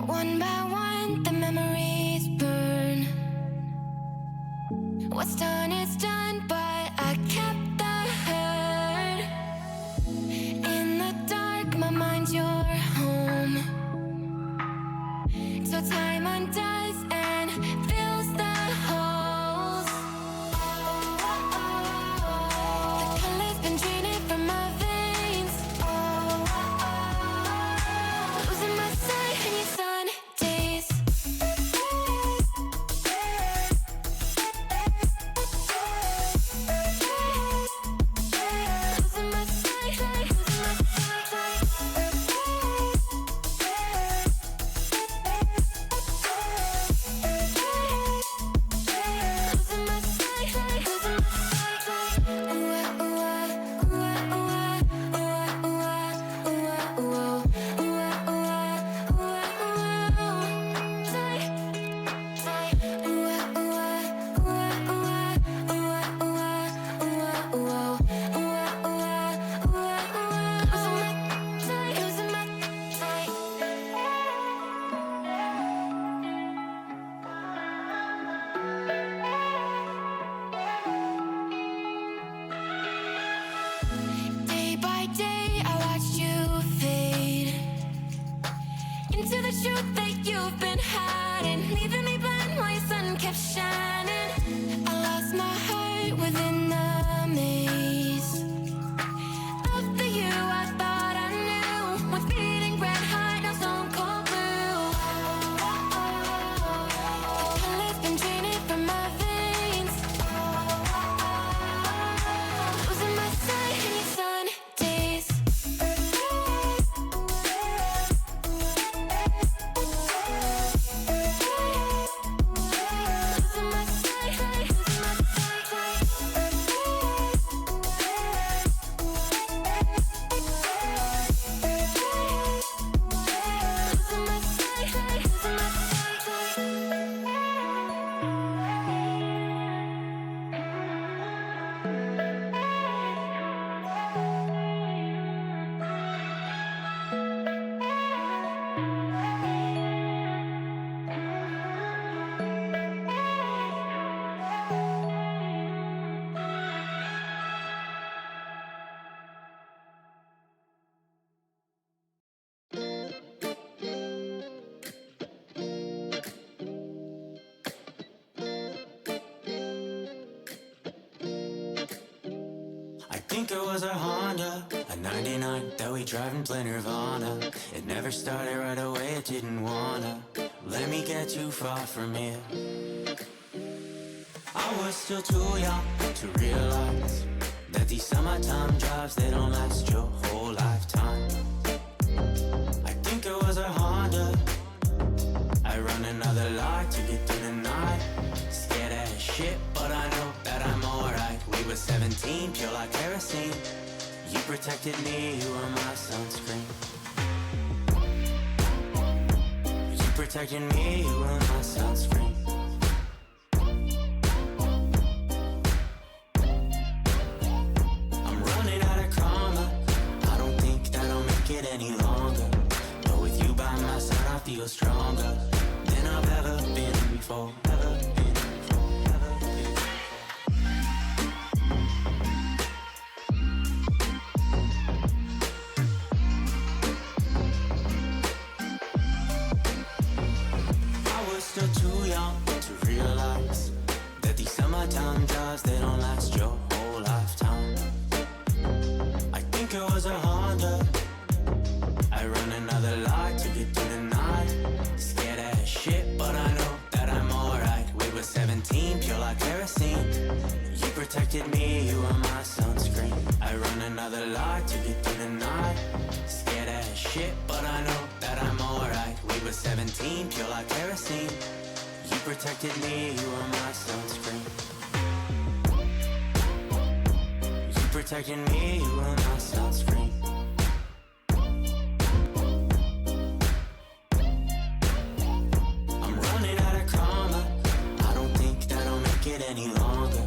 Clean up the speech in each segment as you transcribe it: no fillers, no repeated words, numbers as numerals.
One by one, the memories burn. What's done is done, but I kept the hurt. In the dark, my mind's your home. So time undoes and fills the holes. The color's been draining from my veins. Losing my sight in your sun days. Losing my sight, losing my sight. Losing my sight, losing my sight. Ooh ah, ooh ah, ooh ah, ooh ah, ooh ah, ooh ah, ooh ah, ooh ah, ooh ah, ooh ah, ooh ah, sight, sight. Ooh ah, ooh ah, ooh ah, ooh ah, ooh ah, ooh ah, ooh ah, ooh ah, ooh ah, ooh ah, ooh ah. Losing my sight, losing my sight. Day by day, I watched you fade into the truth that you've been hiding, leaving me blind while your sun kept shining. I lost my heart within the maze of the you I thought I knew. Once beating red hot, now stone cold blue. The color's been draining from my veins. Losing my sight in your sun days. Losing my sight, losing my sight. Losing my sight, losing my I think it was our Honda, a 99 that we drive and play Nirvana. It never started right away, it didn't wanna let me get too far from here. I was still too young to realize that these summertime drives, they don't last your whole lifetime. I think it was our Honda, I run another light to get through the night. Scared as shit, but I know that I'm alright. We were 17, pure like kerosene. You protected me, you were my sunscreen. You protected me, you were my sunscreen. I'm running out of karma, I don't think that I'll make it any longer. But with you by my side, I feel stronger than I've ever been before. Ever been before, ever been before. I was still too young to realize that these summertime drives, they don't last your whole lifetime. I think it was a Honda, I run another light to get through the night. Scared as shit, but I know that I'm alright. We were 17, pure like kerosene. You protected me, you were my sunscreen. I run another light to get through the night. Scared as shit, but I know that I'm alright. We were 17, pure like kerosene. You protected me, you were my sunscreen. You protected me, you were my sunscreen. I'm running out of karma, I don't think that I'll make it any longer.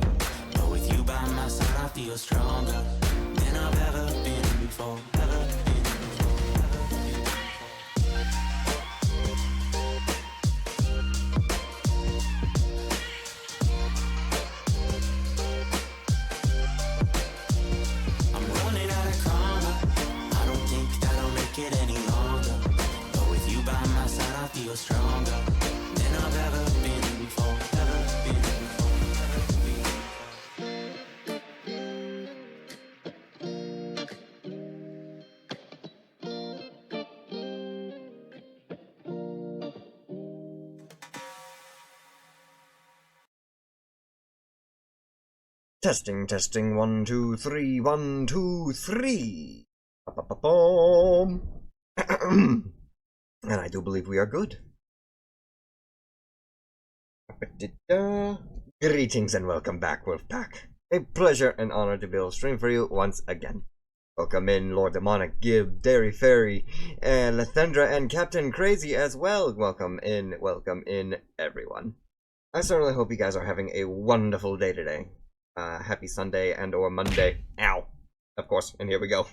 But with you by my side, I feel stronger than I've ever been before. Ever been before, ever been before. you're stronger than I've ever been before. Ever been before. Ever been before. Testing, testing, 1, 2, 3, 1, 2, 3. Ba-ba-ba-boom. And I do believe we are good. Greetings and welcome back, Wolfpack. A pleasure and honor to be able to stream for you once again. Welcome in Lord Demonic, Gib, Dairy Fairy, and Lathendra, and Captain Crazy as well. Welcome in, everyone. I certainly hope you guys are having a wonderful day today. Happy Sunday and or Monday. Ow. Of course, and here we go.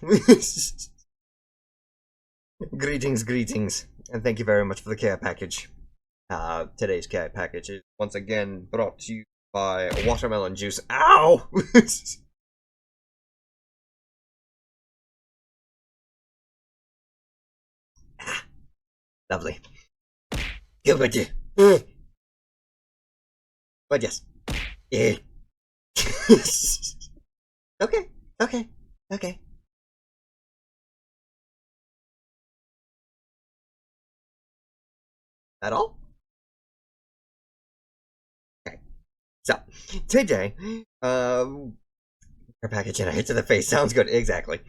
Greetings, and thank you very much for the care package. Today's care package is once again brought to you by watermelon juice. Ow! Lovely. Gilbert. But yes. Yeah. Okay. At all? Okay. So, today, our package and a hit to the face. Sounds good. Exactly.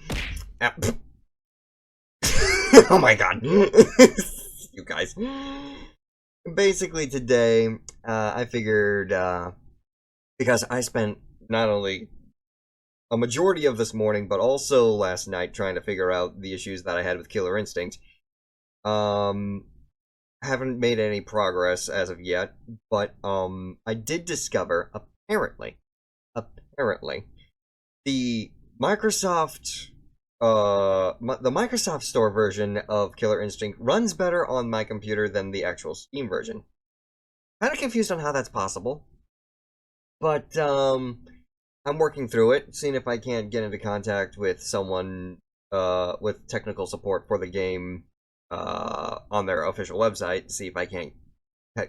Oh my god. You guys. Basically, today, I figured, because I spent not only a majority of this morning, but also last night trying to figure out the issues that I had with Killer Instinct. Haven't made any progress as of yet, but I did discover, apparently, the Microsoft Store version of Killer Instinct runs better on my computer than the actual Steam version. Kind of confused on how that's possible, but I'm working through it, seeing if I can't get into contact with someone with technical support for the game on their official website, see if I can't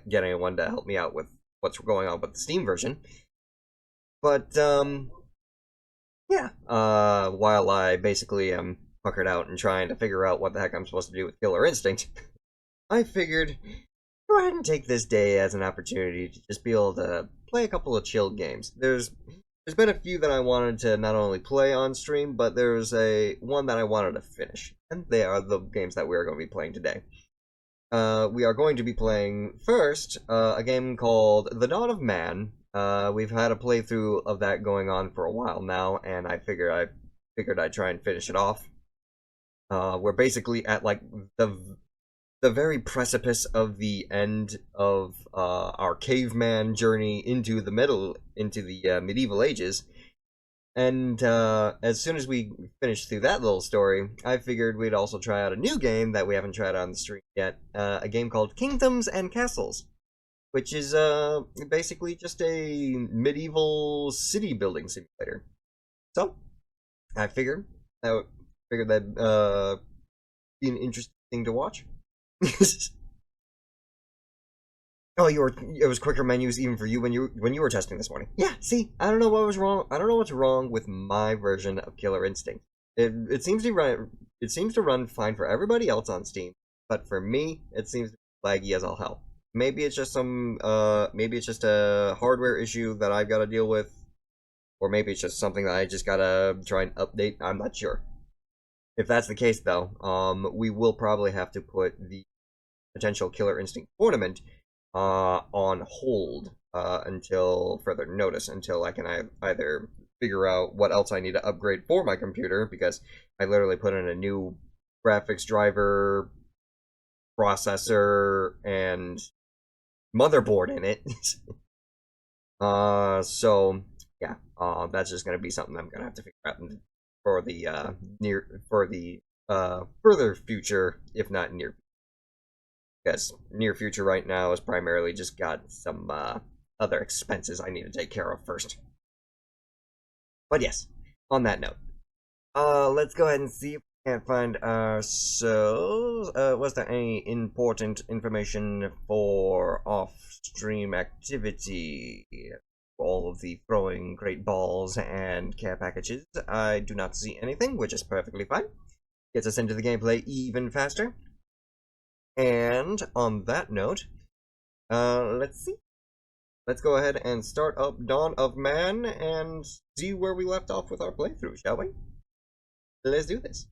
get anyone to help me out with what's going on with the Steam version. But yeah, while I basically am puckered out and trying to figure out what the heck I'm supposed to do with Killer Instinct, I figured go ahead and take this day as an opportunity to just be able to play a couple of chill games. There's been a few that I wanted to not only play on stream, but there's one that I wanted to finish, and they are the games that we are going to be playing today. We are going to be playing first a game called The Dawn of Man. We've had a playthrough of that going on for a while now, and I figured I'd try and finish it off. We're basically at like the very precipice of the end of our caveman journey into the medieval ages, and as soon as we finished through that little story, I figured we'd also try out a new game that we haven't tried on the stream yet, a game called Kingdoms and Castles, which is basically just a medieval city building simulator. So I figured that'd be an interesting thing to watch. Oh, it was quicker menus even for you when you were testing this morning. Yeah, see, I don't know what was wrong. I don't know what's wrong with my version of Killer Instinct. It seems to run fine for everybody else on Steam, but for me, it seems to be laggy as all hell. Maybe it's just a hardware issue that I've got to deal with, or maybe it's just something that I just gotta try and update. I'm not sure. If that's the case, though, we will probably have to put the potential Killer Instinct tournament on hold until further notice, until I can either figure out what else I need to upgrade for my computer, because I literally put in a new graphics driver, processor, and motherboard in it. So yeah, that's just gonna be something I'm gonna have to figure out for the further future, if not near. Because near future right now is primarily just got some other expenses I need to take care of first. But yes, on that note, let's go ahead and see if Can't find was there any important information for off-stream activity? All of the throwing great balls and care packages. I do not see anything, which is perfectly fine. Gets us into the gameplay even faster. And on that note, let's see. Let's go ahead and start up Dawn of Man and see where we left off with our playthrough, shall we? Let's do this.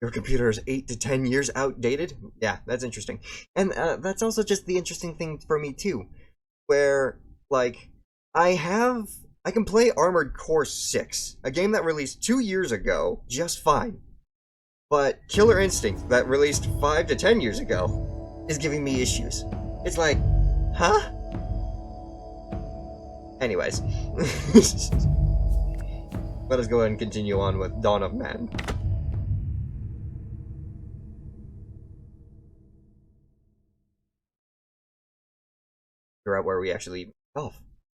Your computer is 8 to 10 years outdated? Yeah, that's interesting. And that's also just the interesting thing for me too, where, like, I can play Armored Core 6, a game that released 2 years ago, just fine. But Killer Instinct, that released 5 to 10 years ago, is giving me issues. It's like, huh? Anyways. Let us go ahead and continue on with Dawn of Man. Figure out where we actually oh, as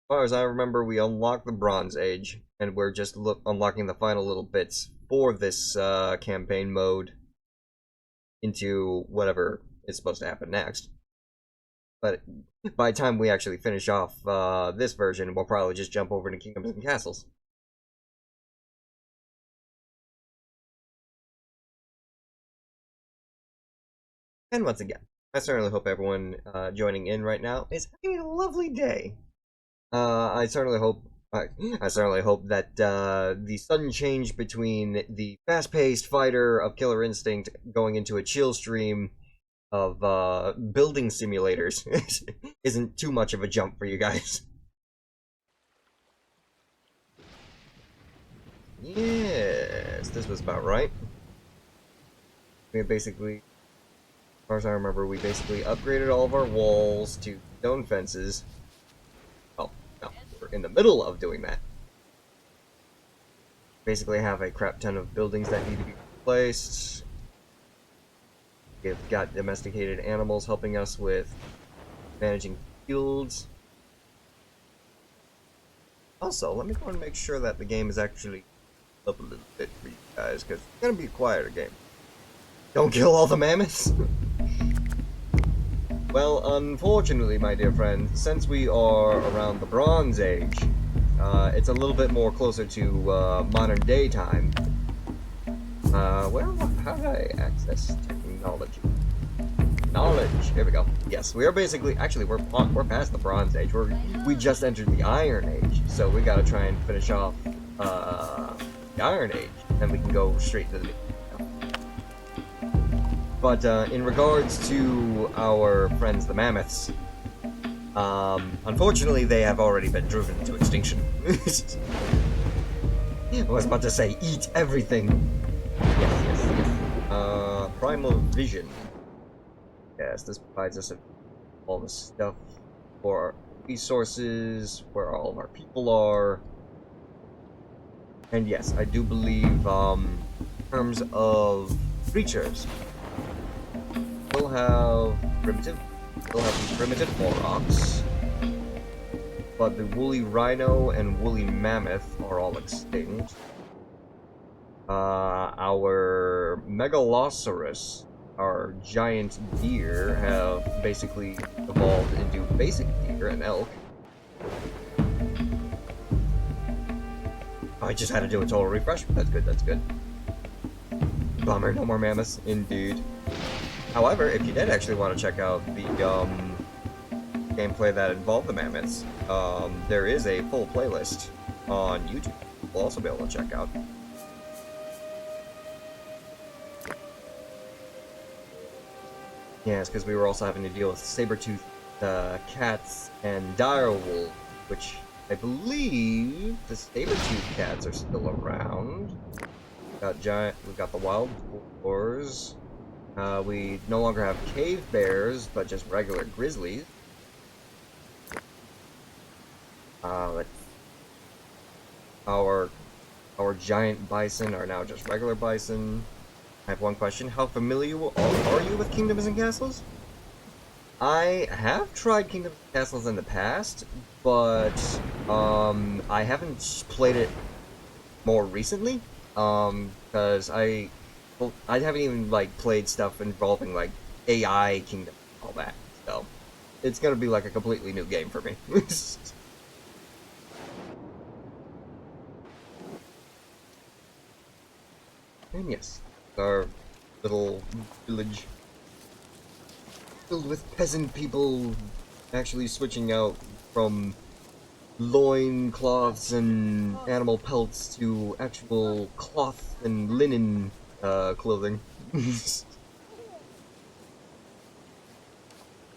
far as I remember, we unlocked the Bronze Age, and we're just unlocking the final little bits for this campaign mode into whatever is supposed to happen next. But by the time we actually finish off this version, we'll probably just jump over to Kingdoms and Castles. And once again, I certainly hope everyone joining in right now is having a lovely day. I certainly hope that the sudden change between the fast-paced fighter of Killer Instinct going into a chill stream of building simulators isn't too much of a jump for you guys. Yes, this was about right. We basically, as far as I remember, we basically upgraded all of our walls to stone fences. Oh, no, we're in the middle of doing that. Basically have a crap ton of buildings that need to be replaced. We've got domesticated animals helping us with managing fields. Also, let me go and make sure that the game is actually up a little bit for you guys, because it's going to be a quieter game. Don't kill all the mammoths! Well, unfortunately, my dear friend, since we are around the Bronze Age, it's a little bit more closer to modern day time. How do I access technology? Knowledge. Here we go. Yes, we are basically. Actually, we're past the Bronze Age. We just entered the Iron Age, so we gotta try and finish off the Iron Age, and we can go straight to the. But in regards to our friends, the mammoths, unfortunately, they have already been driven into extinction. I was about to say, eat everything. Yes. Primal Vision. Yes, this provides us all the stuff for our resources, where all of our people are. And yes, I do believe, in terms of creatures, we'll have the primitive Moroks, but the woolly rhino and woolly mammoth are all extinct. Our Megalosaurus, our giant deer, have basically evolved into basic deer and elk. I just had to do a total refresh. That's good. Bummer, no more mammoths, indeed. However, if you did actually want to check out the gameplay that involved the mammoths, there is a full playlist on YouTube you'll also be able to check out. Yes, because we were also having to deal with saber-toothed cats and direwolves, which I believe the saber-toothed cats are still around. We've got the wild boars. We no longer have cave bears, but just regular grizzlies. Our giant bison are now just regular bison. I have one question. How familiar are you with Kingdoms and Castles? I have tried Kingdoms and Castles in the past, but I haven't played it more recently. Because well, I haven't even like played stuff involving like AI Kingdom and all that, so it's gonna be like a completely new game for me. And yes, our little village filled with peasant people actually switching out from loin cloths and animal pelts to actual cloth and linen clothing.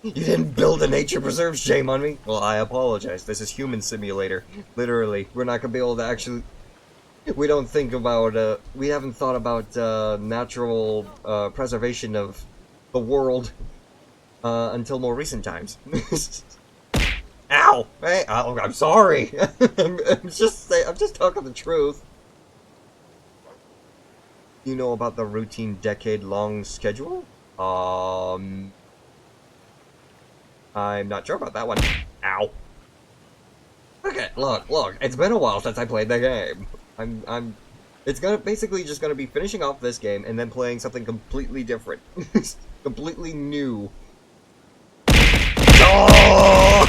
You didn't build a nature preserve, shame on me. Well, I apologize. This is human simulator. Literally, we're not gonna be able to actually. We don't think about. We haven't thought about natural preservation of the world until more recent times. Ow! Hey, I'm sorry. I'm just talking the truth. You know about the routine decade-long schedule? I'm not sure about that one. Ow. Okay, look, it's been a while since I played the game. It's basically just gonna be finishing off this game and then playing something completely different. Completely new. Oh!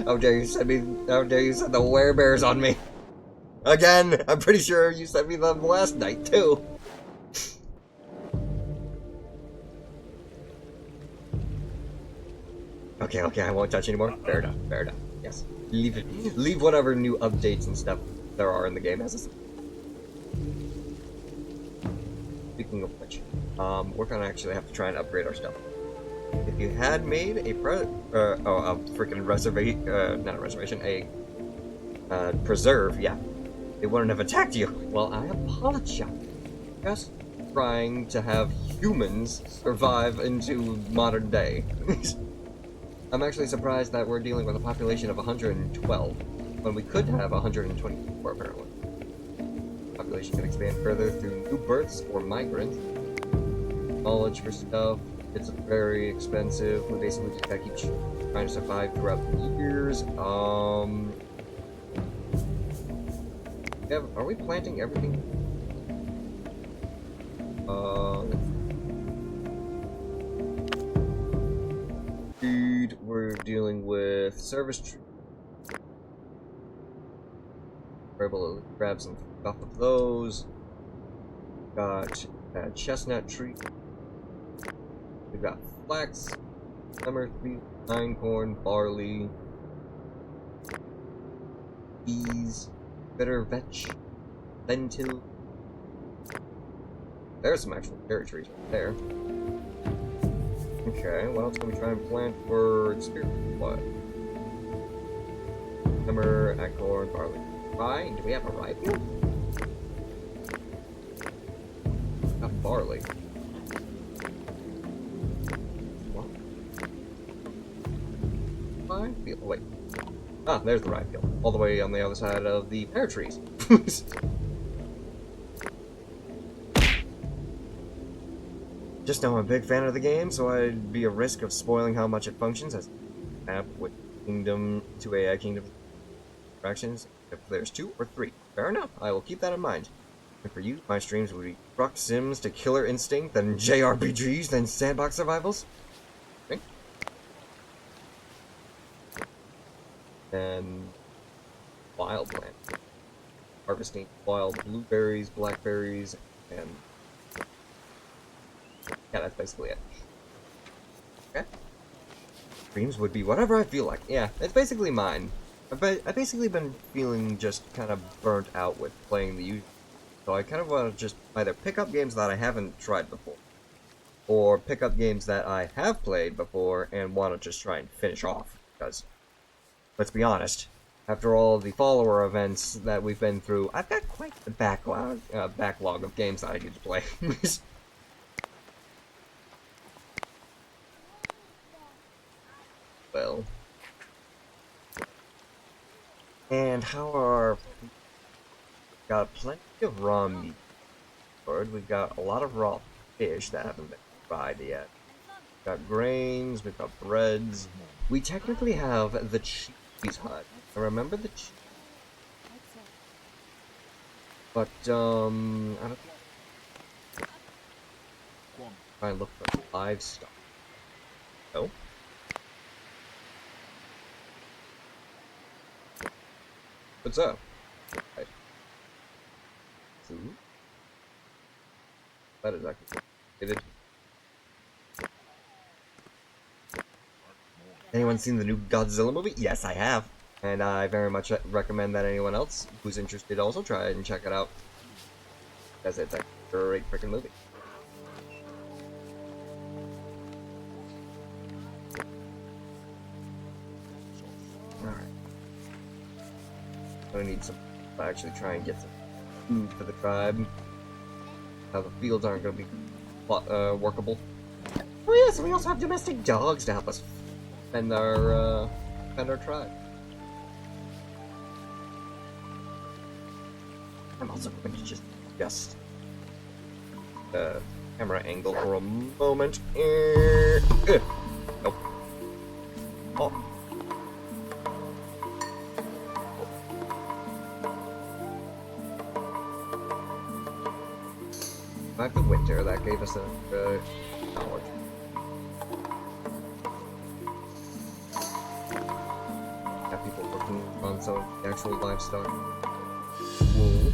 How dare you send the werebears on me? Again, I'm pretty sure you sent me them last night, too. Okay, I won't touch anymore. Fair enough. Yes. Leave it. Leave whatever new updates and stuff there are in the game as a... Speaking of which, we're gonna actually have to try and upgrade our stuff. If you had made a freaking preserve, yeah, it wouldn't have attacked you. Well, I apologize. Just trying to have humans survive into modern day. I'm actually surprised that we're dealing with a population of 112, when we could have 124 apparently. Population can expand further through new births or migrants. Knowledge for stuff. It's very expensive. We basically just gotta keep trying to survive throughout the years. Are we planting everything? Food. We're dealing with service tree. We're able to grab some stuff of those. Got a chestnut tree. We've got flax, summer wheat, pine corn, barley, peas, bitter vetch, lentil. There's some actual cherry trees right there. Okay, what else can we try and plant for experience? What? Summer, acorn, barley. Rye? Do we have a rye field? Got barley. Rye field. Oh, wait. Ah, there's the rye field. All the way on the other side of the pear trees. Just know I'm a big fan of the game, so I'd be a risk of spoiling how much it functions as a map with Kingdom to AI Kingdom interactions. If there's 2 or 3. Fair enough, I will keep that in mind. And for you, my streams would be Truck Sims to Killer Instinct, then JRPGs, then Sandbox Survivals. Okay. And wild plant. Harvesting wild blueberries, blackberries, and yeah, that's basically it. Okay. Streams would be whatever I feel like. Yeah, it's basically mine. I've basically been feeling just kind of burnt out with playing the usual. So I kind of want to just either pick up games that I haven't tried before, or pick up games that I have played before and want to just try and finish off. Because, let's be honest, after all the follower events that we've been through, I've got quite the backlog of games that I need to play. Well. And how are... Got plenty of raw meat. We've got a lot of raw fish that haven't been fried yet. We've got grains, we've got breads. We technically have the cheese hut. I remember the cheese. But, I don't try and look for livestock. No? What's up? Right. Food? That is actually complicated. Anyone seen the new Godzilla movie? Yes, I have. And I very much recommend that anyone else who's interested also try it and check it out. Because it's a great freaking movie. Alright. I need some to actually try and get some food for the tribe. How the fields aren't going to be workable. Oh yes, we also have domestic dogs to help us defend our tribe. I'm also going to just adjust the camera angle for a moment. Nope. Oh. Back to winter, that gave us a knowledge. Have people working on some of the actual livestock. Wool.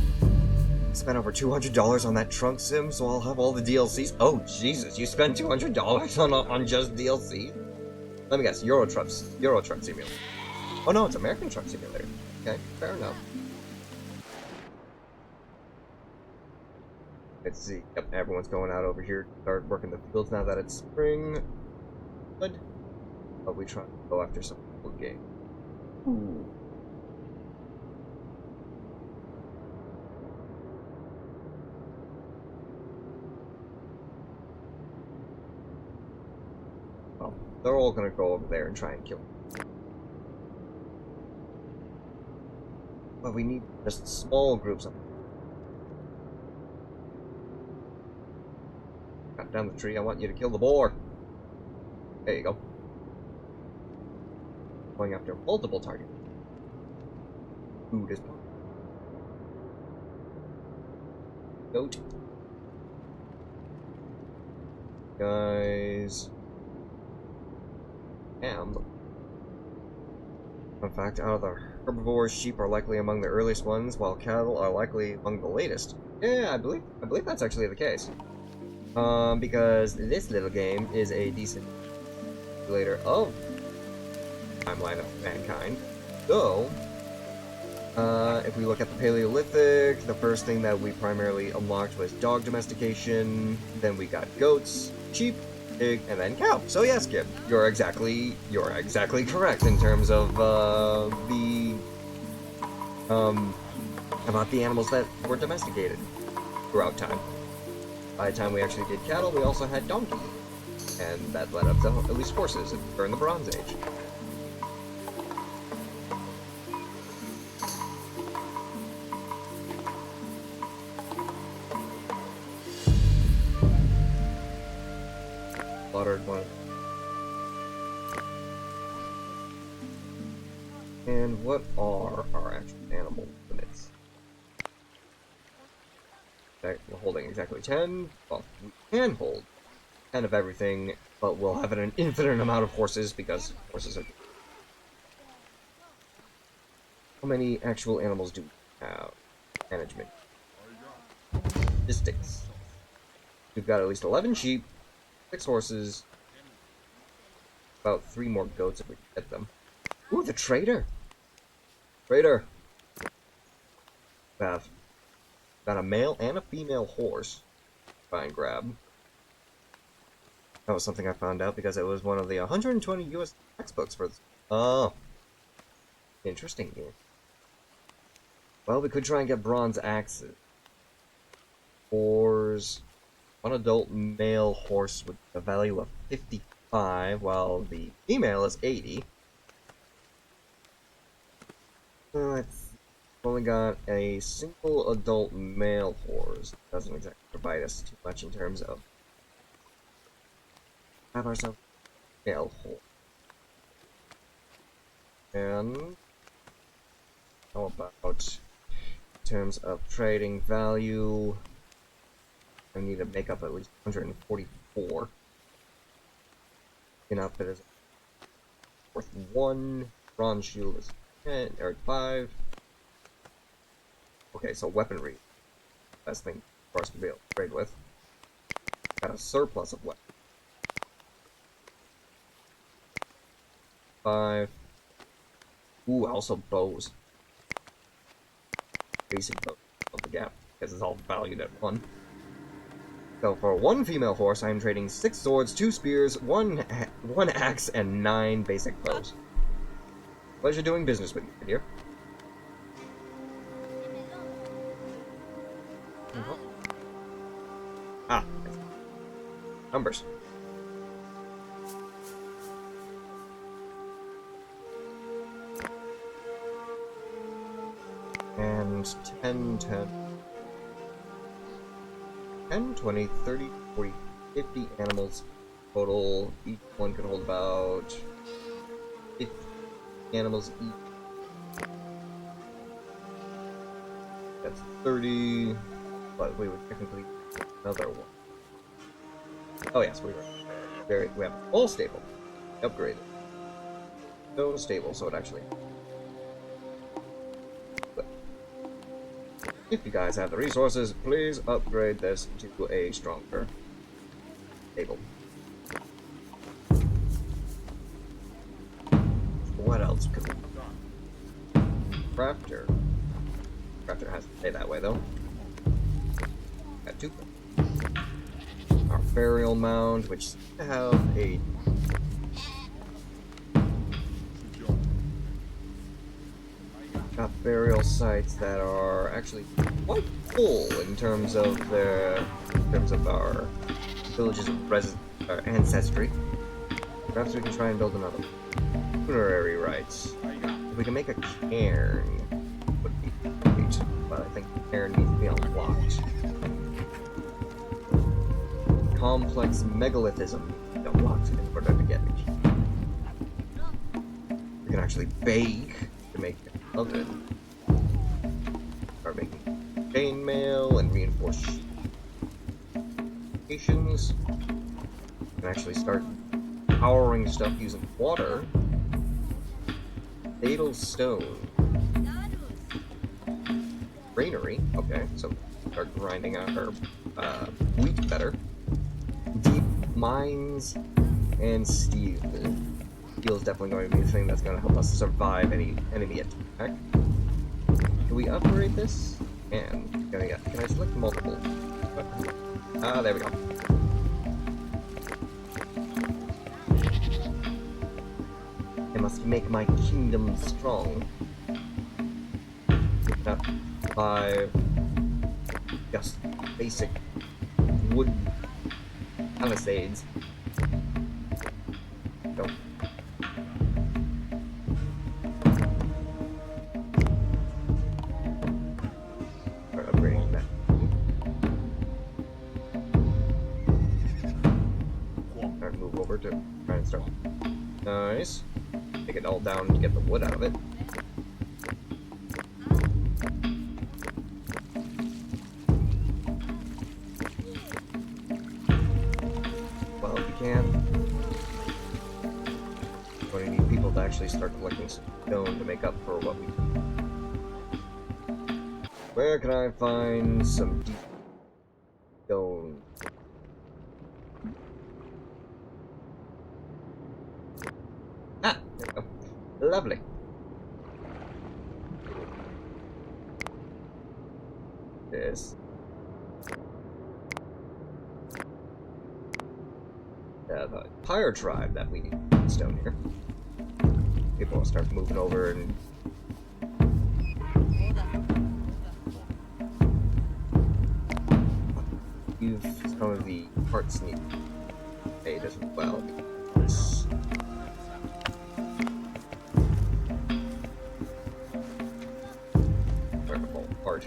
Spent over $200 on that trunk sim, so I'll have all the DLCs. Oh Jesus, you spent $200 on just DLC? Let me guess, Euro Truck Simulator. Oh no, it's American Truck Simulator. Okay, fair enough. Let's see. Yep, everyone's going out over here to start working the fields now that it's spring. Good. But we try to go after some cool game. Ooh. Well, they're all gonna go over there and try and kill him. But we need just small groups of cut down the tree, I want you to kill the boar. There you go. Going after multiple targets. Food is possible. Goat. Guys. In fact, out of the herbivores, sheep are likely among the earliest ones, while cattle are likely among the latest. Yeah, I believe that's actually the case. Because this little game is a decent simulator of timeline of mankind. So, if we look at the Paleolithic, the first thing that we primarily unlocked was dog domestication, then we got goats, sheep, pig, and then cow. So yes, Skip, you're exactly correct in terms of about the animals that were domesticated throughout time. By the time we actually did cattle, we also had donkeys, and that led up to at least horses during the Bronze Age. Slaughtered one. And what are our actual animal limits? We're holding exactly 10. Well, we can hold 10 of everything, but we'll have an infinite amount of horses because horses are. How many actual animals do we have? Management. Statistics. We've got at least 11 sheep, 6 horses, about 3 more goats if we can get them. Ooh, the trader! Trader! We have got a male and a female horse. Try and grab. That was something I found out because it was one of the 120 US textbooks for this. Oh. Interesting here. Well, we could try and get bronze axes. Oars. One adult male horse with a value of 55, while the female is 80. Let's only got a single adult male horse. Doesn't exactly provide us too much in terms of have ourselves a male horse. And how about In terms of trading value, I need to make up at least 144. An outfit is worth 1. Bronze shield is 10 or 5. Okay, so weaponry, best thing for us to be able to trade with. Got a surplus of weapons. 5. Ooh, also bows. Basic bows of the gap, because it's all valued at 1. So for 1 female horse, I am trading 6 swords, 2 spears, 1 axe, and 9 basic bows. Pleasure doing business with you, my dear. Ah, numbers. And 10, 20, 30, 40, 50 animals total. Each one can hold about 50 animals each. That's 30, but we would technically another one. Oh yes, we have a full stable. Upgraded. No stable, so it actually. But if you guys have the resources, please upgrade this to a stronger stable. What else could we do? Crafter. Crafter has to stay that way though. Got 2. Our burial mound, which seems to have a got burial sites that are actually quite full in terms of our villages of ancestry. Perhaps we can try and build another funerary rites. If we can make a cairn, would be great, but I think the cairn needs to be unlocked. Complex megalithism unlocked in order to get it. We can actually bake to make an oven. Start making chainmail and reinforced stations. We can actually start powering stuff using water. Fatal stone. Granary. Okay, so start grinding out our wheat better. Deep mines and steel. Steel is definitely going to be the thing that's going to help us survive any enemy attack. Can we upgrade this? And can I select multiple? There we go. I must make my kingdom strong. Not 5 just basic wood palisades. Go. Start upgrading that. Start move over to try and start. Nice. Take it all down to get the wood out of it. Well, if you can. We're going to need people to actually start collecting stone to make up for what we do. Where can I find some deep stone? Ah, there we go. Lovely. This. The Pyre tribe that we need stone here. People will start moving over and use some of the parts need made as well. This. Incredible art.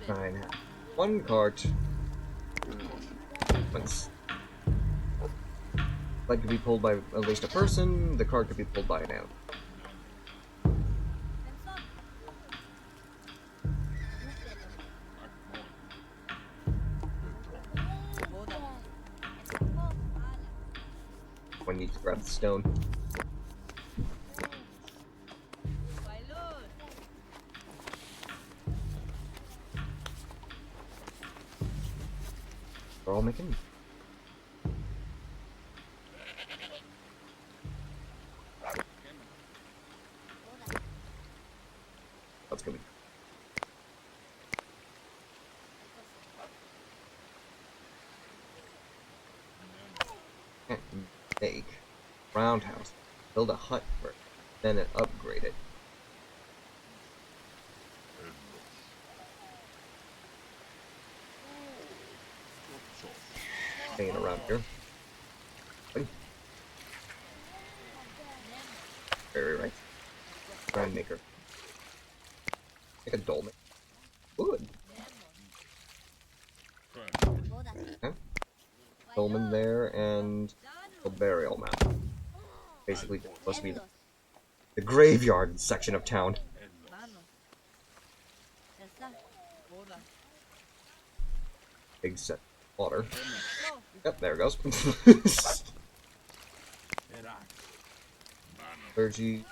Fine. 1 cart. Let's sled could be pulled by at least a person. The cart could be pulled by an animal. One needs to grab the stone. We're all making. That's gonna be. Can't make roundhouse. Build a hut first, then upgrade it. Hanging around here. Very right. Grind maker. Like a dolmen. Good. Okay. Dolmen there and a burial map. Basically supposed to be the graveyard section of town. Big set of water. Yep, there it goes. Clergy.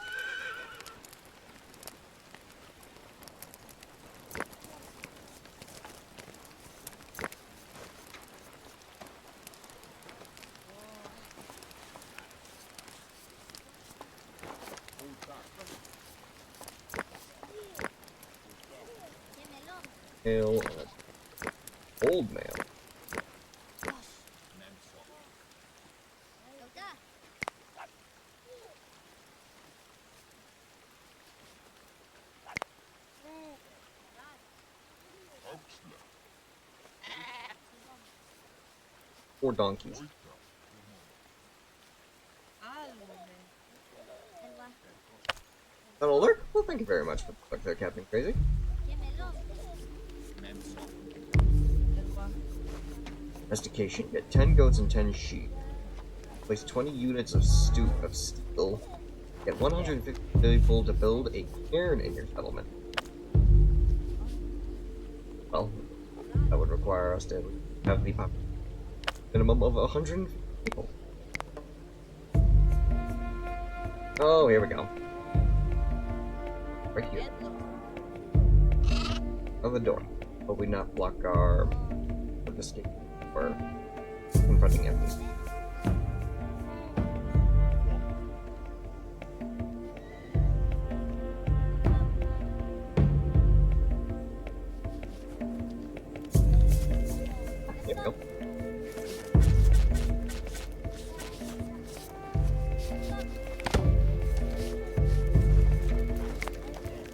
Ale and old man. Four donkeys. An alert? Well, thank you very much for the click there, Captain Crazy. Domestication. Get 10 goats and 10 sheep. Place 20 units of steel. Get 150 people to build a cairn in your settlement. Well, that would require us to have the minimum of 100 people. Oh, here we go. Right here. Oh, the door. But we not block our escape or confronting enemies. There we go.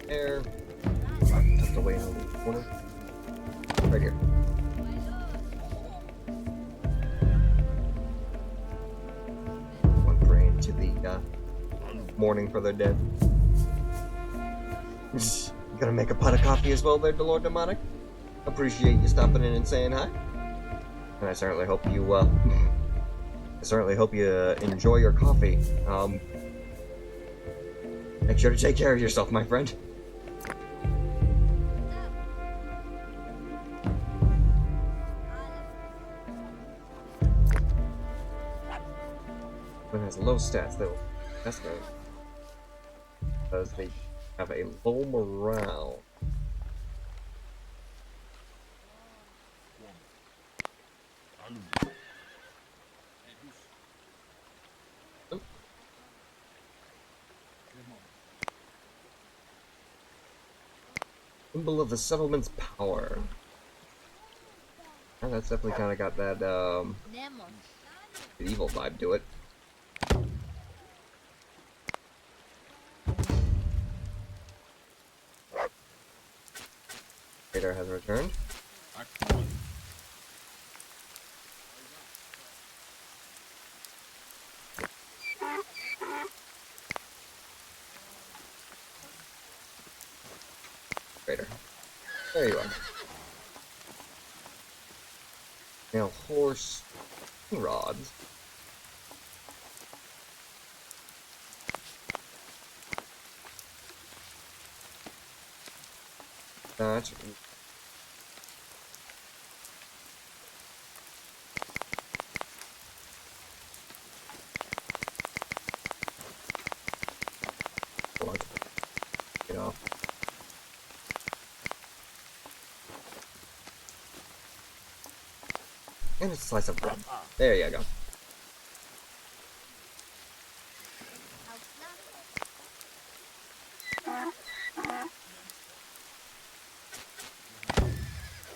There. Tucked away in the corner. Right here. One praying to the mourning for their dead. You gonna make a pot of coffee as well there, Lord Demonic? Appreciate you stopping in and saying hi. And I certainly hope you enjoy your coffee. Make sure to take care of yourself, my friend. When it has low stats, though, that's good. Because they have a low morale. Symbol of the settlement's power. And that's definitely kind of got that evil vibe to it. Vader has returned. Vader. There you are. Now, horse rods. that. What? Get off. And it's a slice of bread. There you go.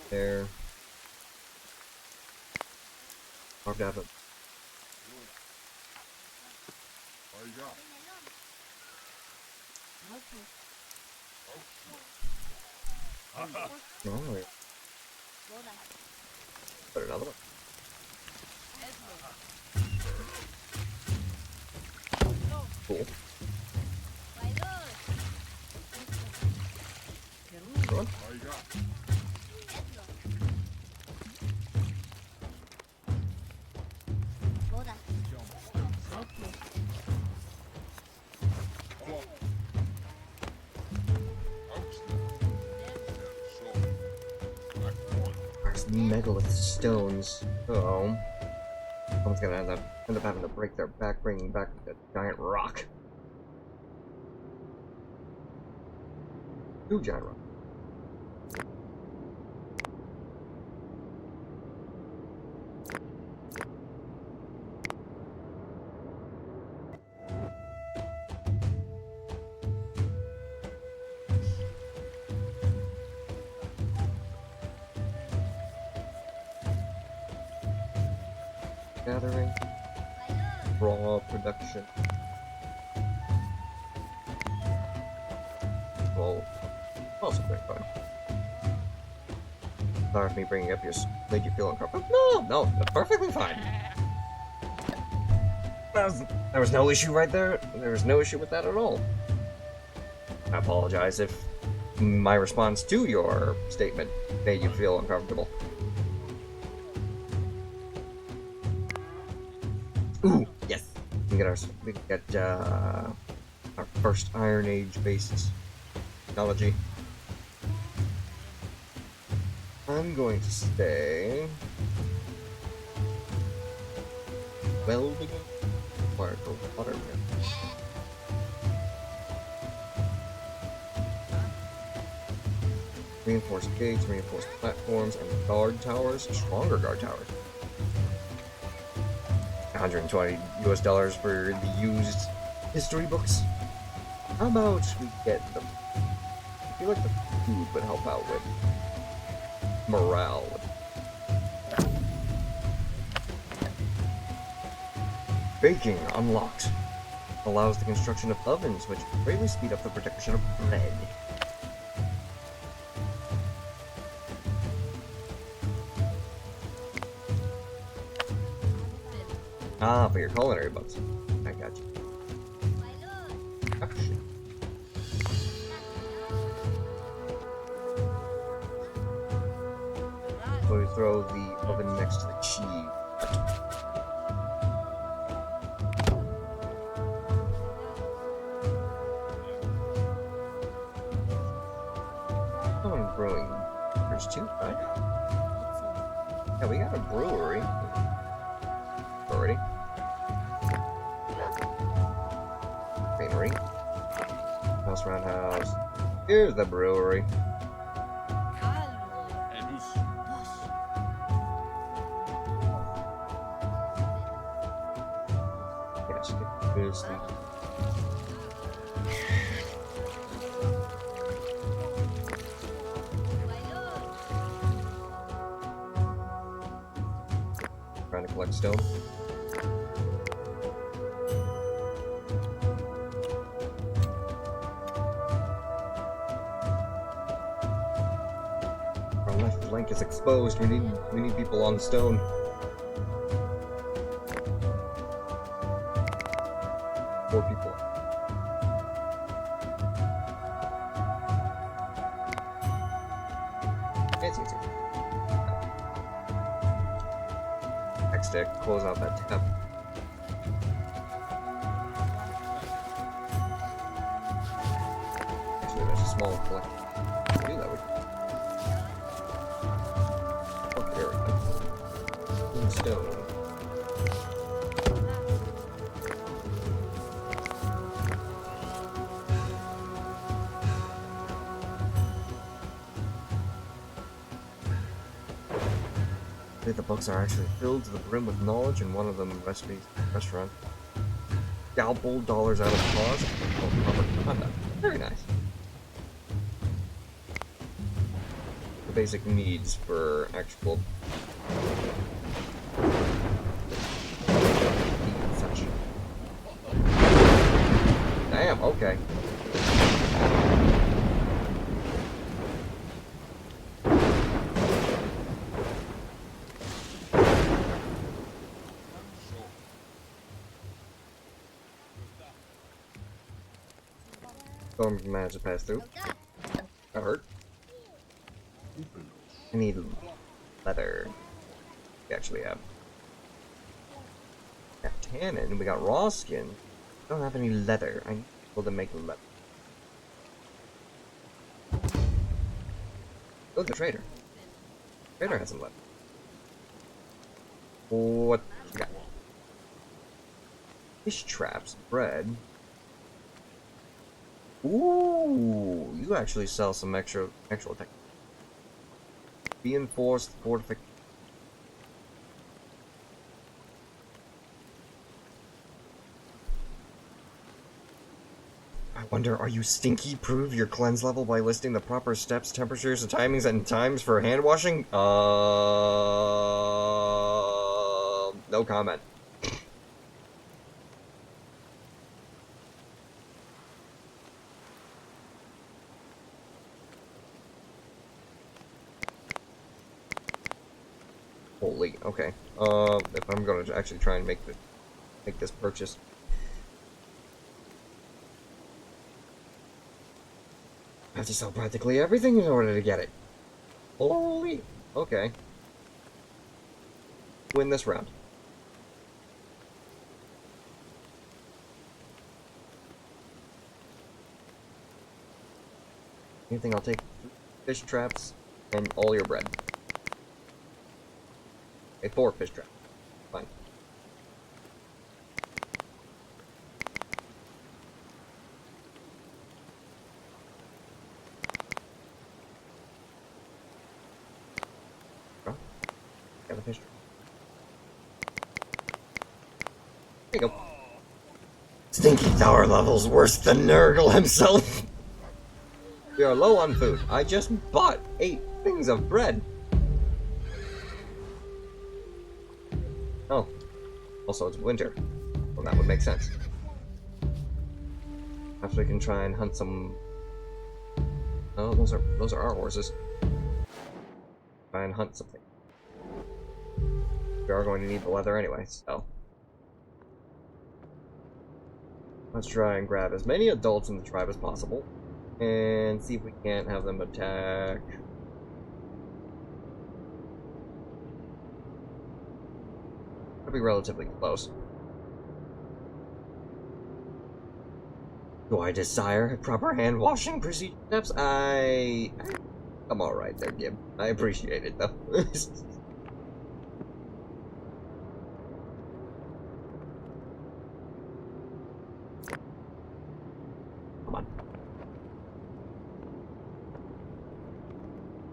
There. Carved out of. Oh, yeah. Put another one. Cool. Another one. There's megalith stones. Oh. Someone's gonna end up having to break their back, bringing back a giant rock. Two giant rocks. Gathering. Raw production. Well, also pretty fun. Sorry if me bringing up yours made you feel uncomfortable. No, that's perfectly fine. There was no issue right there. There was no issue with that at all. I apologize if my response to your statement made you feel uncomfortable. Ooh, yes. We can get our first Iron Age based technology. I'm going to stay welding required for water. Reinforced gates, reinforced platforms, and guard towers. Stronger guard towers. $120 US for the used history books. How about we get the... I feel like the food would help out with morale. Baking unlocked. Allows the construction of ovens, which greatly speed up the production of bread. Ah, for your culinary books. I got you. Action. So we throw the oven next to the cheese. Oh, I'm brewing. There's two, right? Yeah, we got a brewery. Already. Greenery. House roundhouse. Here's the brewery. Yes, here's the... Trying to collect stone. Our left flank is exposed. We need people on stone. Four people. It's easy. X stick, close out that tab. Actually, there's a small collection. Do that would. stone. The books are actually filled to the brim with knowledge, and one of them recipes restaurant. Scalpel dollars out of the cause. Oh, proper conduct. Very nice. The basic needs for actual such. Damn, okay. Storm managed to pass through. That hurt. I need leather. We actually have tannin. We got raw skin. I don't have any leather. I need people to make leather. Oh, the trader. Trader has some leather. What you got? Fish traps, bread. Ooh, you actually sell some actual tech. Reinforced fortification. I wonder, are you stinky? Prove your cleanse level by listing the proper steps, temperatures, and timings, and times for hand washing? No comment. Holy, okay. If I'm gonna actually try and make this purchase. I have to sell practically everything in order to get it. Holy, okay. Win this round. Anything, I'll take fish traps and all your bread. Okay, 4 fish traps. Fine. Oh, got a fish trap. There you go. Stinky tower levels worse than Nurgle himself. We are low on food. I just bought 8 things of bread. Oh. Also, it's winter. Well, that would make sense. Perhaps we can try and hunt some... Oh, those are our horses. Try and hunt something. We are going to need the leather anyway, so... Let's try and grab as many adults in the tribe as possible. And see if we can't have them attack... Be relatively close. Do I desire proper hand washing procedure steps? I'm alright there, Gib. I appreciate it though. Come on.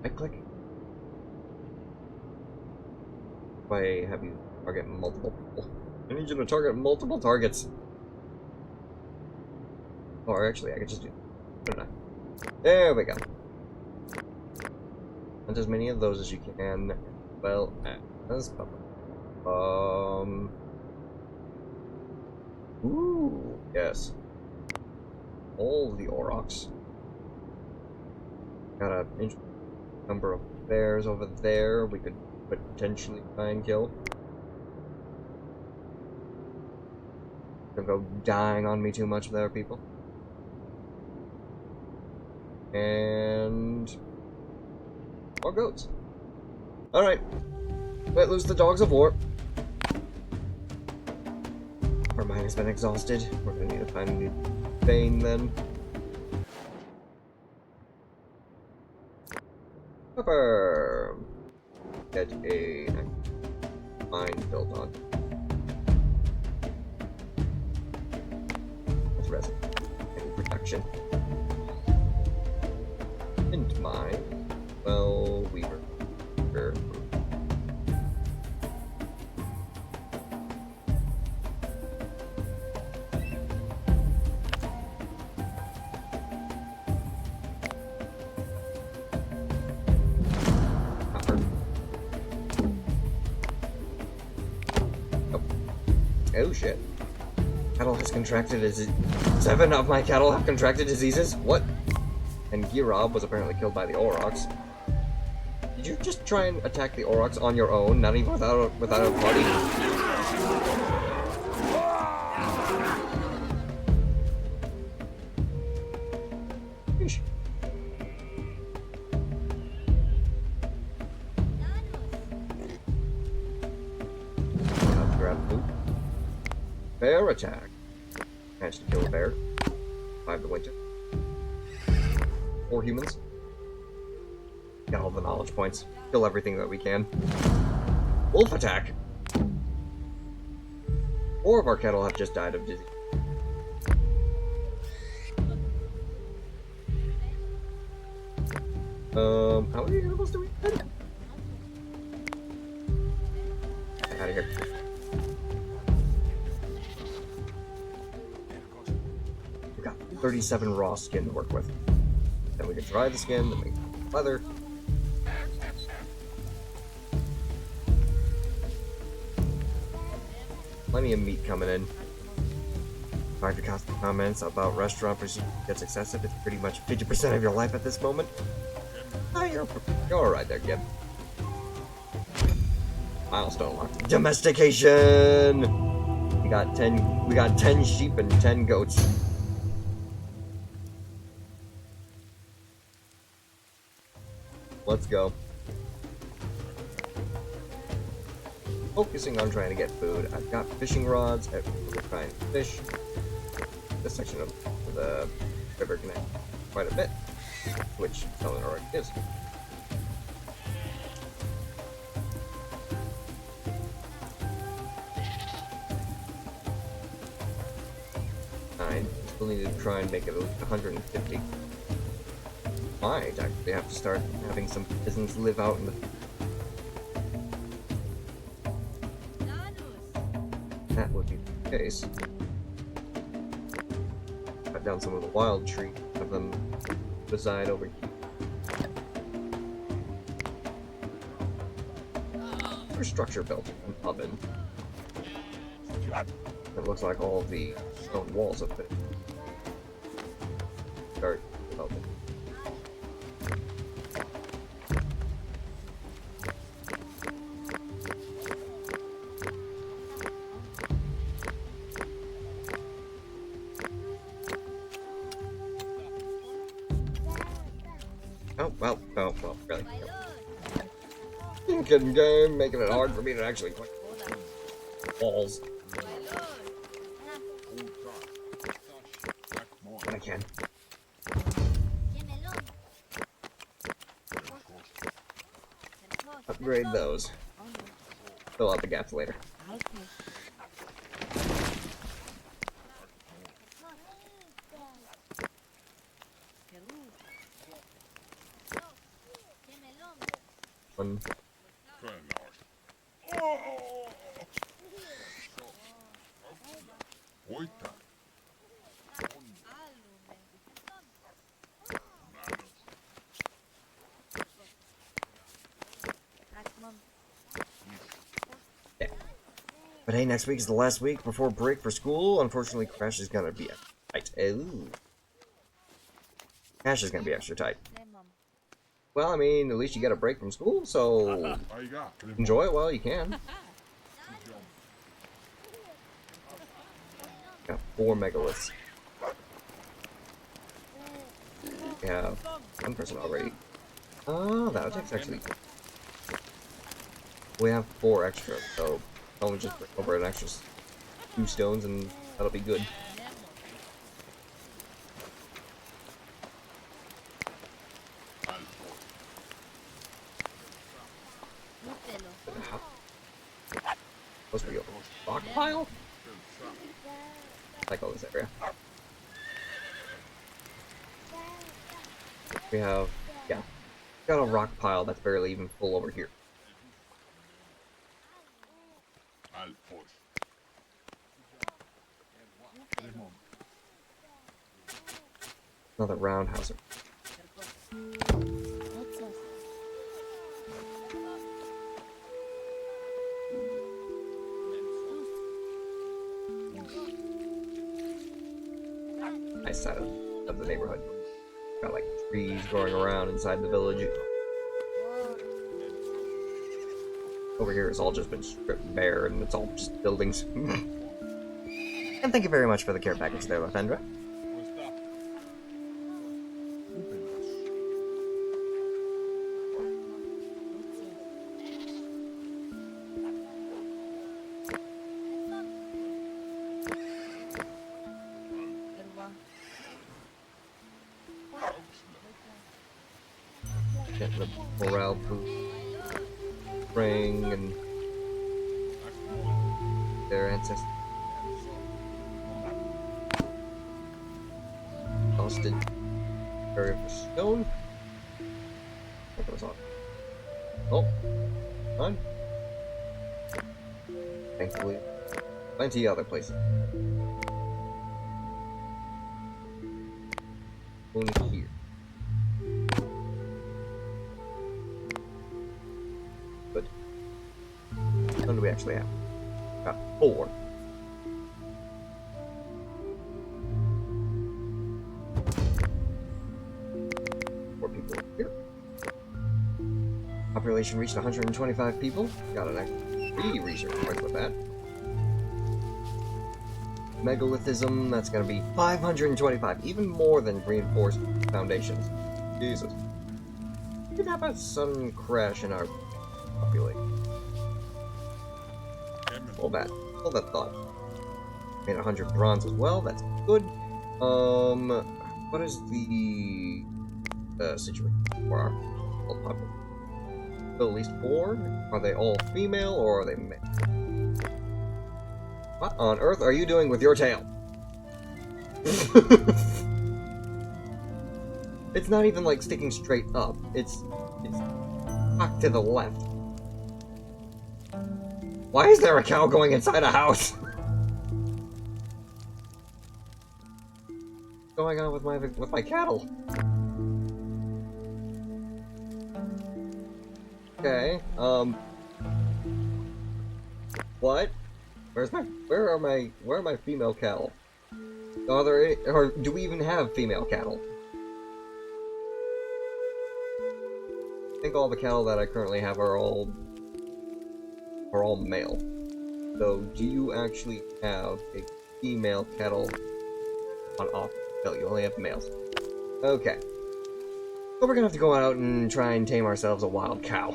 Right click. Why have you target multiple people? I need you to target multiple targets. Or actually, I could just do... There we go. Hunt as many of those as you can. Well, as ooh, yes. All the Aurochs. Got a number of bears over there we could potentially try and kill. Don't go dying on me too much there, people. And... more goats. Alright. Let loose the dogs of war. Our mine has been exhausted. We're gonna need to find a new vein then. Pepper! Get a... mine built on. It's resin. Any protection. And mine. Well, weaver. Sure. Oh shit. Cattle has contracted disease. 7 of my cattle have contracted diseases? What? And Girob was apparently killed by the Aurochs. Did you just try and attack the Aurochs on your own, not even without a party? Sheesh. Let's grab food. Bear attack. Managed to kill a bear. 5 to winter. 4 humans. Got all the knowledge points. Kill everything that we can. Wolf attack. 4 of our cattle have just died of disease. How many animals do we have? Get out of here. We got 37 raw skin to work with. Then we can dry the skin, then we can leather. Plenty of meat coming in. Hard to cast comments about restaurant procedure gets excessive. It's pretty much 50% of your life at this moment. Ah, you're alright there, Gib. Milestone locked. Domestication! We got 10 sheep and 10 goats. Let's go. Focusing on trying to get food. I've got fishing rods. We're trying to fish. This section of the river connect quite a bit, which Eleanor is. Still need to try and make it 150. Might actually have to start having some peasants live out in the. That would be the case. Cut down some of the wild trees, have them reside over here. There's structure built, an oven. It looks like all of the stone walls have been start developing. Oh, well, really. Thinking game, making it hard for me to actually click walls. But I can. Upgrade those. Fill out the gaps later. One. Yeah. But hey, next week is the last week before break for school. Unfortunately, Crash is gonna be tight. Ooh. Crash is gonna be extra tight. Well, I mean, at least you get a break from school, so enjoy it while you can. Got 4 megaliths. We have 1 person already. Oh, that takes actually. We have 4 extra, so I'll just bring over an extra 2 stones and that'll be good. Supposed to be a rock pile? I call this area. We have, yeah, got a rock pile that's barely even full over here. Another roundhouser. Nice side of the neighborhood. Got like trees growing around inside the village. Over here it's all just been stripped bare and it's all just buildings. And thank you very much for the care package there, Lathendra. Getting the morale boost. Spring and their ancestors. Austin area for stone. What goes on? Oh, on. Thankfully, plenty other places. Only here. Good. How many do we actually have? Got 4. Population reached 125 people. Got an extra 3 research points with that. Megalithism, that's gonna be 525, even more than reinforced foundations. Jesus. We could have a sudden crash in our population. Hold that. Hold that thought. Made 100 bronze as well, that's good. What is the situation for our old population? At least 4? Are they all female or are they male? What on earth are you doing with your tail? It's not even like sticking straight up. It's cocked to the left. Why is there a cow going inside a house? What's going on with my cattle? Okay, what? Where are my female cattle? Are there any, or do we even have female cattle? I think all the cattle that I currently have are all male. So, do you actually have a female cattle on offer? No, you only have males. Okay. So we're gonna have to go out and try and tame ourselves a wild cow.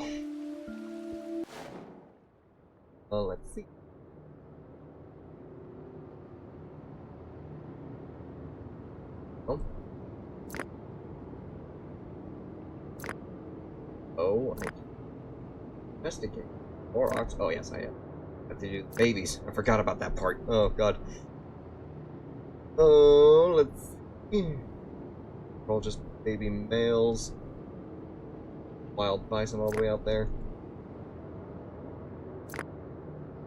Well, let's see. Oh, investigate. Aurochs. Oh yes, I am. Have to do babies. I forgot about that part. Oh god. Oh, let's see. All just baby males. Wild bison all the way out there.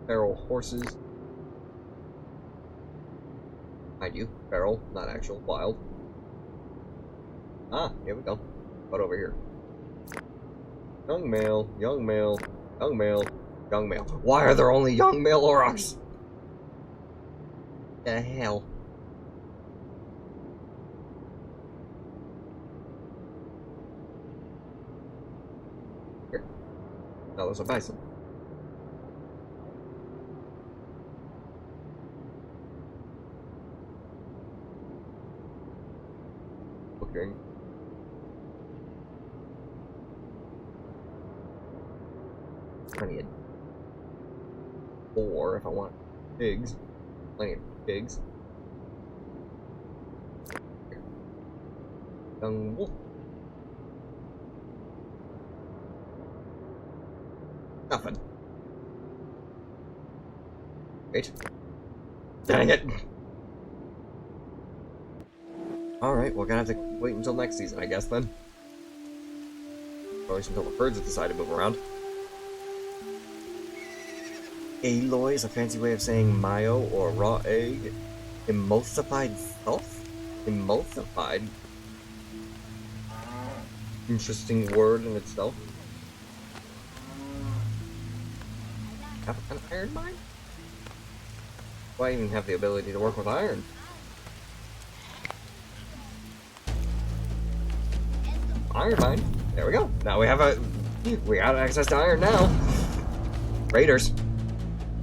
Feral horses. Mind you, feral, not actual, wild. Ah, here we go. What over here? Young male, young male, young male, young male. Why are there only young male aurochs? The hell? Here. Now there's a bison. Okay. I need 4 if I want pigs. Plenty of pigs. Young wolf. Nothing. Wait. Dang it! Alright, we're gonna have to wait until next season, I guess, then. Or at least until the birds decide to move around. Aloy is a fancy way of saying mayo or raw egg. Emulsified self? Emulsified? Interesting word in itself. Have an iron mine? Do I even have the ability to work with iron? Iron mine. There we go. Now we got access to iron now. Raiders.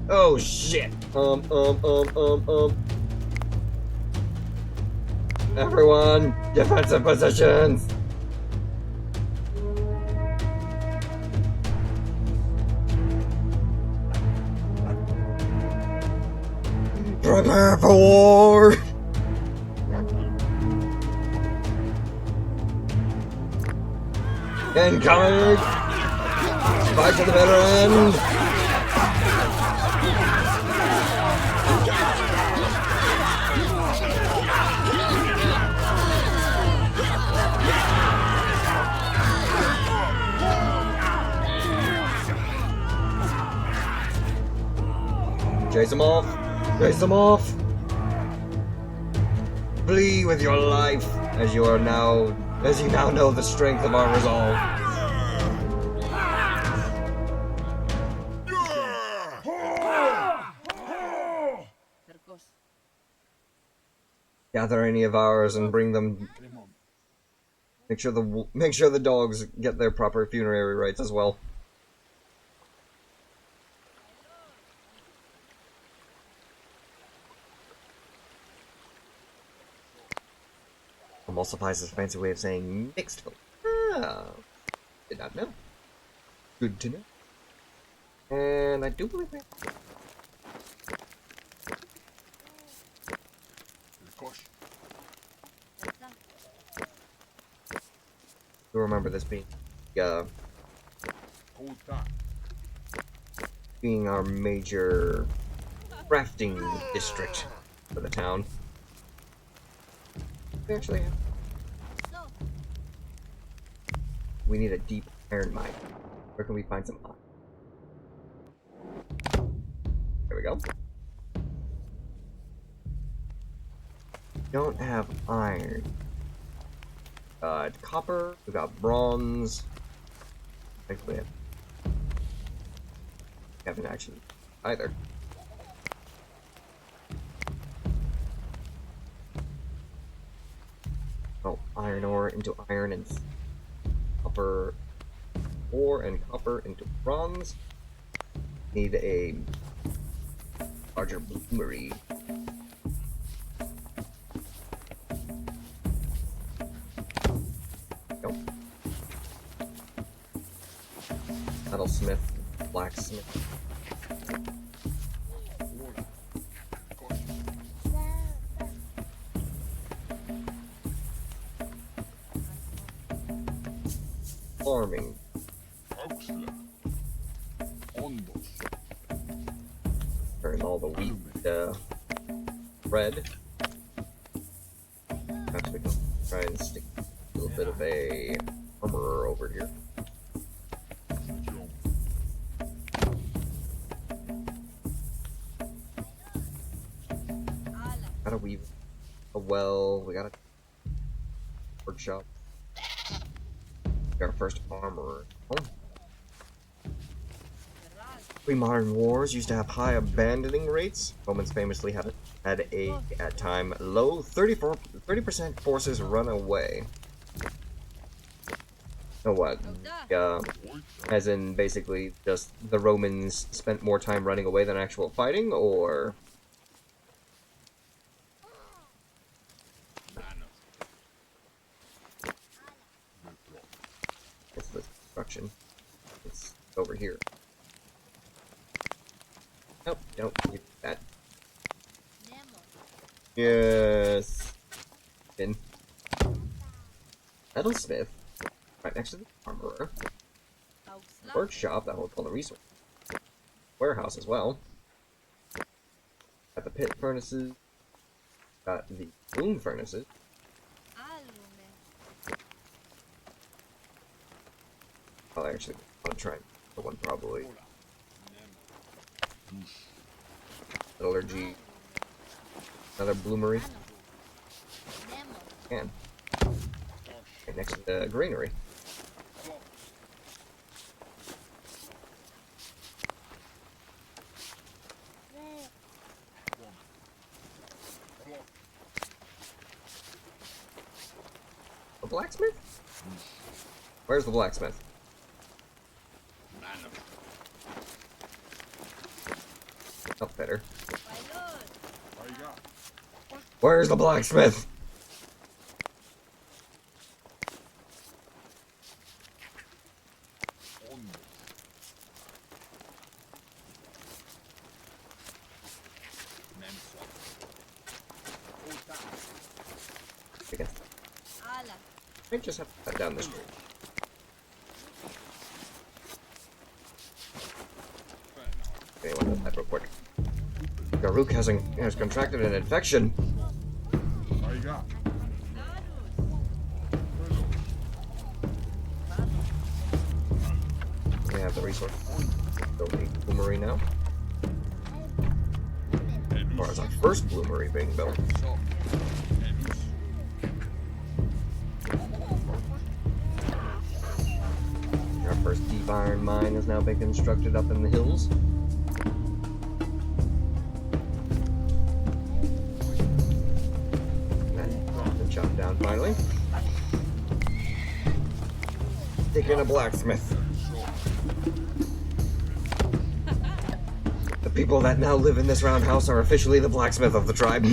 Oh shit. Everyone, defensive positions. Prepare for war. Incoming! Fight to the bitter end! Chase them off! Chase them off! Flee with your life, as you now know the strength of our resolve. Gather any of ours and bring them. Make sure the dogs get their proper funerary rites as well. Emulsifies is a fancy way of saying mixed food. Ah, did not know. Good to know. And I do believe we have... You remember this being being our major crafting district for the town. We actually have. We need a deep iron mine. Where can we find some iron? There we go. Don't have iron. Copper. We got bronze. Actually, we haven't actually either. Oh, iron ore into iron and copper ore and copper into bronze. Need a larger bloomery. Nope. Metalsmith, blacksmith. Farming. Turn all the wheat red. Perhaps we can try and stick a little bit of a armorer over here. Gotta weave a well. We got a workshop. Our first armorer. Oh. Pre-modern wars used to have high abandoning rates. Romans famously had a at time low 30% forces run away. Oh what? As in basically just the Romans spent more time running away than actual fighting, or? What's the construction? It's over here. Nope, don't keep that. Yes. In. Metalsmith. Right next to the armorer. Workshop, that holds all the resources. Warehouse as well. Got the pit furnaces. Got the loom furnaces. I'll actually want to try the one probably. Metallurgy. Another bloomery. And right next to the granary. A blacksmith? Where's the blacksmith? Up better. Where's the blacksmith? I just have to cut down the street. Okay, one that real quick. Garuk has contracted an infection. We have the resource. Build a bloomery now. Or as our first bloomery being built. Our first deep iron mine has now been constructed up in the hills. That's been chopped down finally. Taking a blacksmith. The people that now live in this roundhouse are officially the blacksmith of the tribe.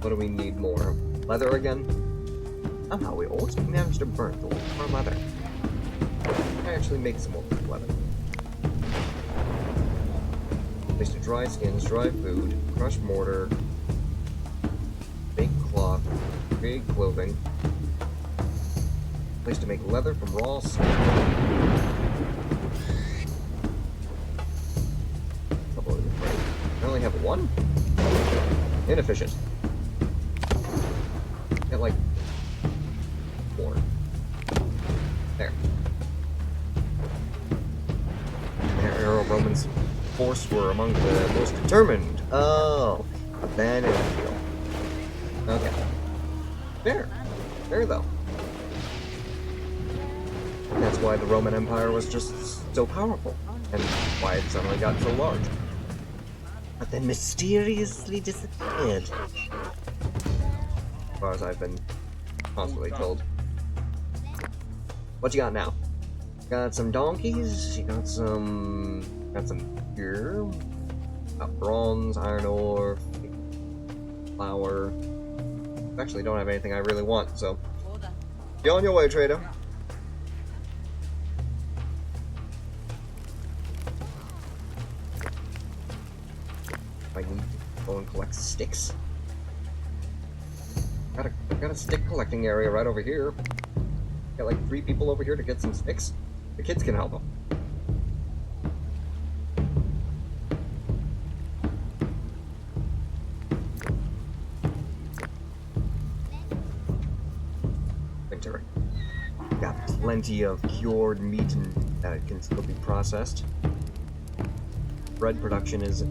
What do we need more? Leather again? Somehow we always managed to burn the more leather. I actually make some more leather. Place to dry skins, dry food, crush mortar, bake cloth, create clothing. Place to make leather from raw skin. I only have one? Inefficient. Get like 4. There. The Romans' force were among the most determined. Oh, abandoned the field. Okay. There. There though. That's why the Roman Empire was just so powerful, and why it suddenly got so large. But then mysteriously disappeared. As far as I've been constantly told. What you got now? Got some donkeys, you got some gear, got bronze, iron ore, flour. Actually don't have anything I really want, so be on your way, trader. I need to go and collect sticks. Got a stick collecting area right over here. Got like 3 people over here to get some sticks. The kids can help them. Winter. Got plenty of cured meat and that can still be processed. Bread production is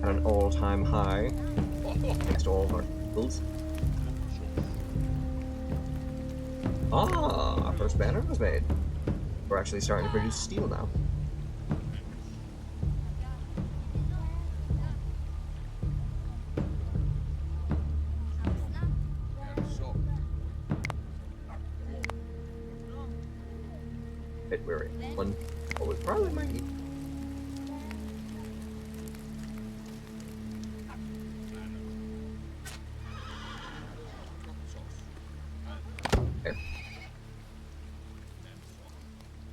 at an all-time high, thanks to all of our fields. Ah, our first banner was made. We're actually starting to produce steel now. Bit weary. One, we probably might need.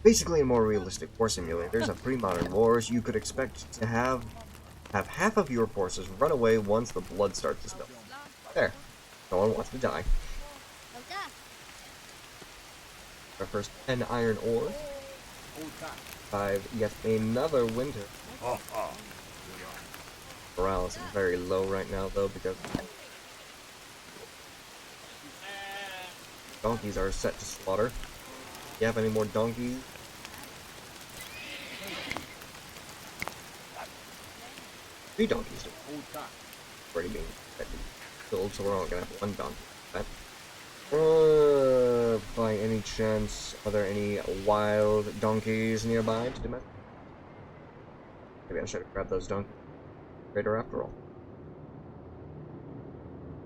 Basically, in more realistic war simulators of pre-modern wars, you could expect to have half of your forces run away once the blood starts to spill. There. No one wants to die. Our first 10 iron ore. survive yet another winter. Morale is very low right now, though, because donkeys are set to slaughter. Do you have any more donkeys? Three donkeys already being killed, so we're only gonna have one donkey. By any chance, are there any wild donkeys nearby to domestic? Maybe I should have grabbed those donkeys later after all.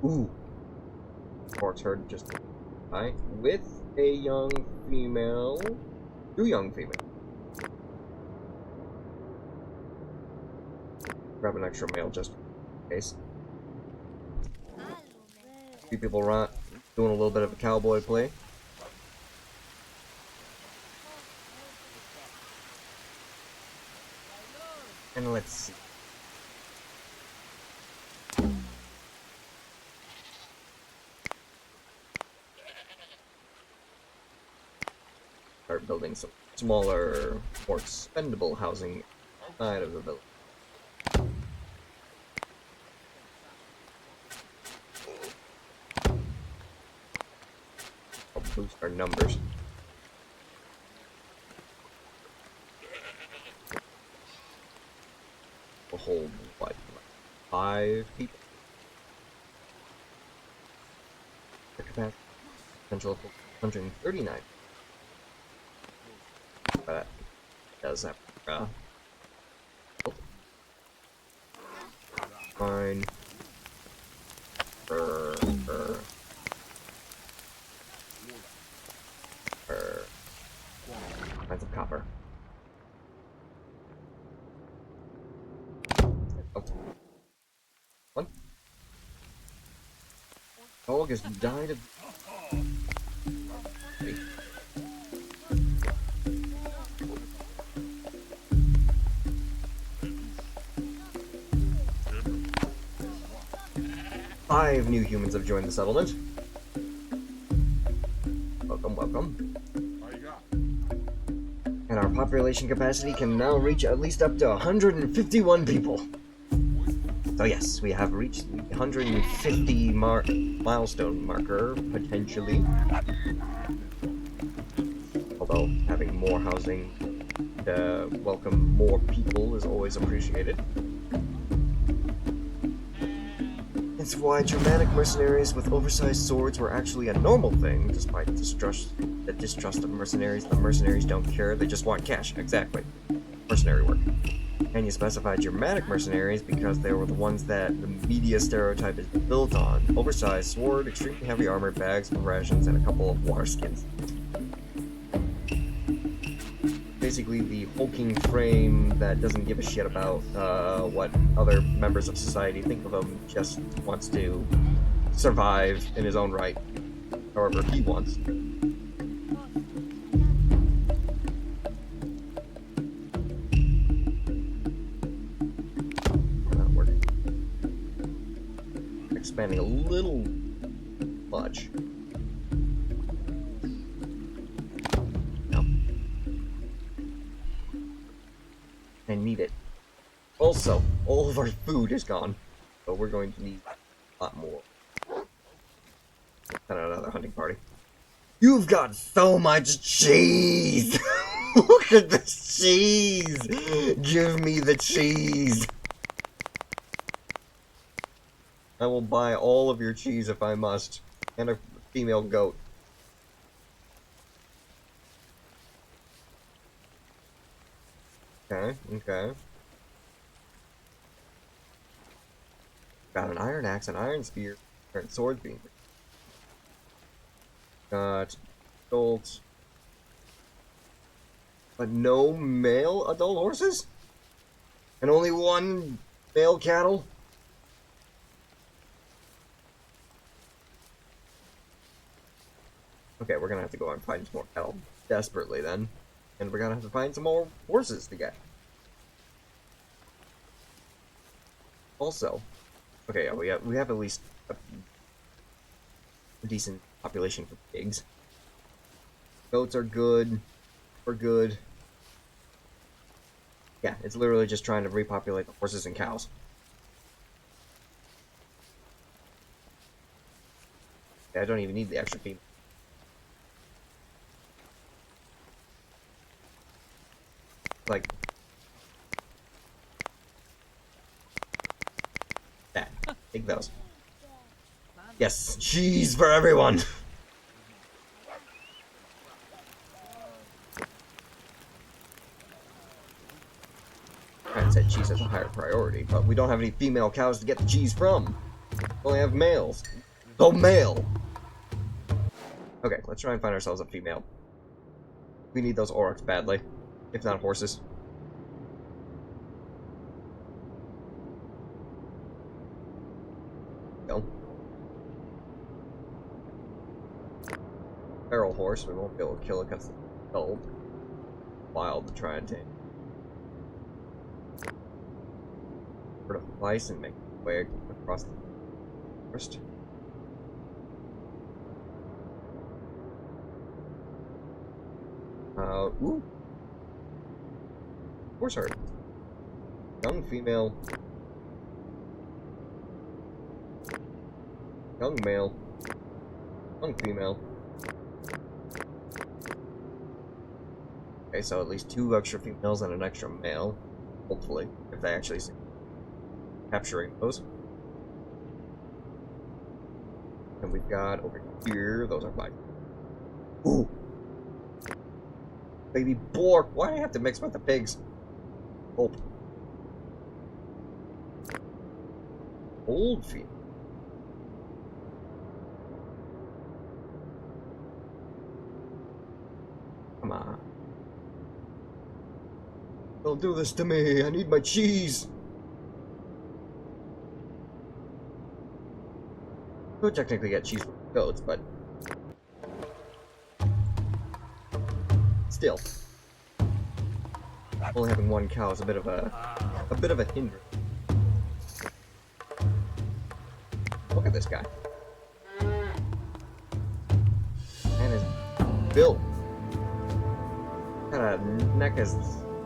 Ooh! Horse herd just by with a young female. Two young females. Grab an extra male just in case. Few people doing a little bit of a cowboy play. And let's see. Start building some smaller, more expendable housing outside of the village. I'll boost our numbers. We'll hold, what, 5 people? The capacity potential of 139. But does have fine. Kinds of copper. Oh. One. Dog has died of. 5 new humans have joined the settlement. Welcome, welcome. And our population capacity can now reach at least up to 151 people. So yes, we have reached the 150 milestone marker, potentially. Although, having more housing to welcome more people is always appreciated. That's why Germanic mercenaries with oversized swords were actually a normal thing, despite the distrust of mercenaries. The mercenaries don't care, they just want cash. Exactly. Mercenary work. And you specified Germanic mercenaries because they were the ones that the media stereotype is built on. Oversized sword, extremely heavy armor, bags of rations, and a couple of water skins. Basically the hulking frame that doesn't give a shit about what other members of society think of him, just wants to survive in his own right, however he wants. Not working. Expanding a little much. I need it. Also, all of our food is gone, so we're going to need a lot more. Send out another hunting party. You've got so much cheese! Look at the cheese! Give me the cheese! I will buy all of your cheese if I must, and a female goat. Okay, okay. Got an iron axe, an iron spear, or sword beam. Got adults. But no male adult horses? And only one male cattle? Okay, we're gonna have to go and find some more cattle desperately then. And we're gonna have to find some more horses to get. Also, okay, yeah, we have at least a decent population for pigs. Goats are good. We're good. Yeah, it's literally just trying to repopulate the horses and cows. Yeah, I don't even need the extra feed. Like that. Take those. Yes, cheese for everyone. I said cheese has a higher priority, but we don't have any female cows to get the cheese from. We only have males. Go male! Okay, let's try and find ourselves a female. We need those aurochs badly. If not horses. Go. Feral horse, we won't be able to kill it because it's old. Wild to try and tame. Sort of slice and make our way across the forest. Ooh. Horse herd. Young female. Young male. Young female. Okay, so at least 2 extra females and an extra male. Hopefully, if they actually see capturing those. And we've got over here, those are black. Ooh! Baby boar! Why do I have to mix with the pigs? Oh. Old female. Come on. Don't do this to me. I need my cheese. Could technically get cheese from goats, but still, only having 1 cow is a bit of a hindrance. Look at this guy. Man is built. Got a neck as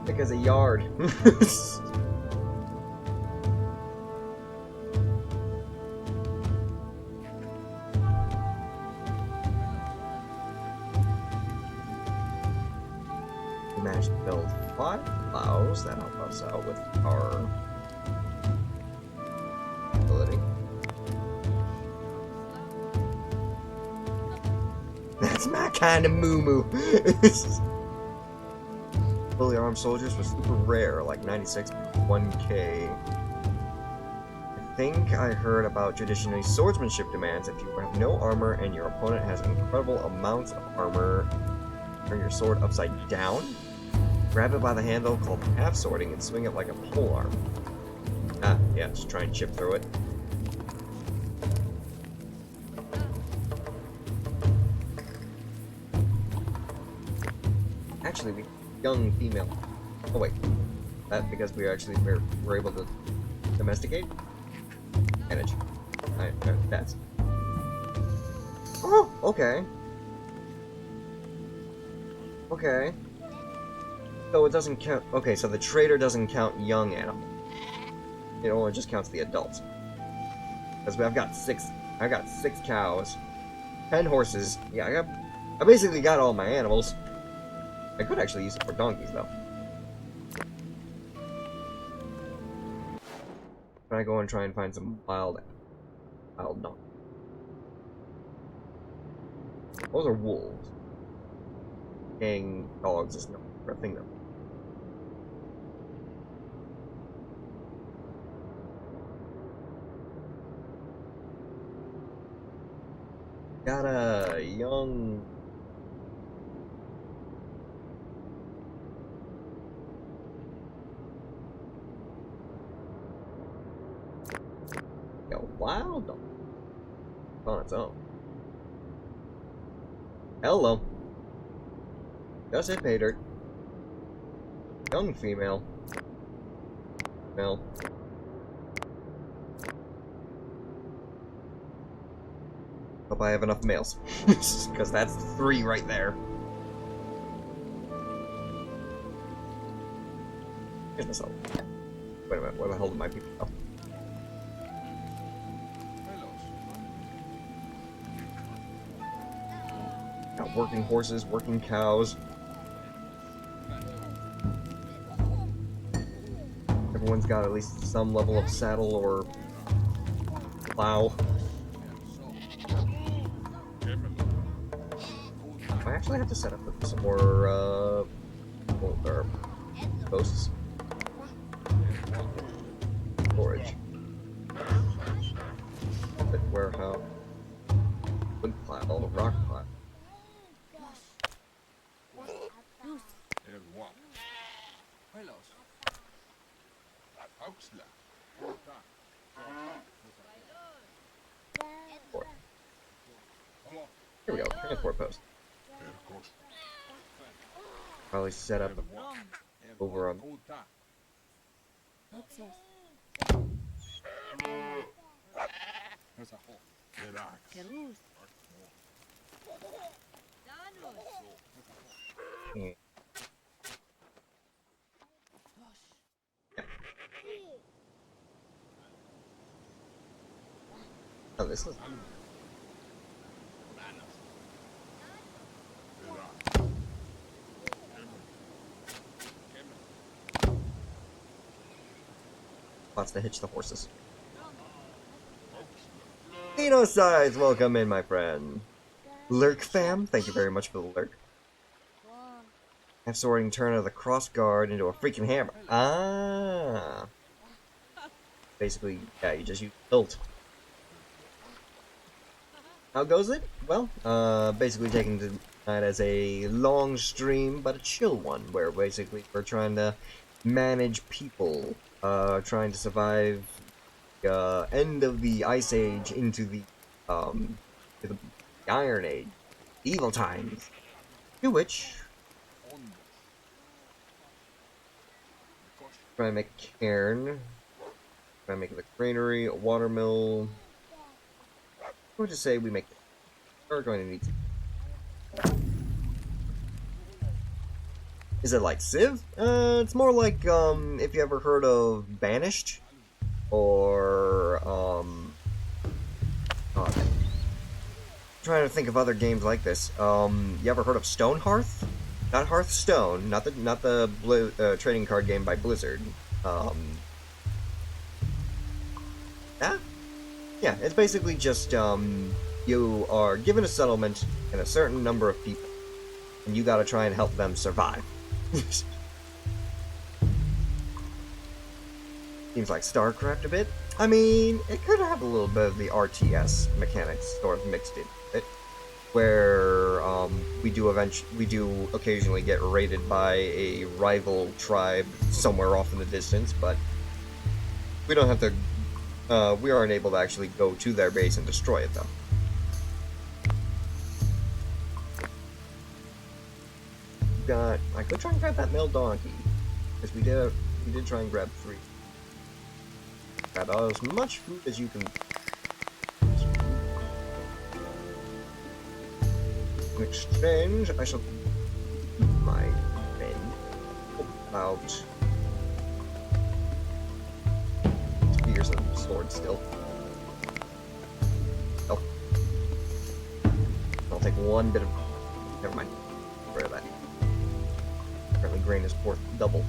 thick as a yard. We managed to build 5 plows that help us out with our ability. That's my kind of moo-moo. Fully armed soldiers was super rare, like 96 1k. I think I heard about traditionally swordsmanship demands. If you have no armor and your opponent has incredible amounts of armor, turn your sword upside down, grab it by the handle called half swording, and swing it like a polearm. Ah, yeah, just try and chip through it. Actually, we young female. Oh wait, that because we're able to domesticate. Manage. Alright, that's. Oh, okay. Okay. So it doesn't count. Okay, so the trader doesn't count young animals. It only just counts the adults. Because I've got 6 cows, 10 horses. Yeah, I basically got all my animals. I could actually use it for donkeys, though. Can I go and try and find some wild donkeys? Those are wolves. Gang dogs is no thing, though. Got a young... wild dog on its own. Hello. Does it pay dirt? Young female. Male. Hope I have enough males. Because that's 3 right there. Here's my saddle. Wait a minute, where the hell did my people go? Got working horses, working cows. Everyone's got at least some level of saddle or plow. I actually have to set up some more posts. Storage. Warehouse. Wood pile, rock pile. Here we go, transport post. Probably set up over on. Yeah. Oh, this is. Spots to hitch the horses. Genocides, welcome in, my friend. Lurk fam, thank you very much for the lurk. Have sorting turn of the cross guard into a freaking hammer. Ah. Basically, yeah, you just use tilt. How goes it? Well, basically taking tonight as a long stream, but a chill one, where basically we're trying to manage people, trying to survive the end of the Ice Age into the Iron Age, evil times, to which try and make a cairn, try and make a granary, a watermill. What would you say we make? We're going to need to. Is it like Civ? It's more like if you ever heard of Banished, or trying to think of other games like this. You ever heard of Stonehearth? Not Hearthstone, not the trading card game by Blizzard. Yeah, it's basically just you are given a settlement and a certain number of people, and you gotta try and help them survive. Seems like StarCraft a bit. I mean, it could have a little bit of the RTS mechanics sort of mixed in with it, where we do occasionally get raided by a rival tribe somewhere off in the distance, but we don't have to. We aren't able to actually go to their base and destroy it, though. I could try and grab that male donkey, because we did try and grab 3. Grab as much food as you can. In exchange, I shall keep my men about spears and swords still. Oh. I'll take one bit of. Never mind. Get rid of that. Apparently, grain is worth double.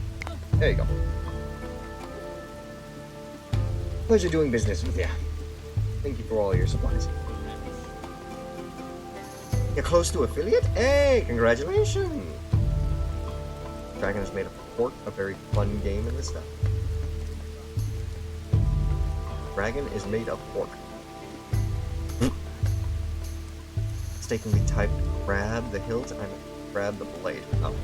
There you go. Pleasure doing business with you. Thank you for all your supplies. You're close to affiliate? Hey, congratulations! Dragon has made a port, a very fun game in this stuff. Dragon is made of pork. Mistakenly typed grab the hilt and grab the blade. Oh.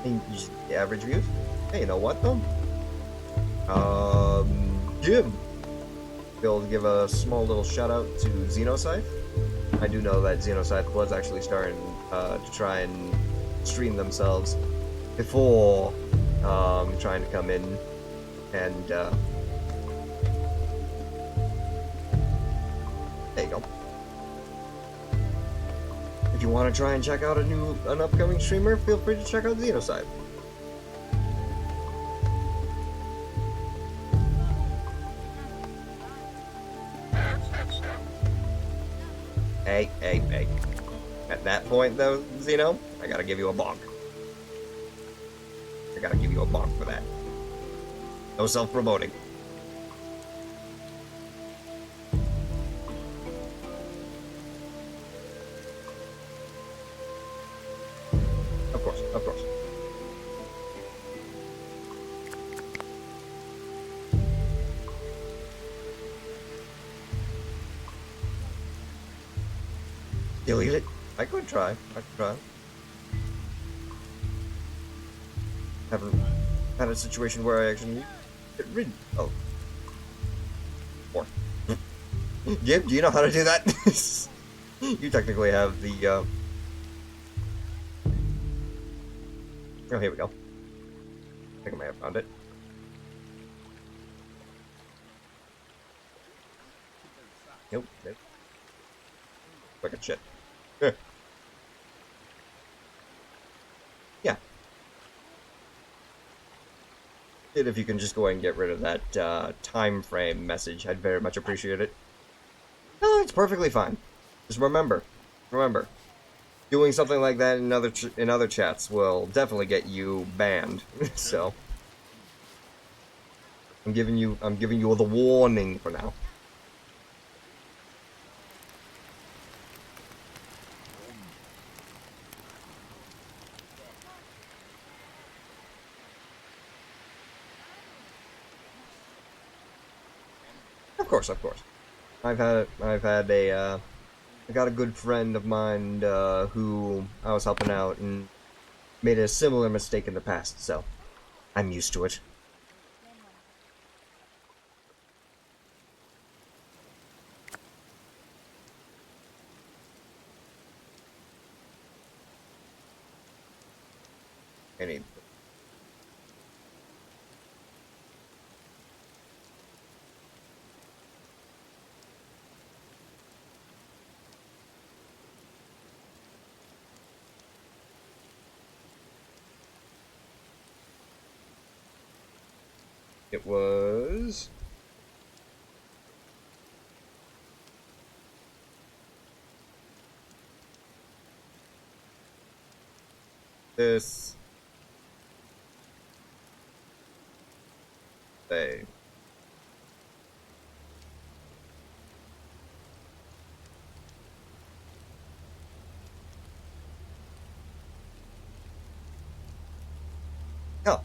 I'm the average views? Hey, you know what though? Jim. We'll give a small little shout out to Xenocyph. I do know that Xenocyph was actually starting to try and stream themselves before trying to come in and there you go. you want to try and check out an upcoming streamer, feel free to check out Xenocide. Hey. At that point, though, Xeno, I gotta give you a bonk. I gotta give you a bonk for that. No self-promoting. Of course. Delete it? I could try. Haven't had a situation where I actually need to get rid of. More. Gib, do you know how to do that? You technically have the, Oh, here we go. I think I may have found it. Nope. Fucking shit. Yeah. If you can just go ahead and get rid of that time frame message, I'd very much appreciate it. No, it's perfectly fine. Just remember, doing something like that in other chats will definitely get you banned. So I'm giving you the warning for now. Of course. I got a good friend of mine who I was helping out and made a similar mistake in the past, so I'm used to it. I need. It was this thing. Oh.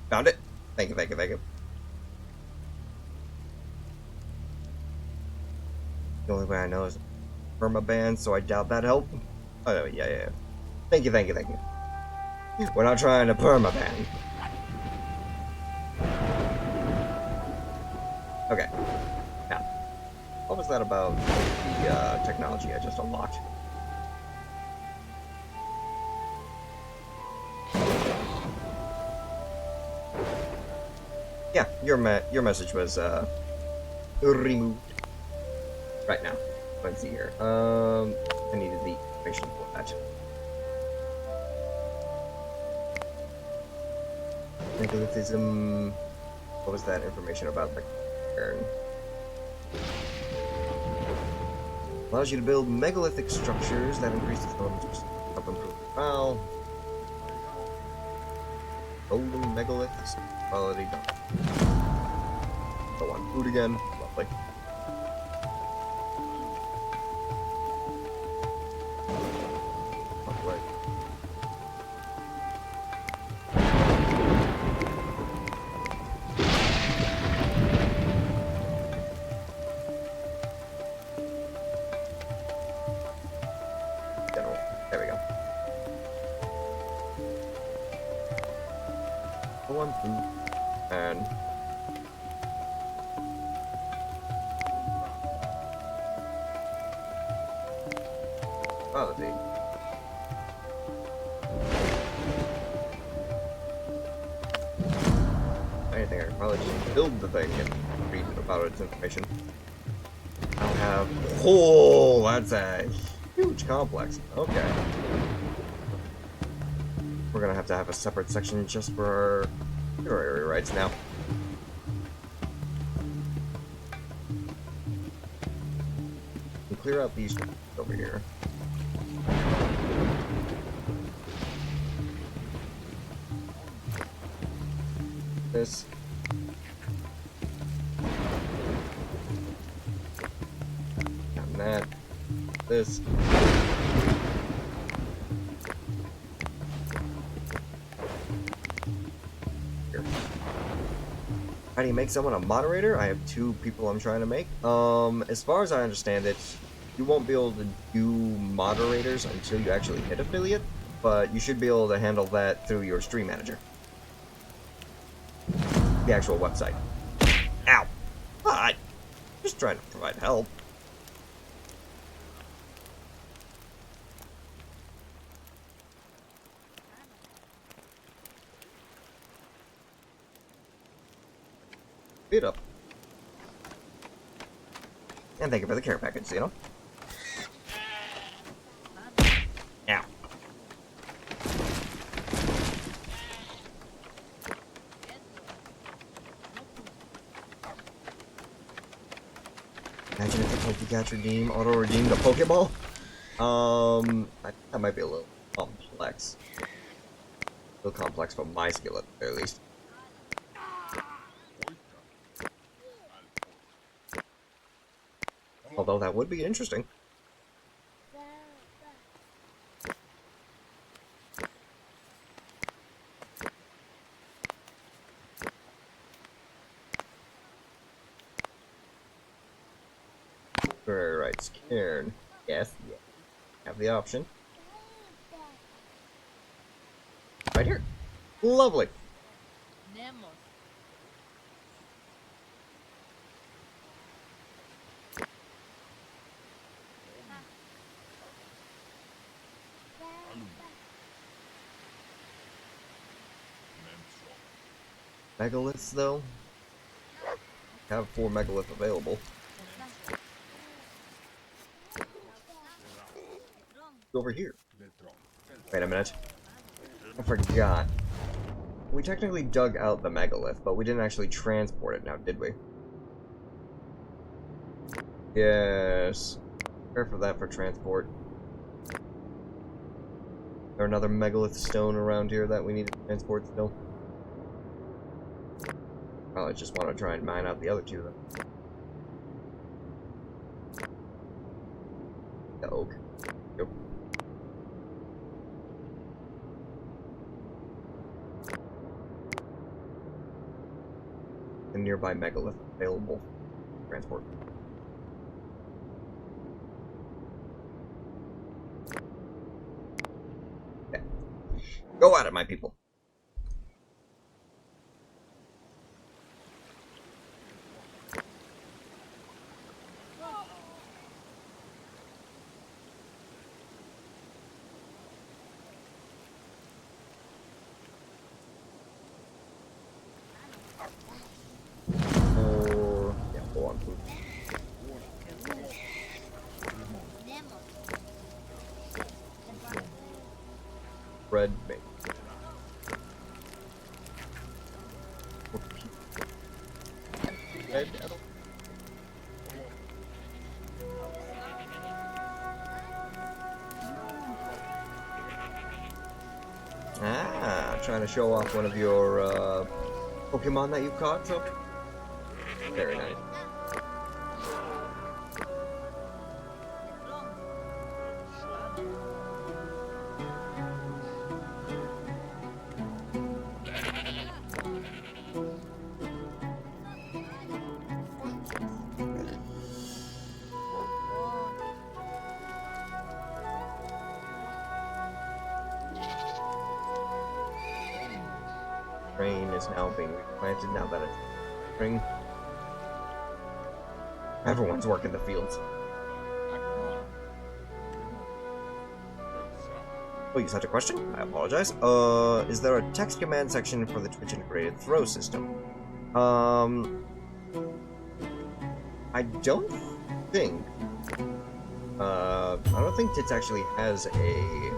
Found it. Thank you. The only way I know is permaban, so I doubt that helped. Oh, yeah. Thank you. We're not trying to permaban. Okay. Now, what was that about the technology I just unlocked? Yeah, your message was removed. Right now. Let's see here. I needed the information for that. Megalithism. What was that information about the cairn? Allows you to build megalithic structures that increase the elements of improved morale. Golden megaliths. Quality done. Go on food again. Lovely. Lovely. There we go. Go on food. And quality. Anything, I can probably just build the thing and read about its information. I don't have. Oh, that's a Huge complex. Okay. We're gonna have to have a separate section just for our area rights now. And clear out these over here. This. And that. This. Here. How do you make someone a moderator? I have 2 people I'm trying to make. As far as I understand it, you won't be able to do moderators until you actually hit affiliate, but you should be able to handle that through your stream manager. The actual website. Ow! Hi! Just trying to provide help. Beat up. And thank you for the care package, you know? Ow. Imagine if the Pokécatch redeem auto-redeemed a Pokeball? That might be a little complex. A little complex for my skill at the very least. Although that would be interesting. Right, Cairn. Yes, yeah. Have the option. Right here. Lovely. Megaliths, though? Have 4 megalith available. Over here. Wait a minute. I forgot. We technically dug out the megalith, but we didn't actually transport it now, did we? Yes. Prepare for that for transport. Is there another megalith stone around here that we need to transport still? Well, I just want to try and mine out the other 2 then. The oak. Yep. The nearby megalith available for transport. Okay. Go at it, my people. Red bait. Red apple. Ah, trying to show off one of your Pokemon that you caught, so very nice. Rain is now being replanted now that it's spring. Everyone's working the fields. Oh, you had a question? I apologize. Is there a text command section for the Twitch integrated throw system? I don't think I don't think Tits actually has a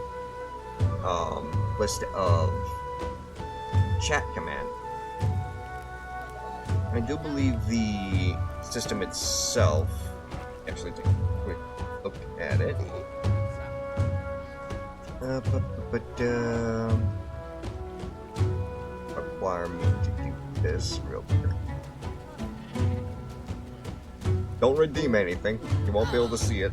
list of chat command. I do believe the system itself. Actually, take a quick look at it. Require me to do this real quick. Don't redeem anything. You won't be able to see it.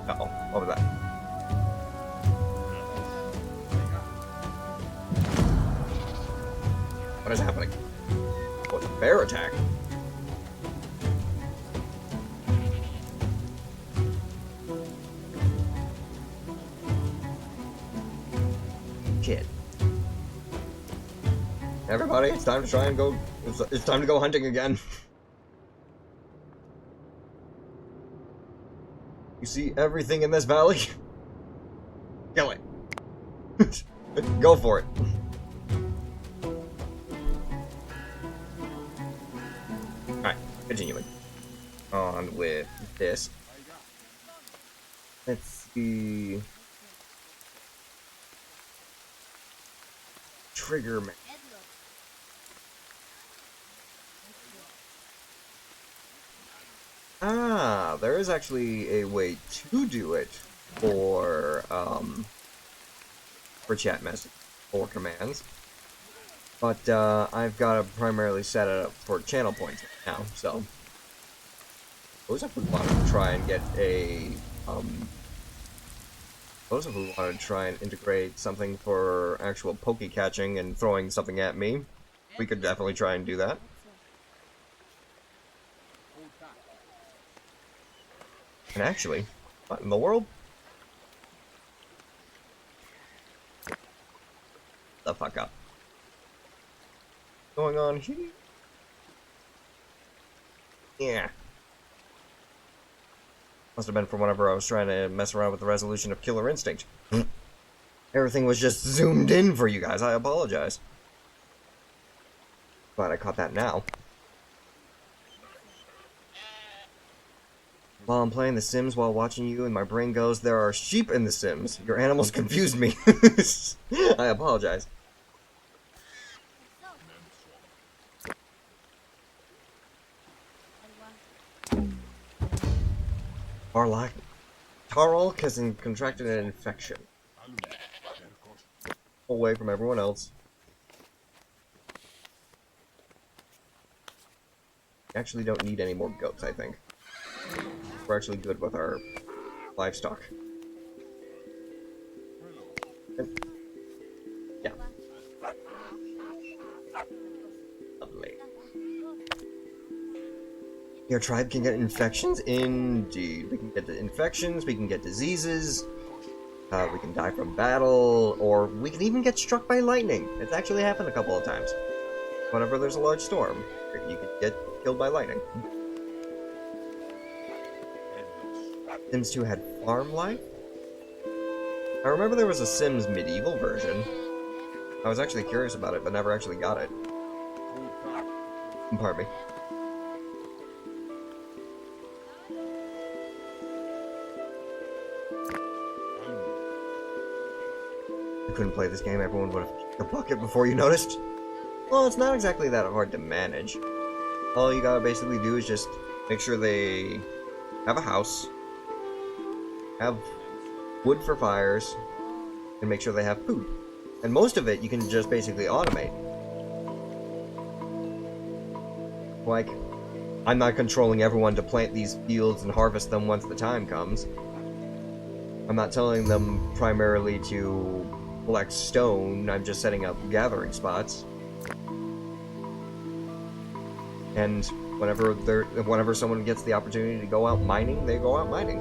Uh-oh, what was that? What is happening? Oh, it's a bear attack. Shit. Everybody, it's time to try and go. It's time to go hunting again. You see everything in this valley? Kill it. Go for it. Alright, continuing. On with this. Let's see. Trigger man. Ah, there is actually a way to do it for chat message or commands, but I've got to primarily set it up for channel points right now. So, suppose if we wanted to try and get a suppose if we wanted to try and integrate something for actual poke catching and throwing something at me, we could definitely try and do that. And actually, what in the world? The fuck up. What's going on here? Yeah. Must have been from whenever I was trying to mess around with the resolution of Killer Instinct. Everything was just zoomed in for you guys. I apologize. Glad I caught that now. While I'm playing The Sims while watching you, and my brain goes, there are sheep in The Sims. Your animals confused me. I apologize. Tarlk has contracted an infection. Away from everyone else. Actually don't need any more goats, I think. We're actually good with our livestock. Yeah. Lovely. Your tribe can get infections? Indeed. We can get infections, we can get diseases, we can die from battle, or we can even get struck by lightning. It's actually happened a couple of times. Whenever there's a large storm, you could get killed by lightning. Sims 2 had farm life? I remember there was a Sims medieval version. I was actually curious about it, but never actually got it. Pardon me. You couldn't play this game, everyone would have kicked the bucket before you noticed. Well, it's not exactly that hard to manage. All you gotta basically do is just make sure they have a house, have wood for fires, and make sure they have food. And most of it you can just basically automate. Like, I'm not controlling everyone to plant these fields and harvest them once the time comes. I'm not telling them primarily to collect stone, I'm just setting up gathering spots. And whenever someone gets the opportunity to go out mining, they go out mining.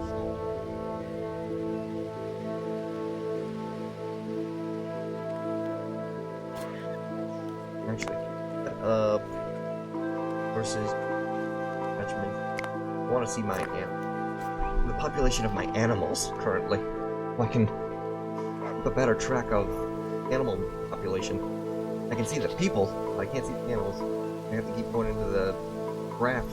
Actually, horses, attachment. I want to see my amp. the population of my animals currently. So I can keep a better track of animal population. I can see the people, but I can't see the animals. I have to keep going into the graph.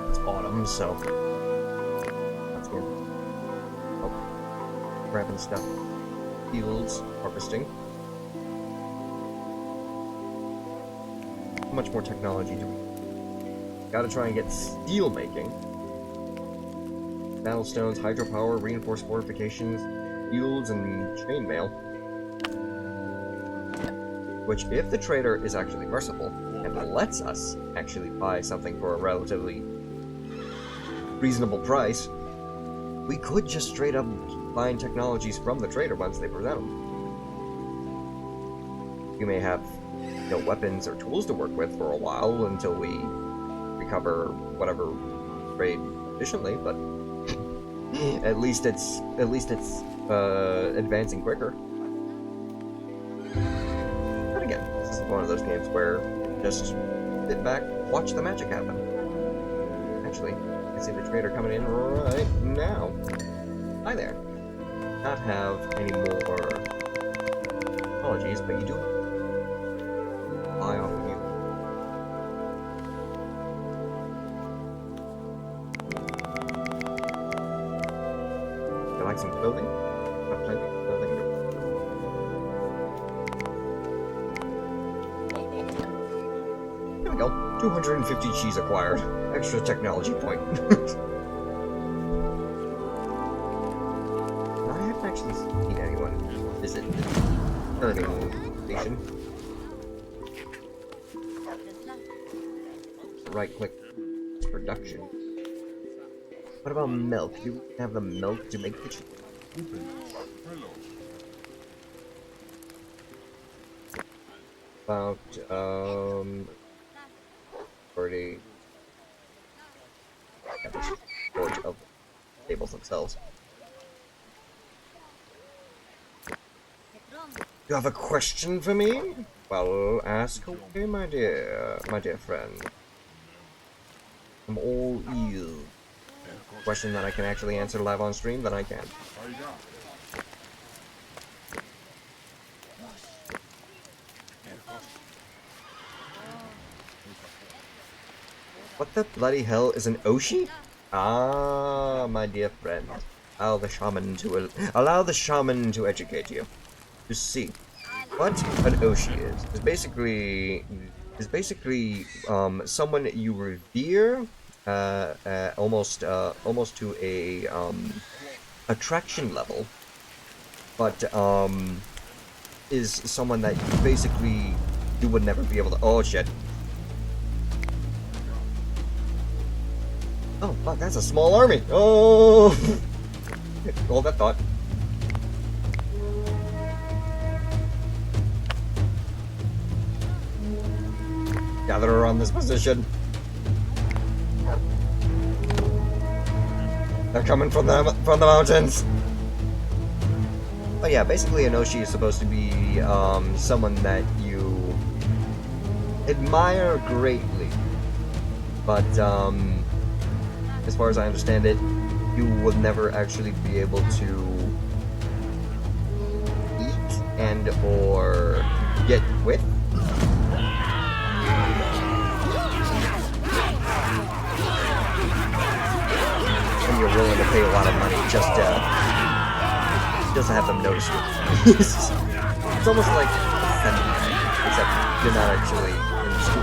It's autumn, so that's good. Oh, grabbing stuff. Fields, harvesting. How much more technology do we? Gotta try and get steel making. Battlestones, hydropower, reinforced fortifications, fields, and chainmail. Which, if the trader is actually merciful and lets us actually buy something for a relatively reasonable price, we could just straight up find technologies from the trader once they present them. We may have no weapons or tools to work with for a while until we recover whatever trade efficiently, but at least it's advancing quicker. But again, this is one of those games where you just sit back, watch the magic happen. Actually, I see the trader coming in right now. Hi there. Not have any more apologies, but you do buy off of you. You like some clothing? Got plenty of clothing. Here we go. 250 cheese acquired. Extra technology point. I haven't actually seen anyone visit the earning station. Right click production. What about milk? Do you have the milk to make the cheese? About already storage of tables themselves. You have a question for me? Well, ask away, my dear friend. I'm all ears. Question that I can actually answer live on stream, then I can. What the bloody hell is an Oshi? Ah, my dear friend. Allow the shaman to educate you. You see, what an Oshi is basically someone you revere, almost to a attraction level, but is someone that basically you would never be able to. Oh shit. Oh, fuck, that's a small army. Oh! Hold that thought. Gather around this position. They're coming from the mountains. But yeah, basically Inoshi is supposed to be someone that you admire greatly, but as far as I understand it, you will never actually be able to eat and or get with. And you're willing to pay a lot of money just to have them notice you. It's almost like sentiment, except you're not actually in school.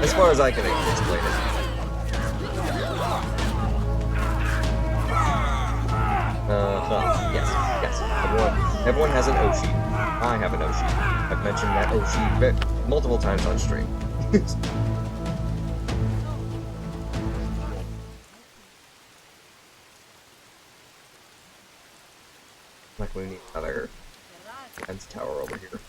As far as I can explain it. Yes. Everyone has an Oshi. I have an Oshi. I've mentioned that Oshi multiple times on stream. Like we need another defense tower over here.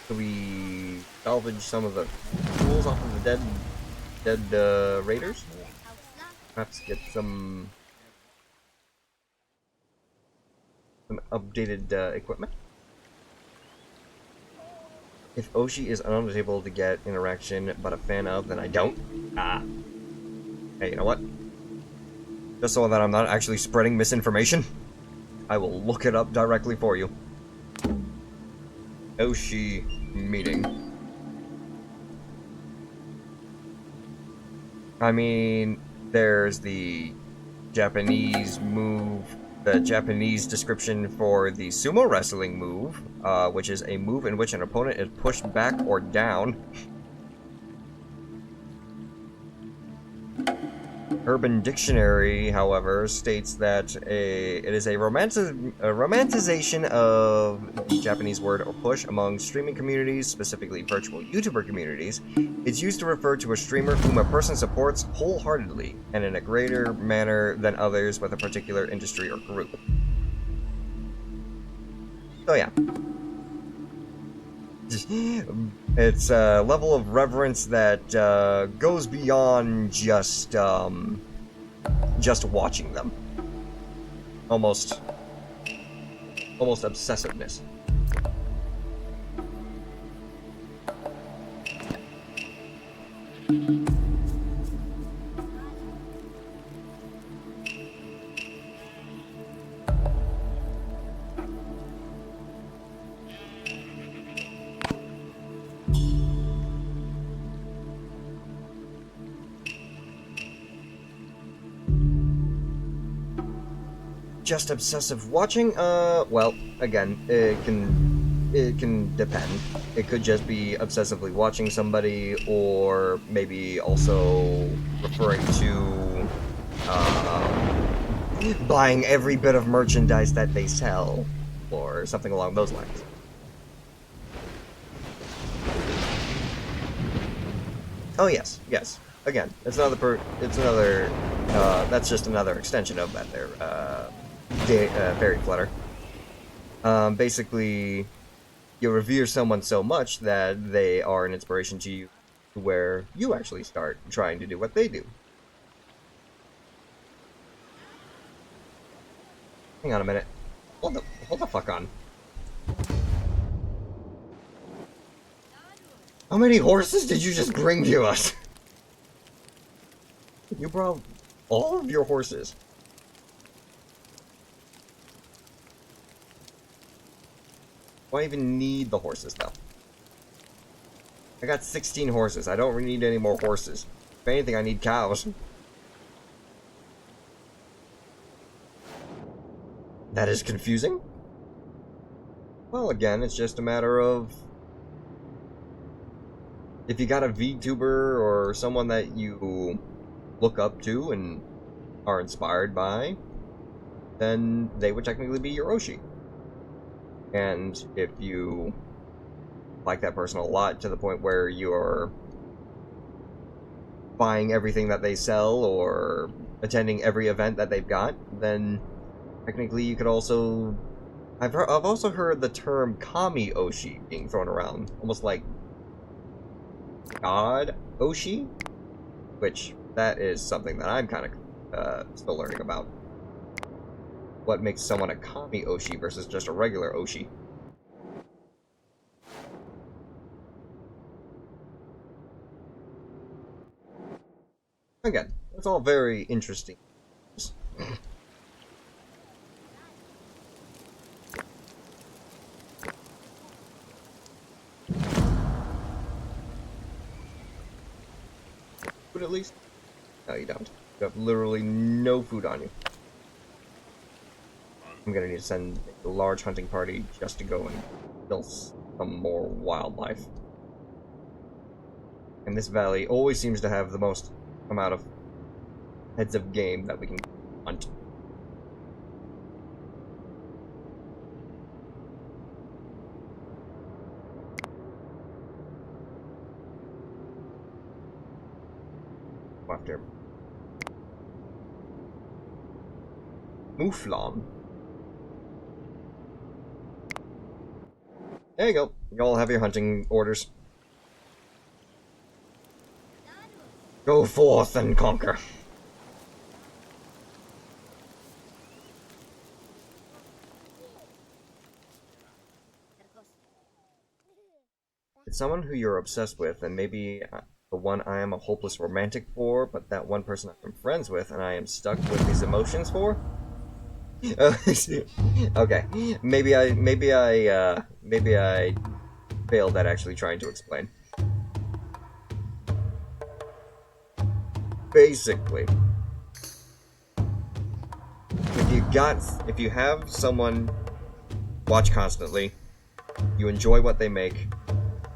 Could we salvage some of the tools off of the dead raiders? Perhaps get some updated equipment? If Oshi is unable to get interaction but a fan of, then I don't? Ah. Hey, you know what? Just so that I'm not actually spreading misinformation, I will look it up directly for you. Oshi meeting. I mean, there's the Japanese move, the Japanese description for the sumo wrestling move, which is a move in which an opponent is pushed back or down. Urban Dictionary, however, states that it is a romanticization of the Japanese word or push among streaming communities, specifically virtual YouTuber communities. It's used to refer to a streamer whom a person supports wholeheartedly and in a greater manner than others with a particular industry or group. So yeah. It's a level of reverence that goes beyond just watching them. Almost obsessiveness. Just obsessive watching? Well, again, it can depend. It could just be obsessively watching somebody, or maybe also referring to buying every bit of merchandise that they sell, or something along those lines. Oh yes, yes. Again, it's another. That's just another extension of that there. Fairy Flutter. Basically, you revere someone so much that they are an inspiration to you, where you actually start trying to do what they do. Hang on a minute. Hold the fuck on. How many horses did you just bring to us? You brought all of your horses. Do I even need the horses, though? I got 16 horses. I don't really need any more horses. If anything, I need cows. That is confusing. Well, again, it's just a matter of... if you got a VTuber or someone that you look up to and are inspired by, then they would technically be your Oshi. And if you like that person a lot to the point where you're buying everything that they sell or attending every event that they've got, then technically you could also... I've also heard the term Kami Oshi being thrown around, almost like God Oshi, which that is something that I'm kind of still learning about. What makes someone a Kami Oshi versus just a regular Oshi? Again, it's all very interesting. Food at least? No, you don't. You have literally no food on you. I'm gonna need to send a large hunting party just to go and kill some more wildlife. And this valley always seems to have the most amount of heads of game that we can hunt. After Mouflon. There you go. You all have your hunting orders. Go forth and conquer. It's someone who you're obsessed with, and maybe the one I am a hopeless romantic for, but that one person I'm friends with, and I am stuck with these emotions for. Okay, maybe I failed at actually trying to explain. Basically, if you have someone watch constantly, you enjoy what they make,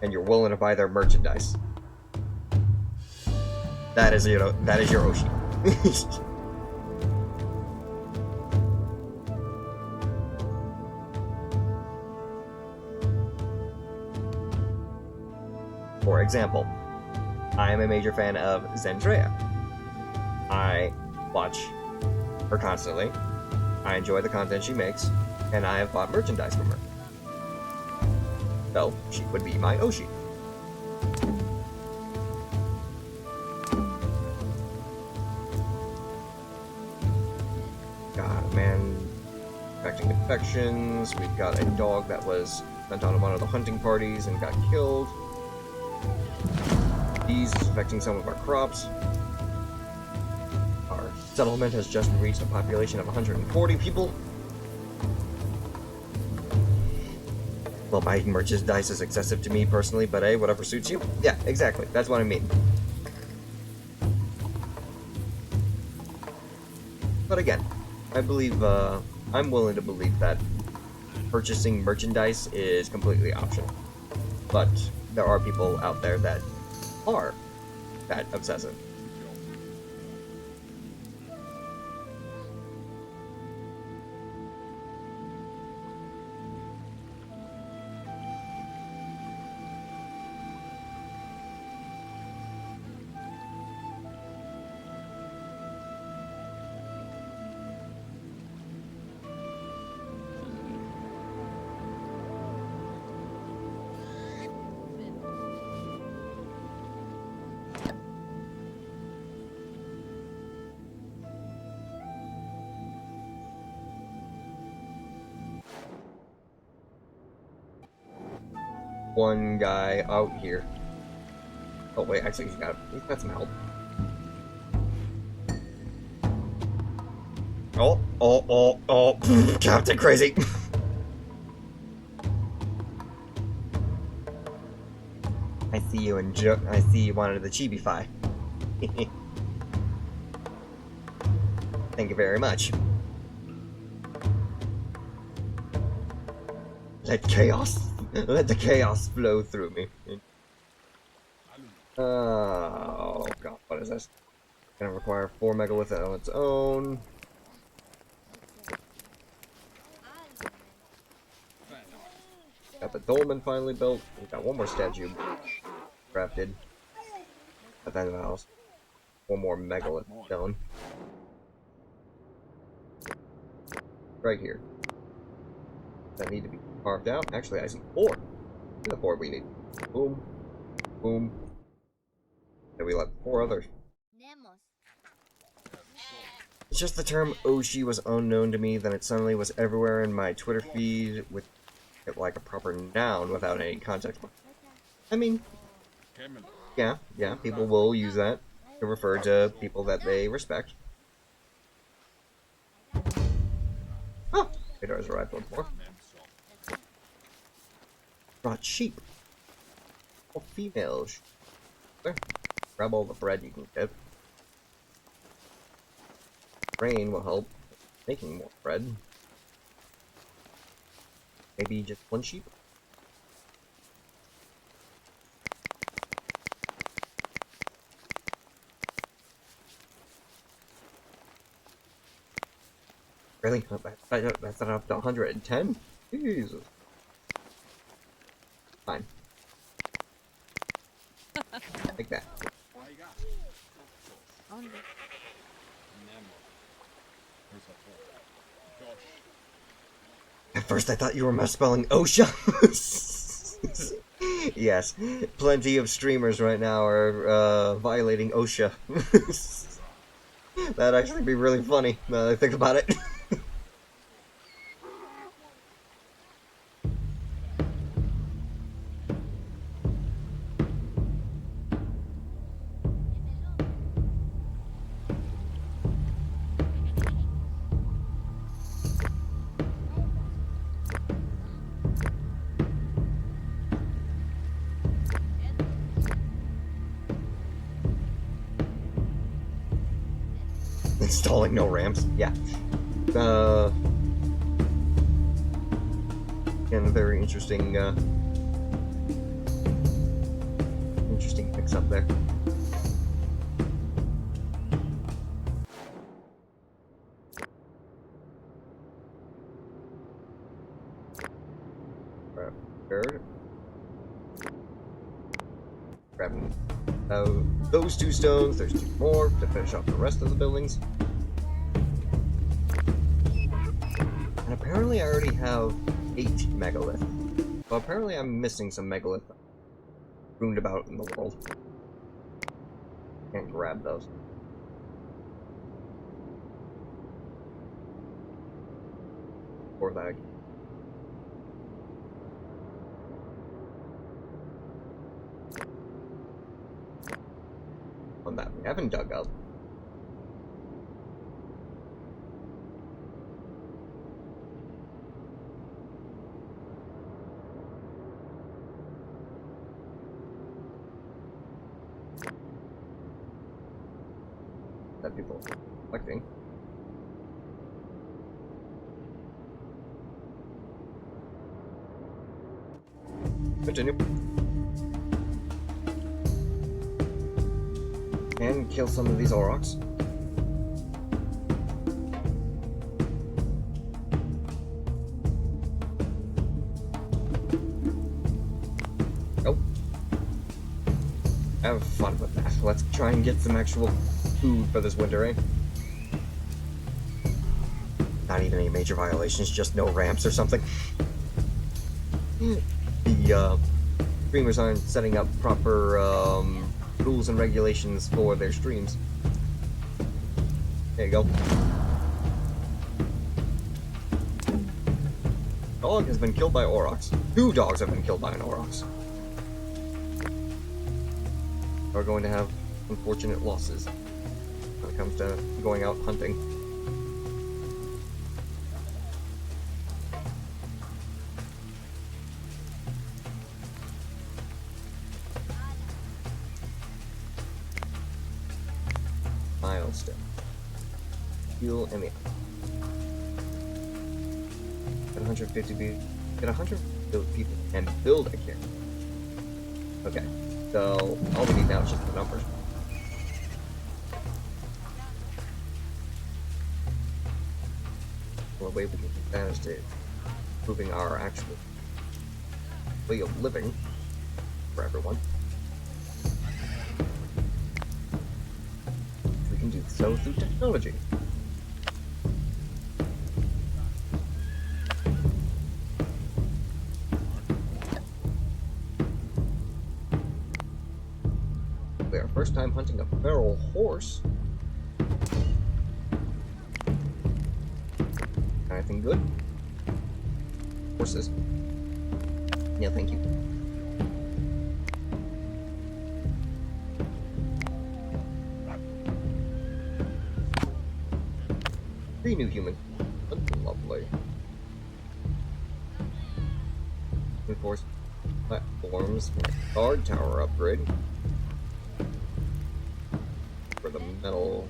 and you're willing to buy their merchandise, that is your Oshi. For example, I am a major fan of Zendrea. I watch her constantly. I enjoy the content she makes, and I have bought merchandise from her. So, she would be my Oshi. God, man. Infecting infections. We've got a dog that was sent on one of the hunting parties and got killed. Bees is affecting some of our crops. Our settlement has just reached a population of 140 people. Well, buying merchandise is excessive to me personally, but hey, whatever suits you. Yeah, exactly. That's what I mean. But again, I believe, I'm willing to believe that purchasing merchandise is completely optional. But there are people out there that are that obsessive. One guy out here. Oh wait, actually he's got some help. Oh, Captain Crazy. I see you I see you wanted the Chibi-Fi. Thank you very much. Let the chaos flow through me. Oh god, what is this? Gonna require 4 megalith on its own. Got the dolmen finally built. We got one more statue crafted at the end of the house. One more megalith stone. Right here. That need to be carved out. Actually, I see 4. The 4 we need. Boom. Boom. And we left 4 others. It's just the term Oshi was unknown to me, then it suddenly was everywhere in my Twitter feed with it like a proper noun without any context. I mean, yeah, people will use that to refer to people that they respect. Oh, Radar's arrived once more. Brought sheep. All females. There. Grab all the bread you can get. Rain will help making more bread. Maybe just 1 sheep? Really? That's not up to 110? Jesus. Fine. Like that. At first I thought you were misspelling OSHA. Yes, plenty of streamers right now are violating OSHA. That'd actually be really funny now that I think about it. Installing no ramps. Yeah. And a very interesting, interesting mix up there. Third. Grabbing those 2 stones. There's 2 more to finish off the rest of the buildings. And apparently I already have 8 megalith. Well, apparently I'm missing some megalith roamed about in the world. Can't grab those. Or that. On that we haven't dug up. That people are collecting. Continue. And kill some of these Aurochs. Nope. Have fun with that. Let's try and get some actual food for this winter, eh? Not even any major violations, just no ramps or something. The streamers aren't setting up proper rules and regulations for their streams. There you go. Dog has been killed by Aurochs. 2 dogs have been killed by an Aurochs. Are going to have unfortunate losses when it comes to going out hunting. Milestone. Fuel and the 150 be get 100 people and build a character. Okay, so all we need now is just the numbers. Well, the way we can do that is to improving our actual way of living for everyone. We can do so through technology. Our first time hunting a feral horse. Anything good? Horses. Yeah, thank you. Three new humans. Lovely. Of course, platforms. Guard tower upgrade. For the metal,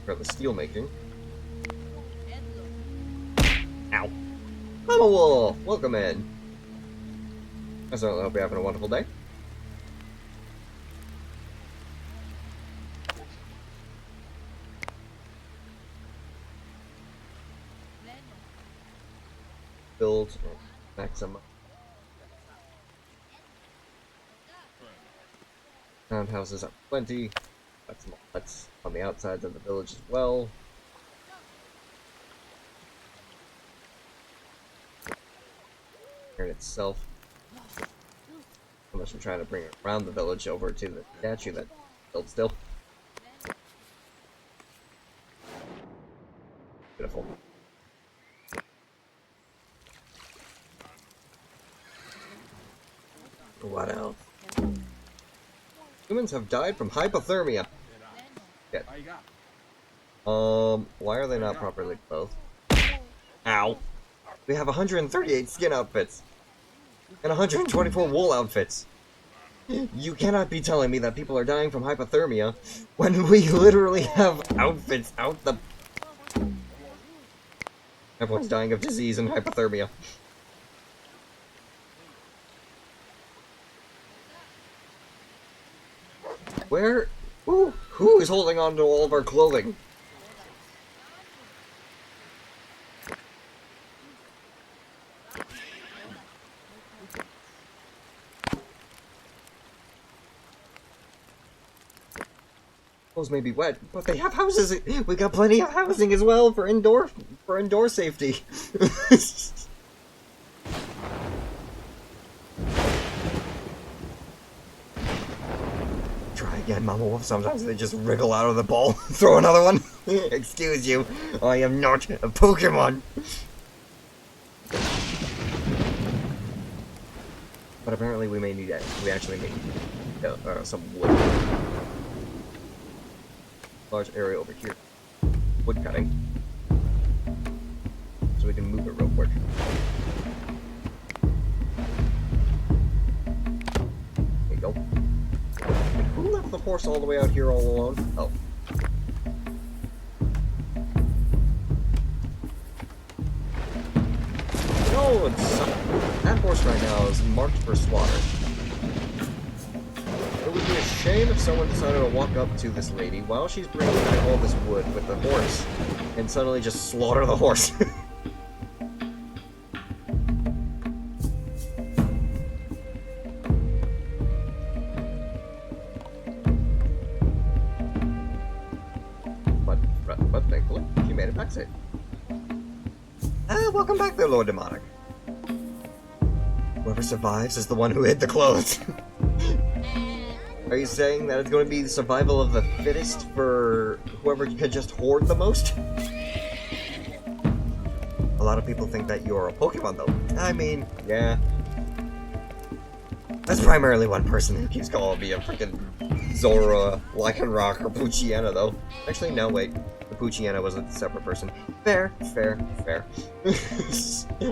for the steel making. Ow. Mama Wolf, welcome in. I certainly hope you're having a wonderful day. Build maximum. Townhouses are plenty. That's on the outsides of the village as well. Here itself. Unless you're trying to bring it around the village over to the statue that built still. Beautiful. What else? Humans have died from hypothermia. Shit. Why are they not properly clothed? Ow. We have 138 skin outfits. And 124 wool outfits. You cannot be telling me that people are dying from hypothermia when we literally have outfits out the... Everyone's dying of disease and hypothermia. Where? Who is holding on to all of our clothing? Clothes may be wet, but they have houses. We got plenty of housing as well for indoor safety. Try again, Mama Wolf. Sometimes they just wriggle out of the ball. Throw another one. Excuse you, I am not a Pokemon. But apparently we actually need some wood. Large area over here. Wood cutting. So we can move it real quick. There you go. Wait, who left the horse all the way out here all alone? Oh. No, that horse right now is marked for slaughter. It would be a shame if someone decided to walk up to this lady while she's bringing back all this wood with the horse and suddenly just slaughter the horse. but thankfully, she made it back safe. Welcome back there, Lord Demonic. Whoever survives is the one who hid the clothes. Are you saying that it's going to be the survival of the fittest for whoever can just hoard the most? A lot of people think that you're a Pokemon, though. I mean, yeah. That's primarily one person who keeps calling me a freaking Zora, Lycanroc, or Poochyena, though. Actually, no, wait. The Poochyena was a separate person. Fair.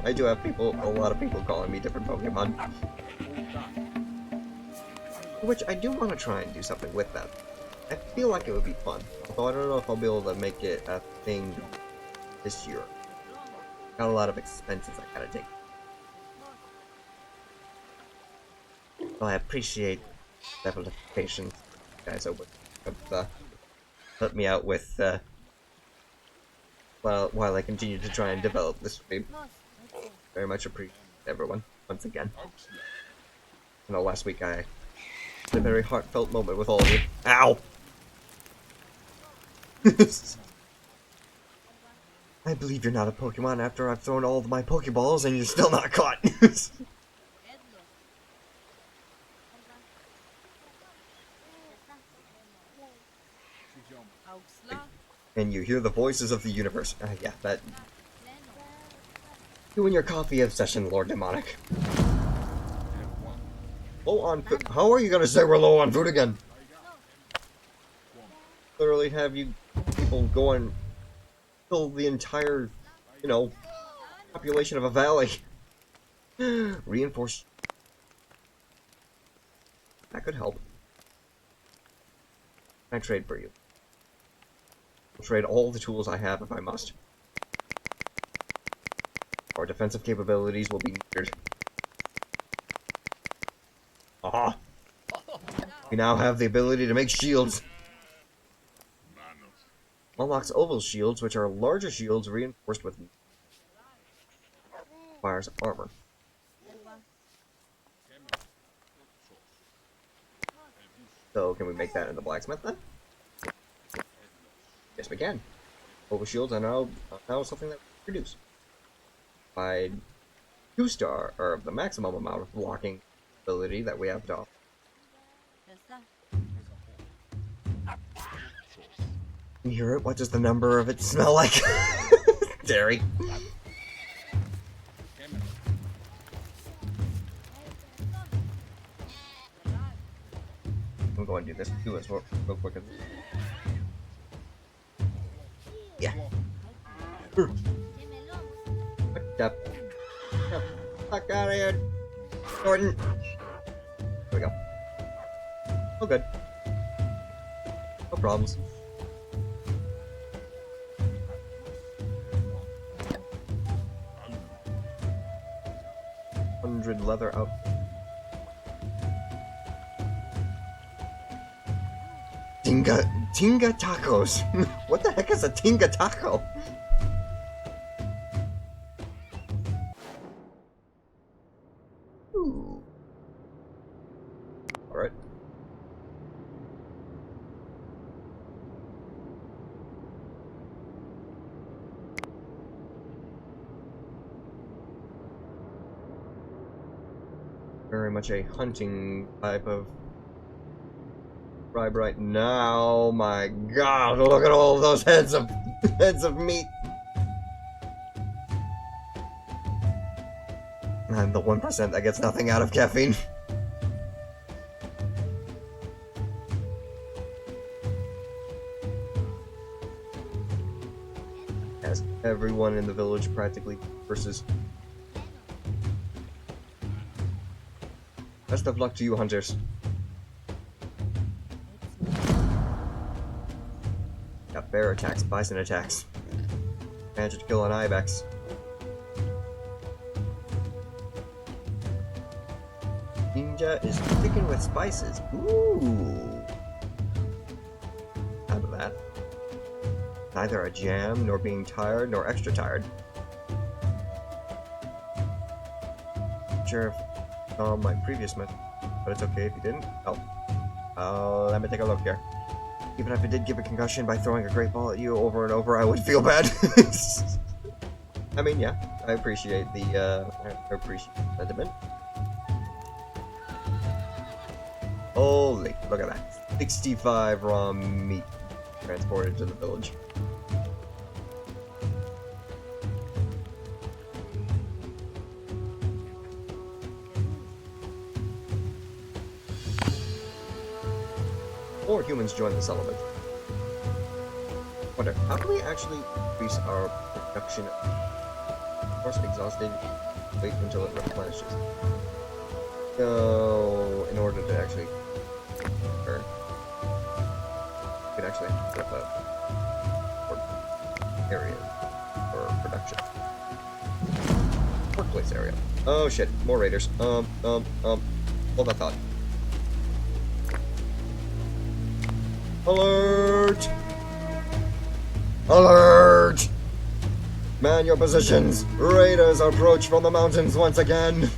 I do have a lot of people calling me different Pokemon. Which I do want to try and do something with that. I feel like it would be fun. Although I don't know if I'll be able to make it a thing this year. Got a lot of expenses I gotta take. Well, I appreciate the level of patience you guys have helped me out with while I continue to try and develop this stream. Very much appreciate everyone once again. I know last week I had a very heartfelt moment with all of you. Ow! I believe you're not a Pokemon after I've thrown all of my Pokeballs and you're still not caught. And you hear the voices of the universe. Yeah, that... You and your coffee obsession, Lord Demonic. Low on food. How are you gonna say we're low on food again? Literally have you people go and fill the entire, population of a valley. Reinforce. That could help. I trade for you. I'll trade all the tools I have if I must. Our defensive capabilities will be needed. Aha! We now have the ability to make shields. Unlocks oval shields, which are larger shields reinforced with fires armor. So, can we make that in the blacksmith then? Yes, we can. Oval shields are now something that we produce. By 2-star, or the maximum amount of blocking ability that we have to offer. Can you hear it? What does the number of it smell like? Dairy. I'm going to do this real quick. Yeah. What the fuck out of here, Jordan? There we go. Oh, good. No problems. Leather out. Tinga tacos. What the heck is a tinga taco? Ooh. All right. Very much a hunting type of tribe right now. My God, look at all of those heads of meat. And the 1% that gets nothing out of caffeine. As everyone in the village practically versus. Best of luck to you, hunters. Got bear attacks, bison attacks. Managed to kill an ibex. Ninja is sticking with spices. Ooh. Out of that. Neither a jam, nor being tired, nor extra tired. Sure if my previous method, but it's okay if you didn't. Oh. Let me take a look here. Even if I did give a concussion by throwing a great ball at you over and over, I would feel bad. I mean, yeah, I appreciate the sentiment. Holy, look at that. 65 raw meat transported to the village. More humans join the settlement. Wonder, how can we actually increase our production? Of course, exhausted. Wait until it replenishes. So, in order to actually burn, we could actually put up a area for production. Workplace area. Oh shit, more raiders. Hold that thought. Alert! Alert! Man your positions! Raiders approach from the mountains once again!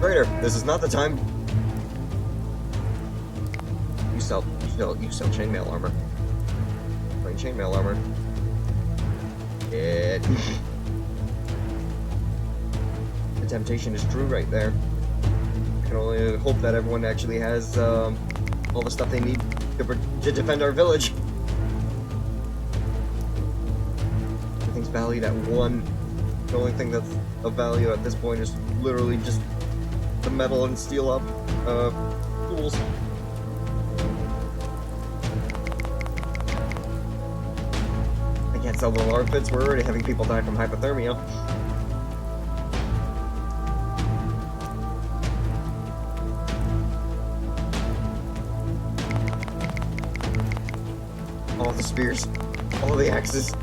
Raider, this is not the time. You sell chainmail armor. Playing chainmail armor. The temptation is true right there. I can only hope that everyone actually has all the stuff they need to defend our village. Everything's valued at 1. The only thing that's of value at this point is literally just the metal and steel up tools. Can't sell the large fits, we're already having people die from hypothermia. All the spears, all the axes.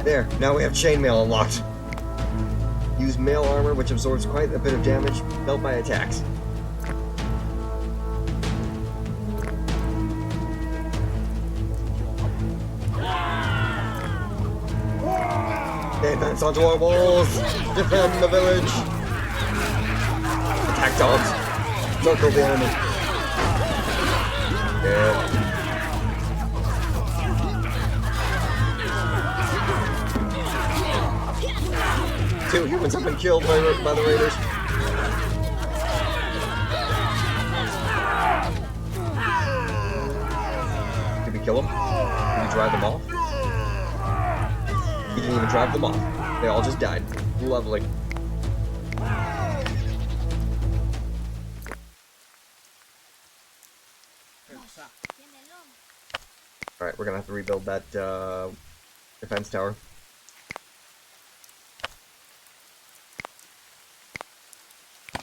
There, now we have chainmail unlocked. Use mail armor, which absorbs quite a bit of damage dealt by attacks. Advance onto our walls! Defend the village! Attack dogs! Circle the enemy. Dead. Two humans have been killed by the raiders. Did we kill them? Did we drive them off? We didn't even drive them off. They all just died. Lovely. Alright, we're gonna have to rebuild that defense tower.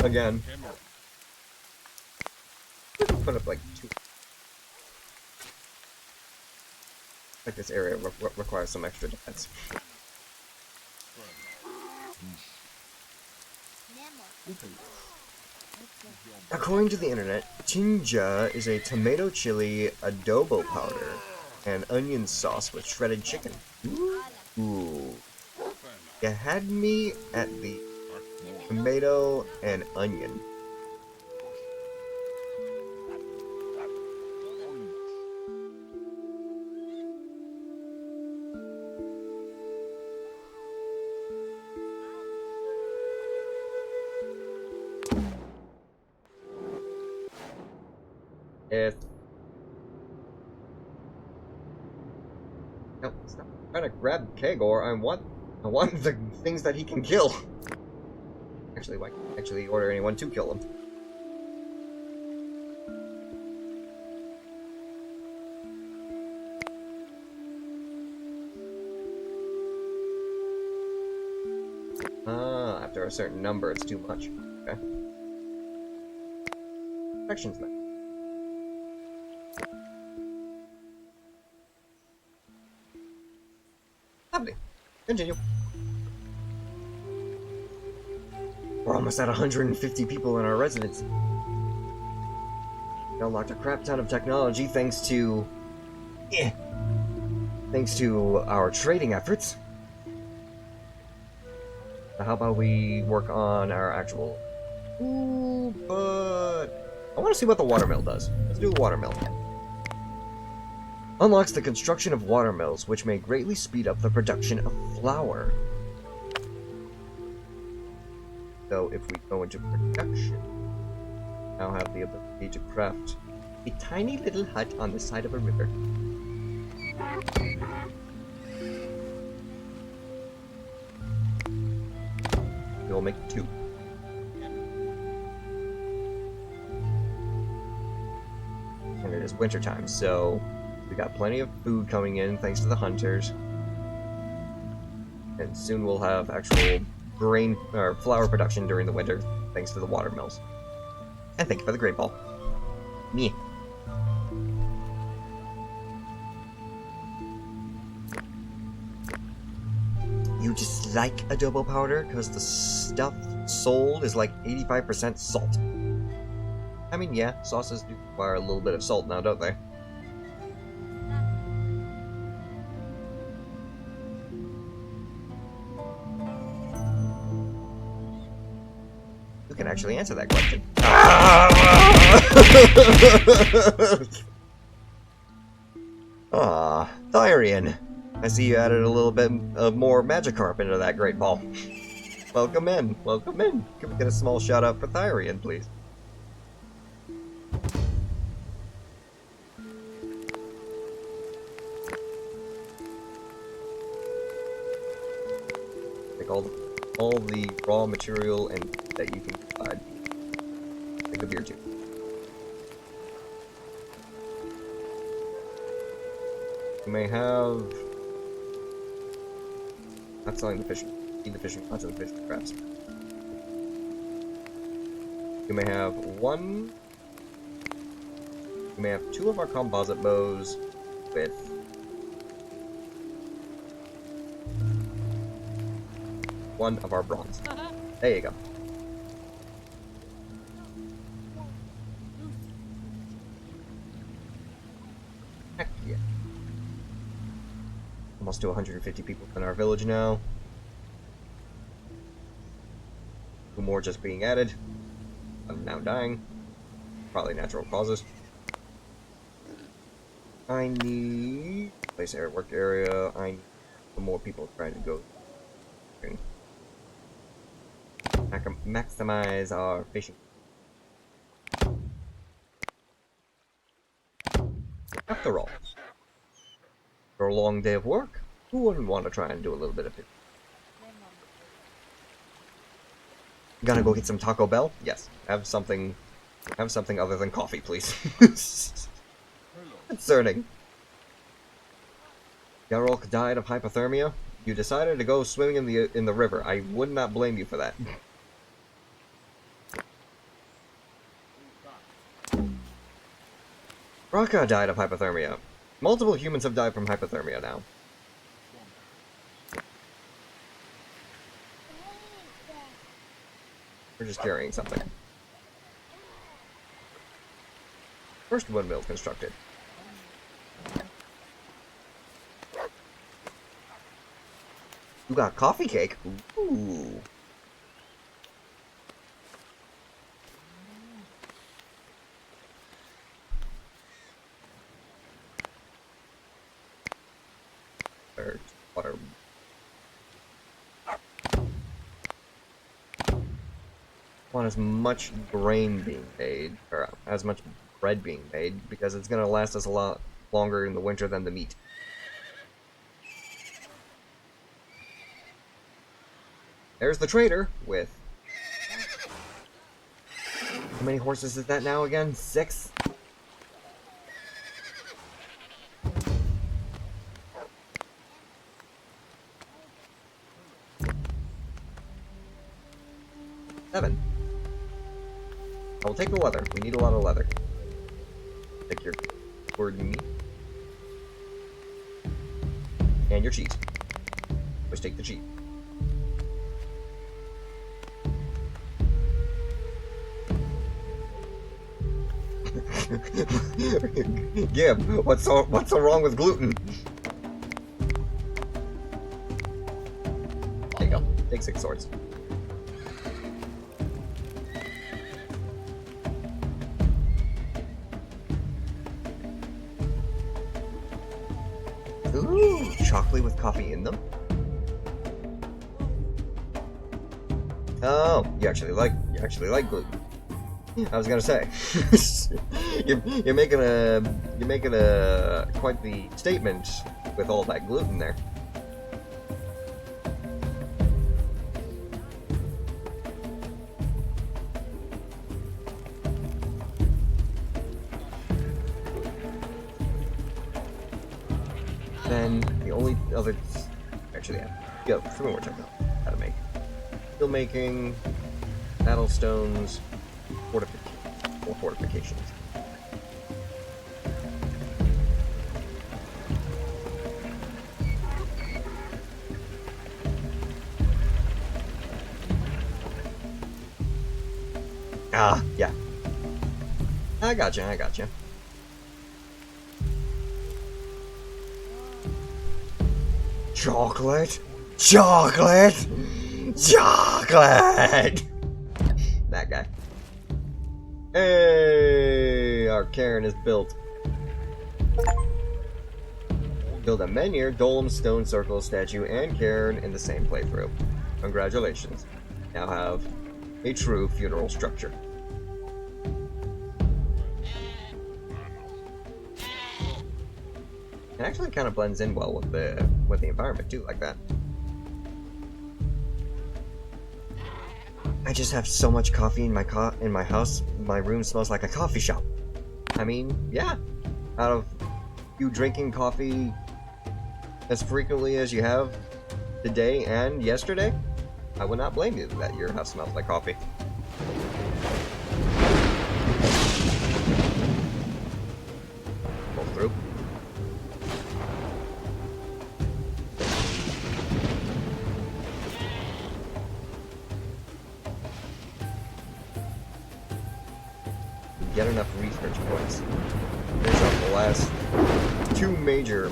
Again. Put up like 2. Like this area requires some extra defense. According to the internet, tinja is a tomato chili adobo powder and onion sauce with shredded chicken. Ooh. You had me at the tomato and onion. No, stop trying to grab Kagor. I want the things that he can kill. Actually, why can't I actually order anyone to kill him? Ah, after a certain number, it's too much. Okay. Protection's nice. Lovely. Continue. We're almost at 150 people in our residency. We unlocked a crap ton of technology thanks to our trading efforts. So how about we work on our actual... Ooh, but... I want to see what the watermill does. Let's do the watermill. Unlocks the construction of watermills, which may greatly speed up the production of flour. So if we go into production, now have the ability to craft a tiny little hut on the side of a river. We'll make 2. And it is wintertime, so we got plenty of food coming in thanks to the hunters. And soon we'll have actual grain or flour production during the winter thanks to the watermills. And thank you for the great ball. Me. You just like adobo powder because the stuff sold is like 85% salt. I mean, yeah, sauces do require a little bit of salt now, don't they? Who can actually answer that question? Ah, Thyrian. I see you added a little bit of more Magikarp into that great ball. Welcome in, welcome in. Can we get a small shout out for Thyrian, please? Take all the raw material and that you can provide. Take a beer too. You may have... Not selling the fishing. Eat the fishing pots and the fishing traps. You may have 1... You may have 2 of our composite bows with... 1 of our bronze. There you go. Heck yeah. Almost to 150 people in our village now. 2 more just being added. I'm now dying. Probably natural causes. I need place air work area. I need more people trying to go. Maximize our fishing. After all, for a long day of work, who wouldn't want to try and do a little bit of it? Gonna go get some Taco Bell? Yes. Have something other than coffee, please. Concerning. Geralt died of hypothermia. You decided to go swimming in the river. I would not blame you for that. Raka died of hypothermia. Multiple humans have died from hypothermia now. We're just carrying something. First windmill constructed. You got coffee cake? Ooh. Water. Want as much grain being made, or as much bread being made, because it's gonna last us a lot longer in the winter than the meat. There's the trader with... How many horses is that now again? 6? Seven. I'll take the leather. We need a lot of leather. Take your word meat. And your cheese. Let's take the cheese. Gib, what's so wrong with gluten? There you go. Take 6 swords. Ooh, chocolate with coffee in them. Oh, you actually like gluten. I was gonna say, you're making a quite the statement with all that gluten there. Then the only other, actually, yeah, three more check out how to make steel making, battle stones. Fortifications. Ah, yeah. I gotcha. Chocolate! That guy. Hey, our cairn is built. Build a menhir, dome, stone circle, statue, and cairn in the same playthrough. Congratulations. Now have a true funeral structure. It actually kind of blends in well with the environment too, like that. I just have so much coffee in my house. My room smells like a coffee shop. I mean, yeah. Out of you drinking coffee as frequently as you have today and yesterday, I would not blame you that your house smells like coffee. Pull through. Get enough research points. Finish off the last 2 major...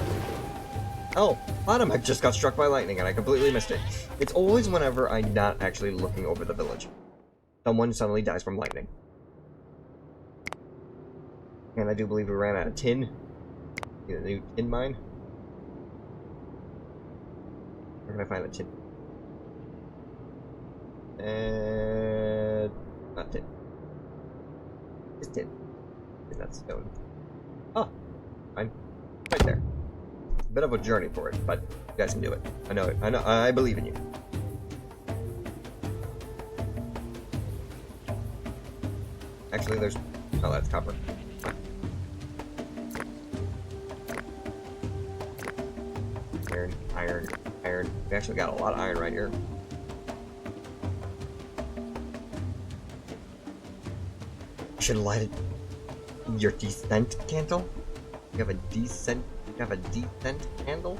Oh, Automac just got struck by lightning and I completely missed it. It's always whenever I'm not actually looking over the village. Someone suddenly dies from lightning. And I do believe we ran out of tin. Need a new tin mine. Where can I find a tin? And not tin. It's tin. And that's stone. Oh, fine. Right there. It's a bit of a journey for it, but you guys can do it. I know it. I know. I believe in you. Actually, there's. Oh, that's copper. Iron, iron, iron. We actually got a lot of iron right here. Should have lighted your descent candle. You have a decent. You have a decent candle.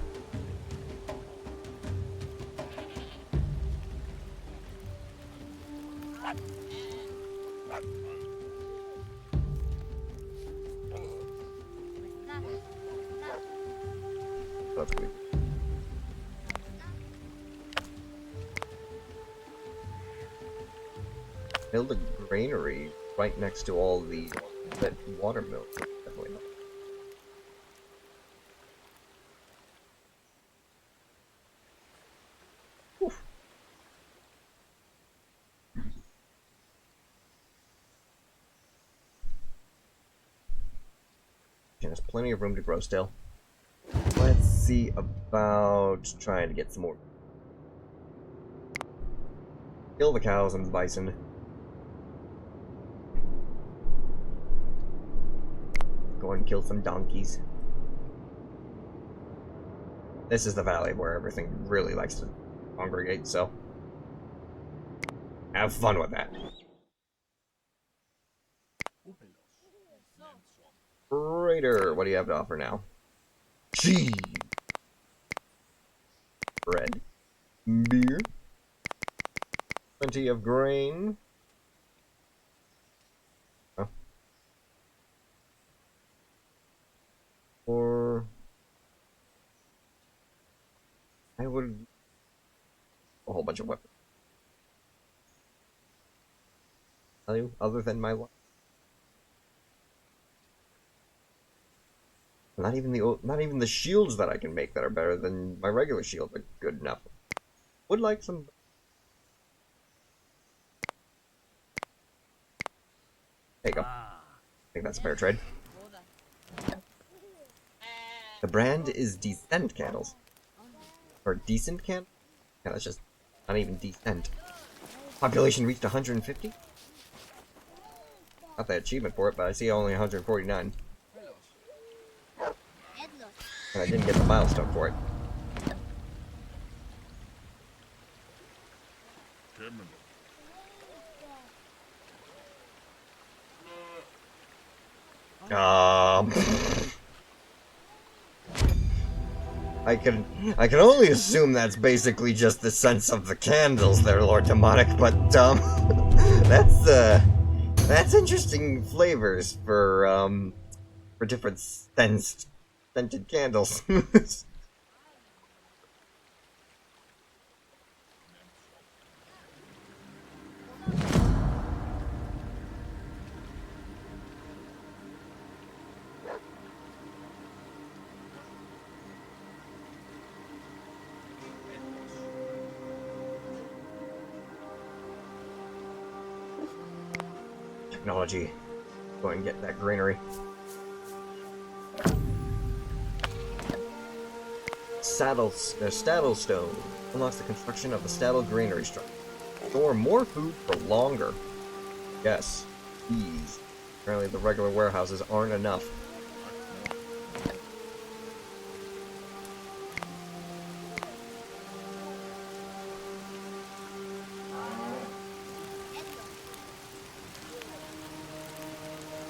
That's good. Build a granary right next to all the watermill. Definitely not. Oof. There's plenty of room to grow still. Let's see about trying to get some more. Kill the cows and the bison. Go and kill some donkeys. This is the valley where everything really likes to congregate, so have fun with that. Raider, what do you have to offer now? Cheese, bread, beer, plenty of grain. Huh? Or I would a whole bunch of weapons. Value other than my life. Not even the shields that I can make that are better than my regular shield are good enough. Would like some. There you go. I think that's a fair trade. The brand is Decent Candles. Or Decent Candles? Yeah, that's just not even decent. Population reached 150? Got the achievement for it, but I see only 149. And I didn't get the milestone for it. I can only assume that's basically just the sense of the candles there, Lord Demonic, but that's interesting flavors for different scented candles. Technology. Go and get that greenery. Staddle Stone unlocks the construction of the Staddle Granary structure. Store more food for longer. Yes, these. Apparently the regular warehouses aren't enough.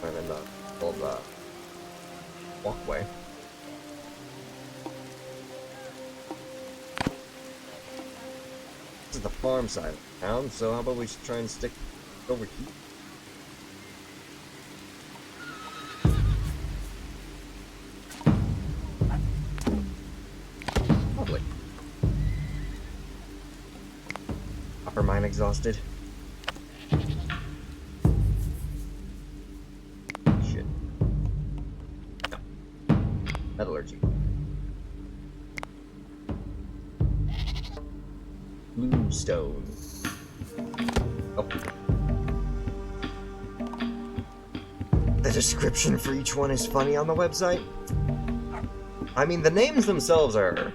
And then the old walkway. This is the farm side of town, so how about we try and stick over here? Lovely. Upper mine exhausted. Shit. Metallurgy. Bluestone. Oh. The description for each one is funny on the website. I mean, the names themselves are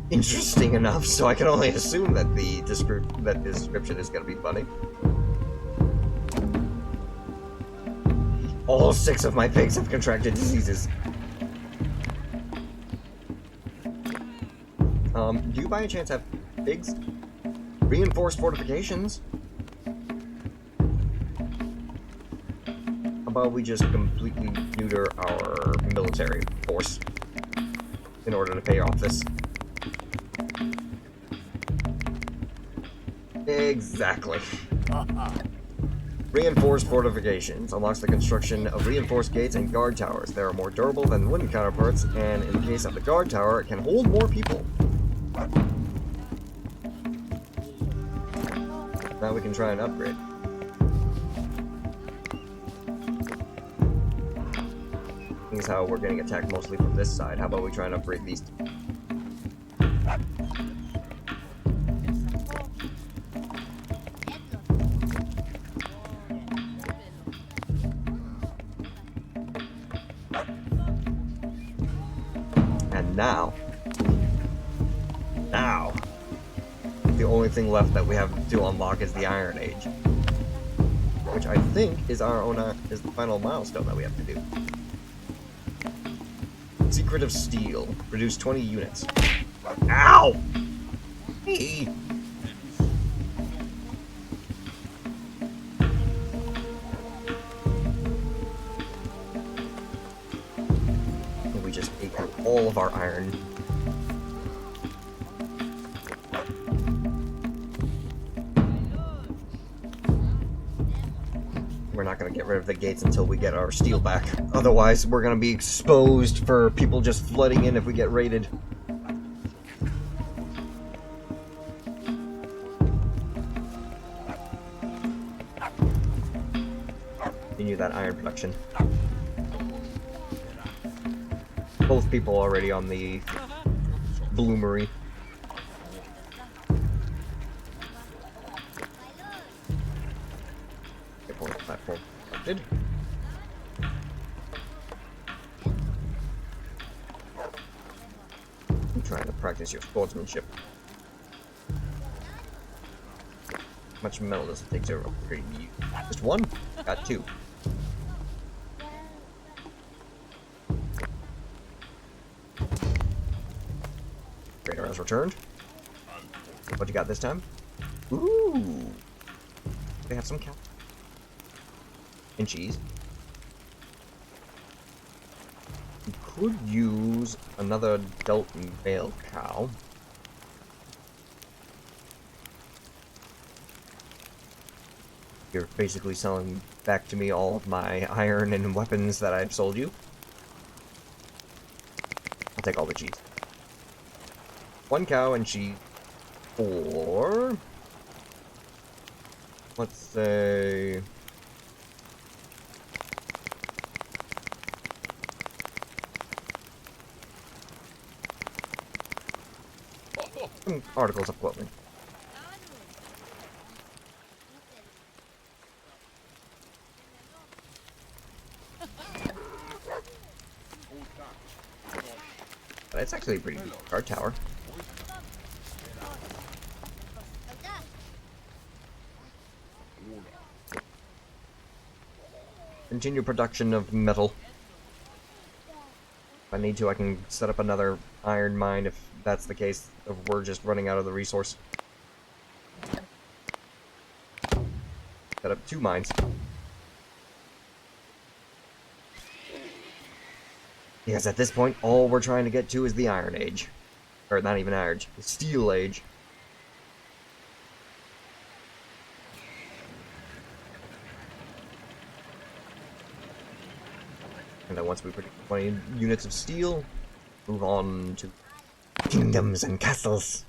interesting enough, so I can only assume that the description is going to be funny. All 6 of my pigs have contracted diseases. Do you by any chance have pigs? Reinforced fortifications? How about we just completely neuter our military force in order to pay off this? Exactly. Reinforced fortifications unlocks the construction of reinforced gates and guard towers. They are more durable than wooden counterparts, and in the case of the guard tower, it can hold more people. Now we can try and upgrade. Seeing as how we're getting attacked mostly from this side, how about we try and upgrade these two? And now, the only thing left that we have to unlock is the Iron Age, which I think is is the final milestone that we have to do. Secret of Steel. Produce 20 units. Ow! Hey! We just ate up all of our iron. We're not going to get rid of the gates until we get our steel back. Otherwise, we're going to be exposed for people just flooding in if we get raided. Continue that iron production. Both people already on the bloomery. Platform selected. I'm trying to practice your swordsmanship. How much metal does it take to upgrade you? Just one? Got 2. Trader has returned. What you got this time? Ooh! They have some cow. And cheese. We could use another adult male cow. You're basically selling back to me all of my iron and weapons that I've sold you. I'll take all the cheese. 1 cow and cheese for... let's say... some articles of clothing. But it's actually a pretty good guard tower. Continue production of metal. If I need to, I can set up another iron mine if that's the case, if we're just running out of the resource. Set up 2 mines. Because at this point, all we're trying to get to is the Iron Age. Or not even Iron Age, the Steel Age. And then once we produce 20 units of steel, move on to kingdoms and castles.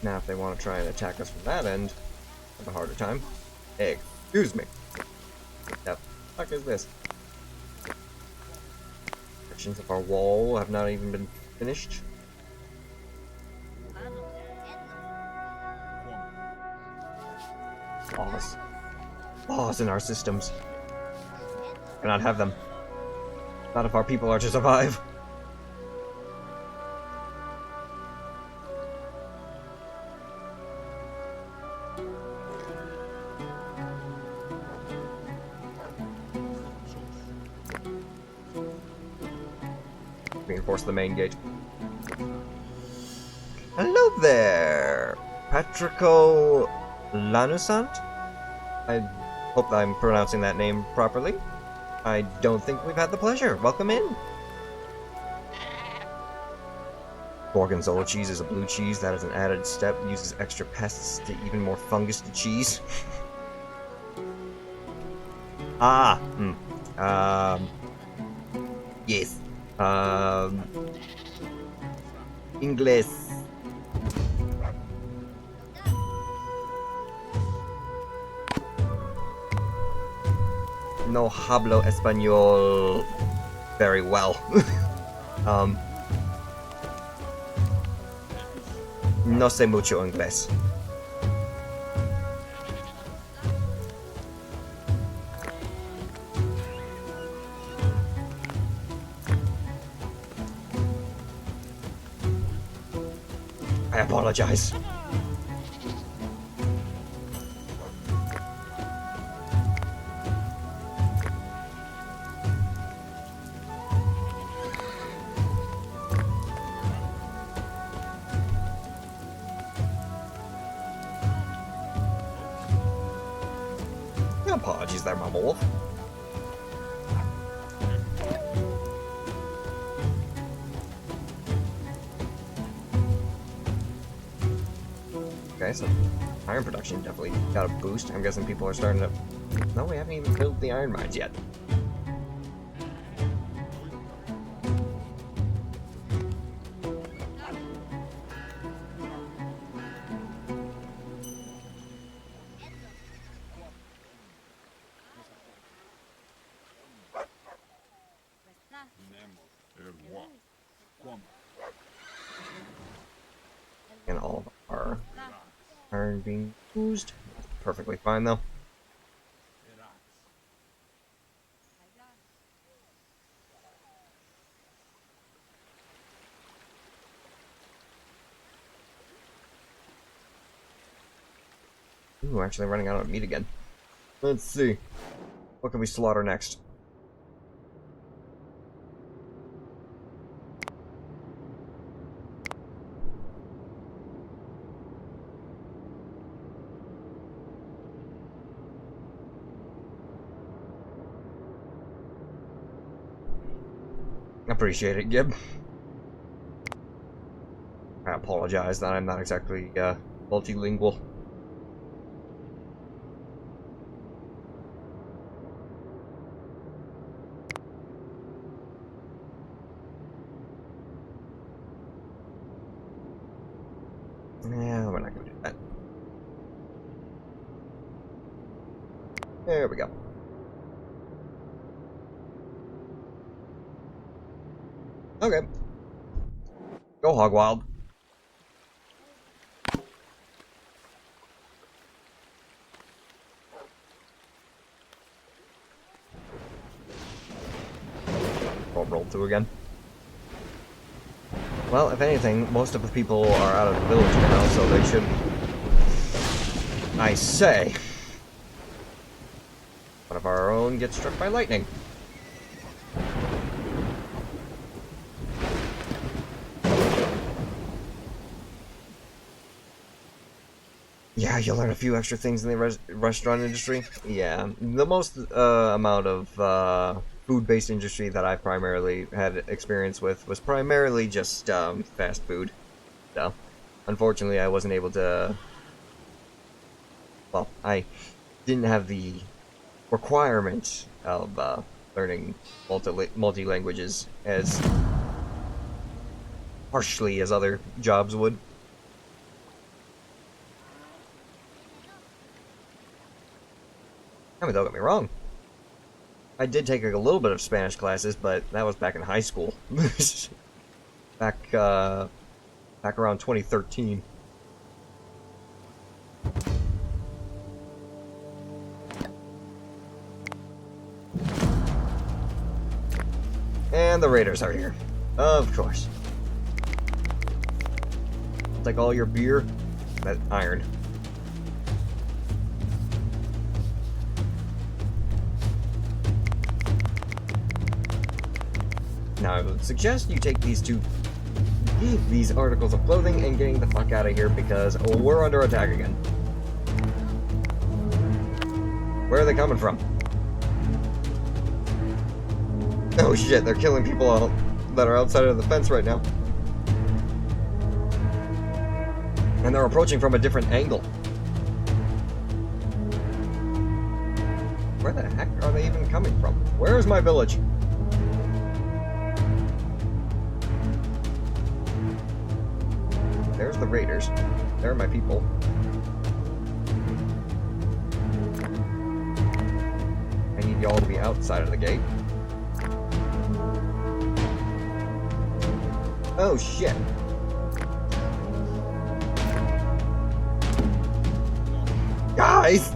Now, if they want to try and attack us from that end, have a harder time. Hey, excuse me. What the fuck is this? Sections of our wall have not even been finished. Laws. Laws in our systems. Cannot have them. Not if our people are to survive. Reinforce the main gate. Hello there, Patrico Lanusant? I hope I'm pronouncing that name properly. I don't think we've had the pleasure. Welcome in. Gorgonzola cheese is a blue cheese that is an added step, uses extra pests to even more fungus to cheese. Yes. English. No hablo español very well. No sé mucho inglés. I apologize. Apologies there, Mama Wolf. Okay, so iron production definitely got a boost. I'm guessing people are starting to... No, we haven't even built the iron mines yet. And all of our iron being used. Perfectly fine, though. Ooh, we're actually running out of meat again. Let's see. What can we slaughter next? Appreciate it, Gib. I apologize that I'm not exactly multilingual. Yeah, we're not gonna do that. There we go. Okay. Go hog wild. Roll through again. Well, if anything, most of the people are out of the village now, so they should... I say... One of our own gets struck by lightning. Yeah, you'll learn a few extra things in the restaurant industry. Yeah, the most amount of food-based industry that I primarily had experience with was primarily just fast food. So, unfortunately, I wasn't able to... Well, I didn't have the requirement of learning multi-languages as harshly as other jobs would. I mean, don't get me wrong. I did take a little bit of Spanish classes, but that was back in high school. back around 2013. And the raiders are here. Of course. Take all your beer. That iron. Now I would suggest you take these articles of clothing and getting the fuck out of here because we're under attack again. Where are they coming from? Oh shit, they're killing people that are outside of the fence right now. And they're approaching from a different angle. Where the heck are they even coming from? Where is my village? There's the raiders. There are my people. I need y'all to be outside of the gate. Oh shit. Guys!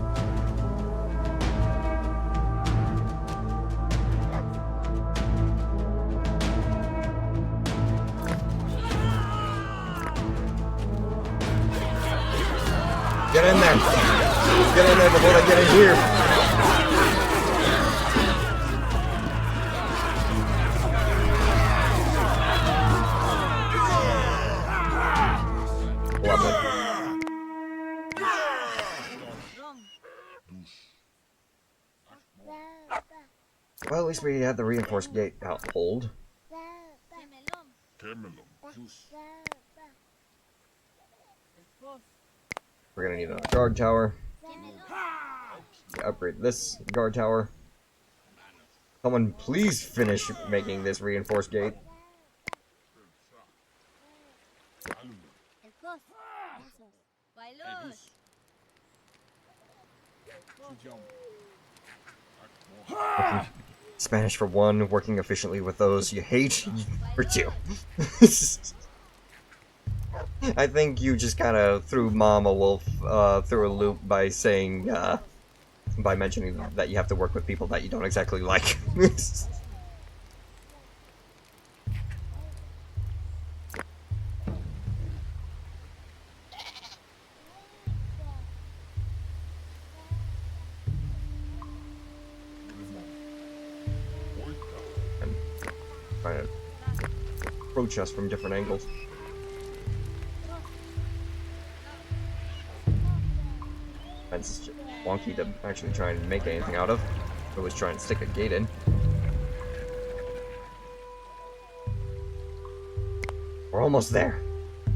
Get in there! Get in there before they get in here! Lovely. Well, at least we had the reinforced gate hold. We're gonna need a guard tower. Upgrade this guard tower. Someone please finish making this reinforced gate. Spanish for one, working efficiently with those you hate for two. I think you just kind of threw Mama Wolf through a loop by saying, by mentioning that you have to work with people that you don't exactly like. Trying to approach us from different angles. Fence is just wonky to actually try and make anything out of. I was trying to stick a gate in. We're almost there.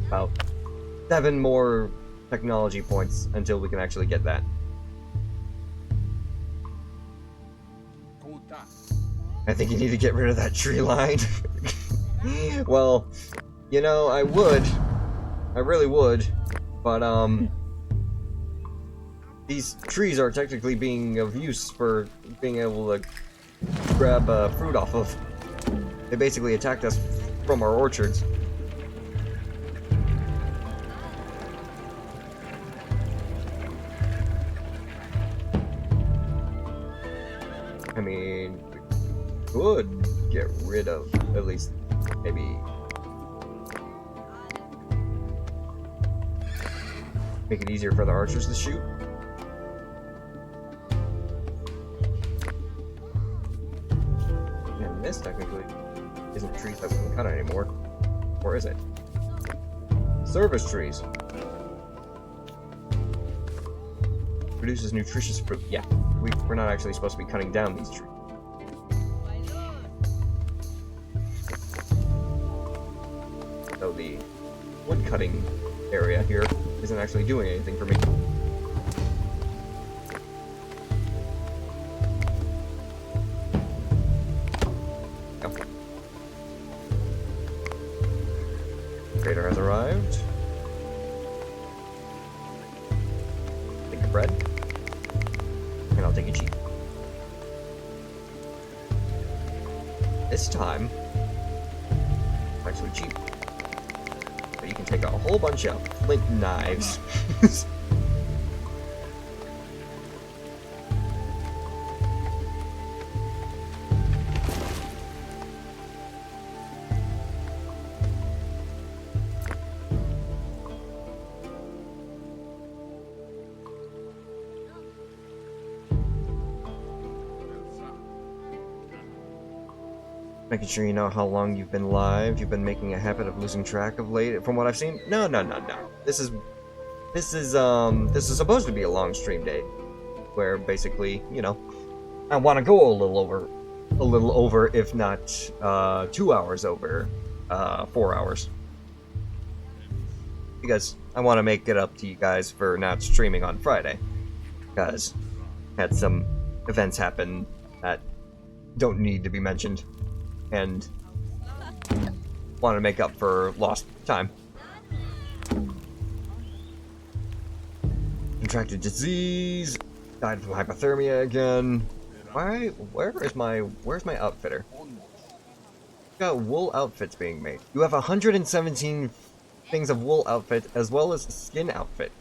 About 7 more technology points until we can actually get that. I think you need to get rid of that tree line. Well, you know, I would. I really would. But, these trees are technically being of use for being able to grab fruit off of. They basically attacked us from our orchards. I mean, we could get rid of at least maybe make it easier for the archers to shoot. And this technically isn't trees that we can cut anymore. Or is it? Service trees. Produces nutritious fruit. Yeah, we're not actually supposed to be cutting down these trees. So the wood cutting area here isn't actually doing anything for me. Oh. Trader has arrived. Take the bread. And I'll take it cheap. this time, it's actually cheap. But you can take a whole bunch of flint knives. Making sure you know how long you've been live. You've been making a habit of losing track of late. From what I've seen, no. This is supposed to be a long stream date, where basically, you know, I want to go a little over, if not 2 hours over, 4 hours, because I want to make it up to you guys for not streaming on Friday, because had some events happen that don't need to be mentioned. And want to make up for lost time. Contracted disease. Died from hypothermia again. Why? Where's my outfitter? Got wool outfits being made. You have 117 things of wool outfit as well as skin outfit.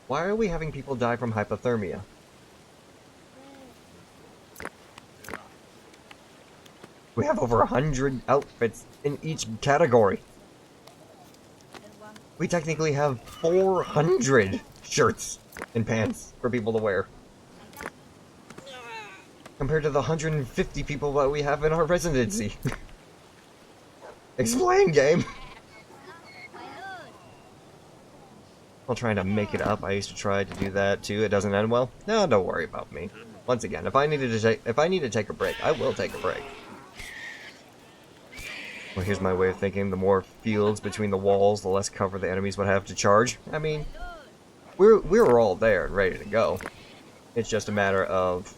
Why are we having people die from hypothermia? We have over 100 outfits in each category. We technically have 400 shirts and pants for people to wear. Compared to the 150 people that we have in our residency. Explain, game! While trying to make it up, I used to try to do that too. It doesn't end well. No, don't worry about me. Once again, if I need to take a break, I will take a break. Well, here's my way of thinking. The more fields between the walls, the less cover the enemies would have to charge. I mean, we were all there and ready to go. It's just a matter of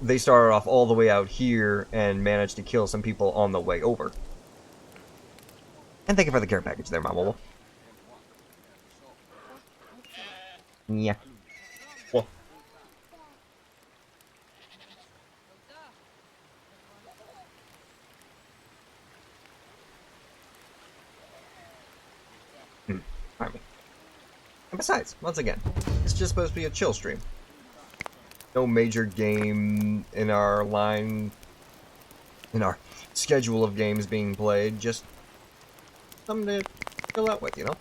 they started off all the way out here and managed to kill some people on the way over. And thank you for the care package there, Mama. Yeah. Well. Pardon me. And besides, once again, it's just supposed to be a chill stream. No major game in our schedule of games being played, just something to chill out with, you know?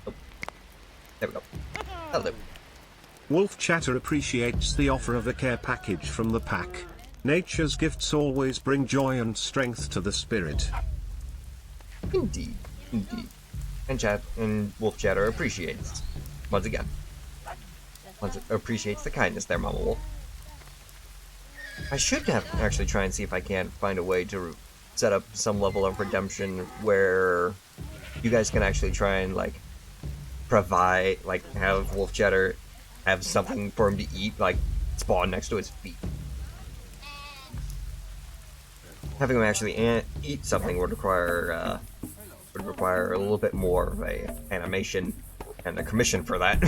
Oh. There we go. Hello. Wolf Chatter appreciates the offer of a care package from the pack. Nature's gifts always bring joy and strength to the spirit. Indeed, indeed. And Wolf Chatter appreciates, once again. Appreciates the kindness there, Mama Wolf. I should actually try and see if I can find a way to set up some level of redemption where you guys can actually try and, like, provide, like, have Wolf Chatter have something for him to eat, like, spawn next to his feet. Having him actually eat something would require a little bit more of a animation and a commission for that.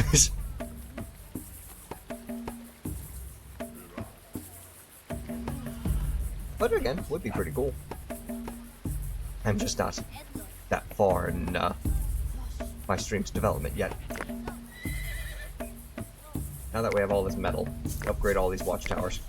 But again, would be pretty cool. I'm just not that far in my stream's development yet. Now that we have all this metal, upgrade all these watchtowers.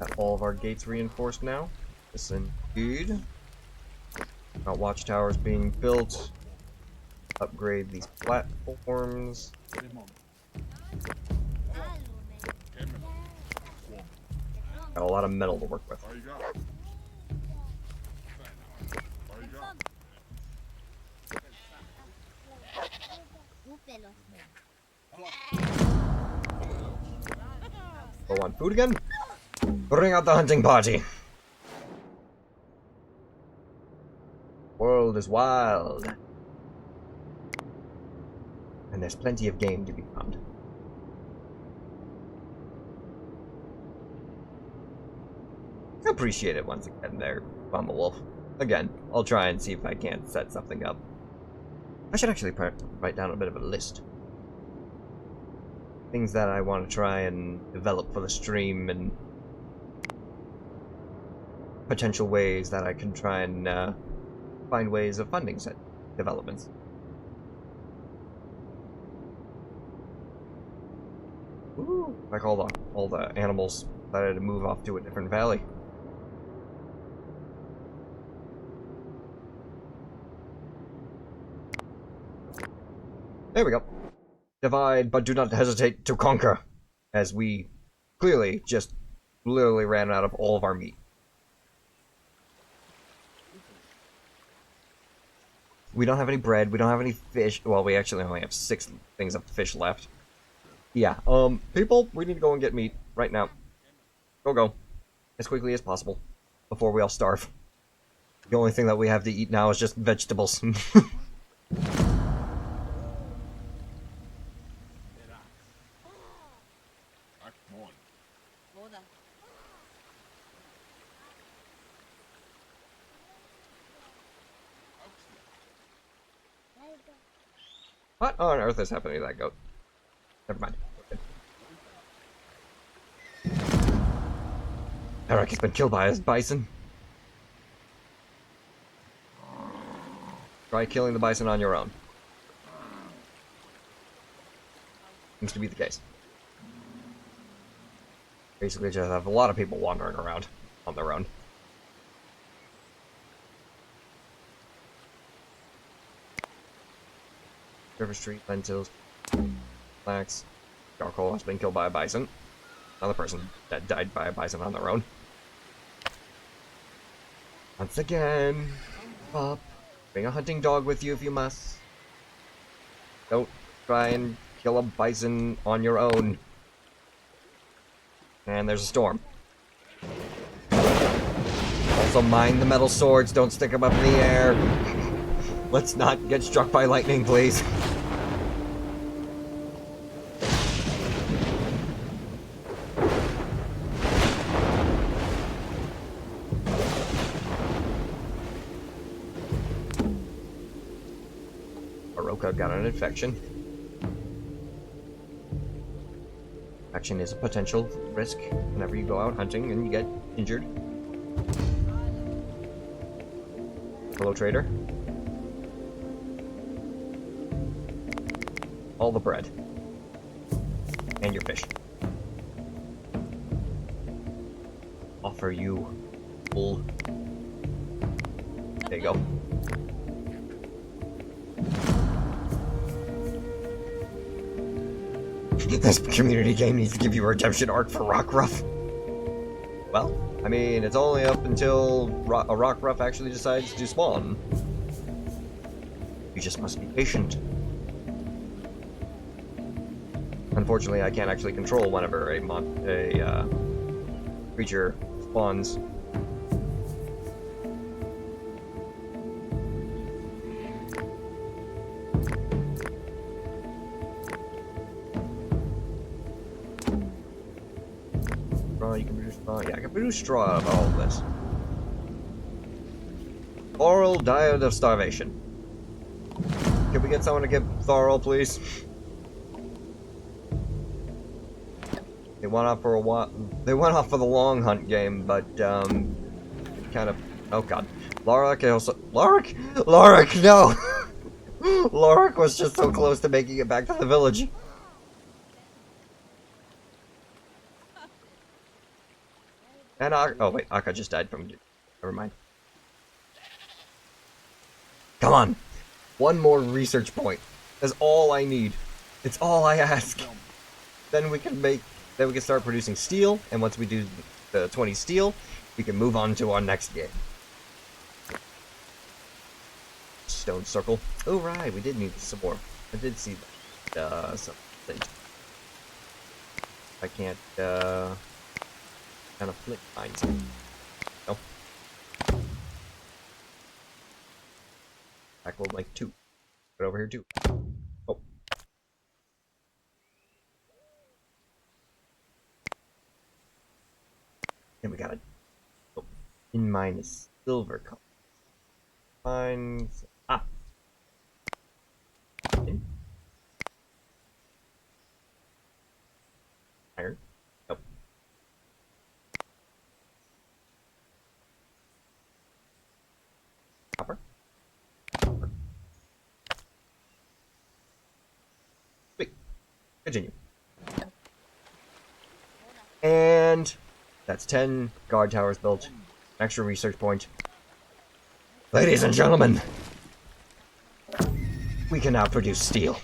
Got all of our gates reinforced now. Yes, indeed. Got watchtowers being built. Upgrade these platforms. Got a lot of metal to work with. Go on food again? Bring out the hunting party. World is wild. And there's plenty of game to be found. Appreciate it once again there, Mama Wolf. Again, I'll try and see if I can't set something up. I should actually write down a bit of a list. Things that I want to try and develop for the stream, and potential ways that I can try and find ways of funding set developments. Ooh, like all the animals decided to move off to a different valley. There we go. Divide, but do not hesitate to conquer, as we clearly just literally ran out of all of our meat. We don't have any bread, we don't have any fish. Well, we actually only have 6 things of fish left. Yeah, people, we need to go and get meat right now. Go. As quickly as possible, before we all starve. The only thing that we have to eat now is just vegetables. What on earth is happening to that goat? Never mind. Okay. Eric has been killed by his bison. Try killing the bison on your own. Seems to be the case. Basically just have a lot of people wandering around on their own. River Street, lentils, flax. Charcoal has been killed by a bison. Another person that died by a bison on their own. Once again, up. Bring a hunting dog with you if you must. Don't try and kill a bison on your own. And there's a storm. Also mind the metal swords, don't stick them up in the air. Let's not get struck by lightning, please. Aroka got an infection. Infection is a potential risk whenever you go out hunting and you get injured. Hello, trader. All the bread. And your fish. Offer you full. There you go. This community game needs to give you a redemption arc for Rockruff. Well, I mean, it's only up until a Rockruff actually decides to spawn. You just must be patient. Unfortunately, I can't actually control whenever a creature spawns. You can produce straw. Yeah, I can produce straw out of all of this. Thorol died of starvation. Can we get someone to get Thorol, please? They went off for a while. They went off for the long hunt game, but kind of. Oh god, Lorik also. Lorik, no. Lorik was just so close to making it back to the village. And oh wait, Akka just died from. Never mind. Come on, one more research point. That's all I need. It's all I ask. Then we can make. Then we can start producing steel, and once we do the 20 steel, we can move on to our next game. Stone circle. Oh right, we did need some more. I did see that. something. I can't kind of flip mines. No. Back will like 2. Right over here too. Oh. And we got it. Oh. In mine is silver color. Mines. Ah. In. Iron. Nope. Copper. Copper. Sweet. Continue. And that's 10 guard towers built. Extra research point. Ladies and gentlemen, we can now produce steel.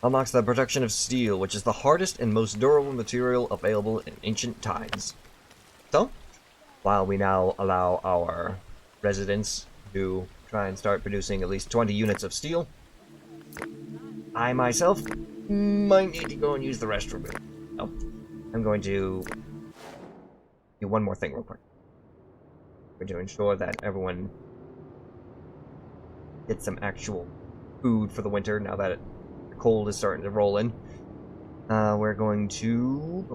Unlocks the production of steel, which is the hardest and most durable material available in ancient times. So, while we now allow our residents to try and start producing at least 20 units of steel, I myself might need to go and use the restroom. So, I'm going to do one more thing real quick. We're to ensure that everyone gets some actual food for the winter now that the cold is starting to roll in. We're going to...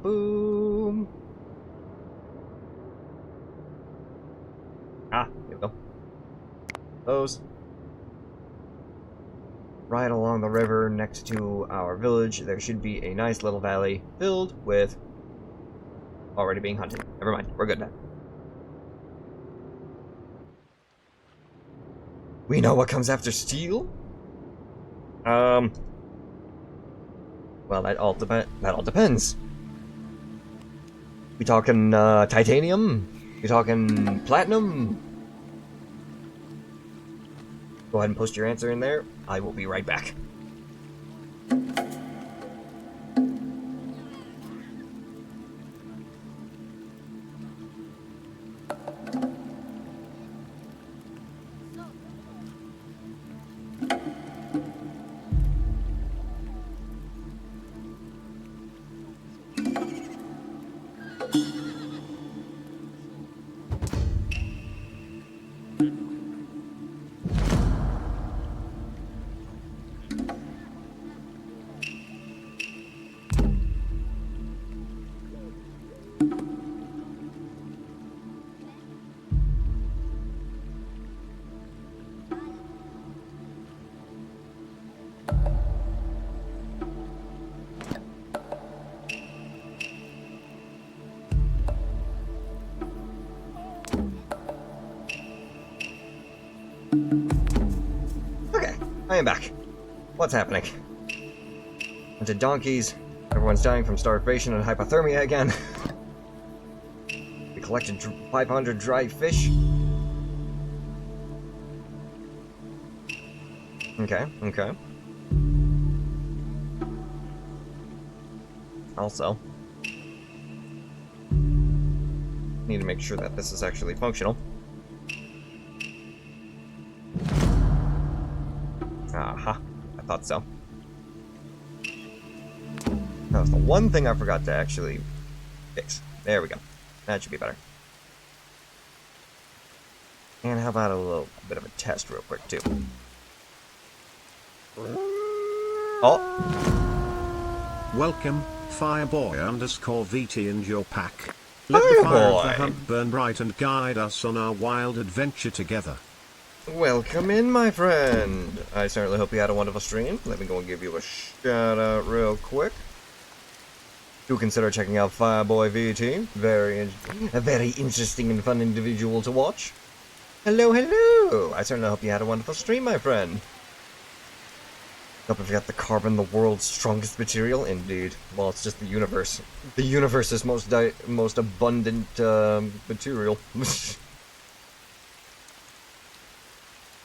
Boom. Ah, here we go. Those. Right along the river next to our village, there should be a nice little valley filled with already being hunted. Never mind, we're good now. We know what comes after steel? Well, that all depends. We talking titanium? We talking platinum? Go ahead and post your answer in there. I will be right back. Okay, I am back. What's happening? Bunch of donkeys. Everyone's dying from starvation and hypothermia again. We collected 500 dry fish. Okay. Also, need to make sure that this is actually functional. Aha, I thought so. That was the one thing I forgot to actually fix. There we go. That should be better. And how about a little bit of a test real quick, too? Oh! Welcome, Fireboy_VT and your pack. Let the fire of the hunt burn bright and guide us on our wild adventure together. Welcome in, my friend. I certainly hope you had a wonderful stream. Let me go and give you a shout out real quick. Do consider checking out Fireboy VT. A very interesting and fun individual to watch. Hello. I certainly hope you had a wonderful stream, my friend. Hope you got the carbon, the world's strongest material. Indeed. Well, it's just the universe. The universe's most abundant material.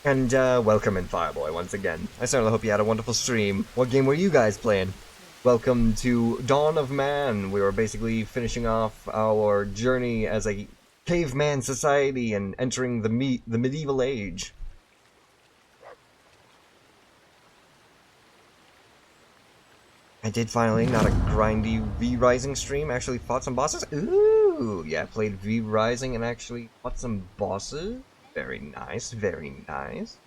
And welcome in, Fireboy, once again. I certainly hope you had a wonderful stream. What game were you guys playing? Welcome to Dawn of Man. We were basically finishing off our journey as a caveman society and entering the medieval age. I did finally, not a grindy V-Rising stream, actually fought some bosses. Ooh, yeah, played V-Rising and actually fought some bosses. Very nice, very nice.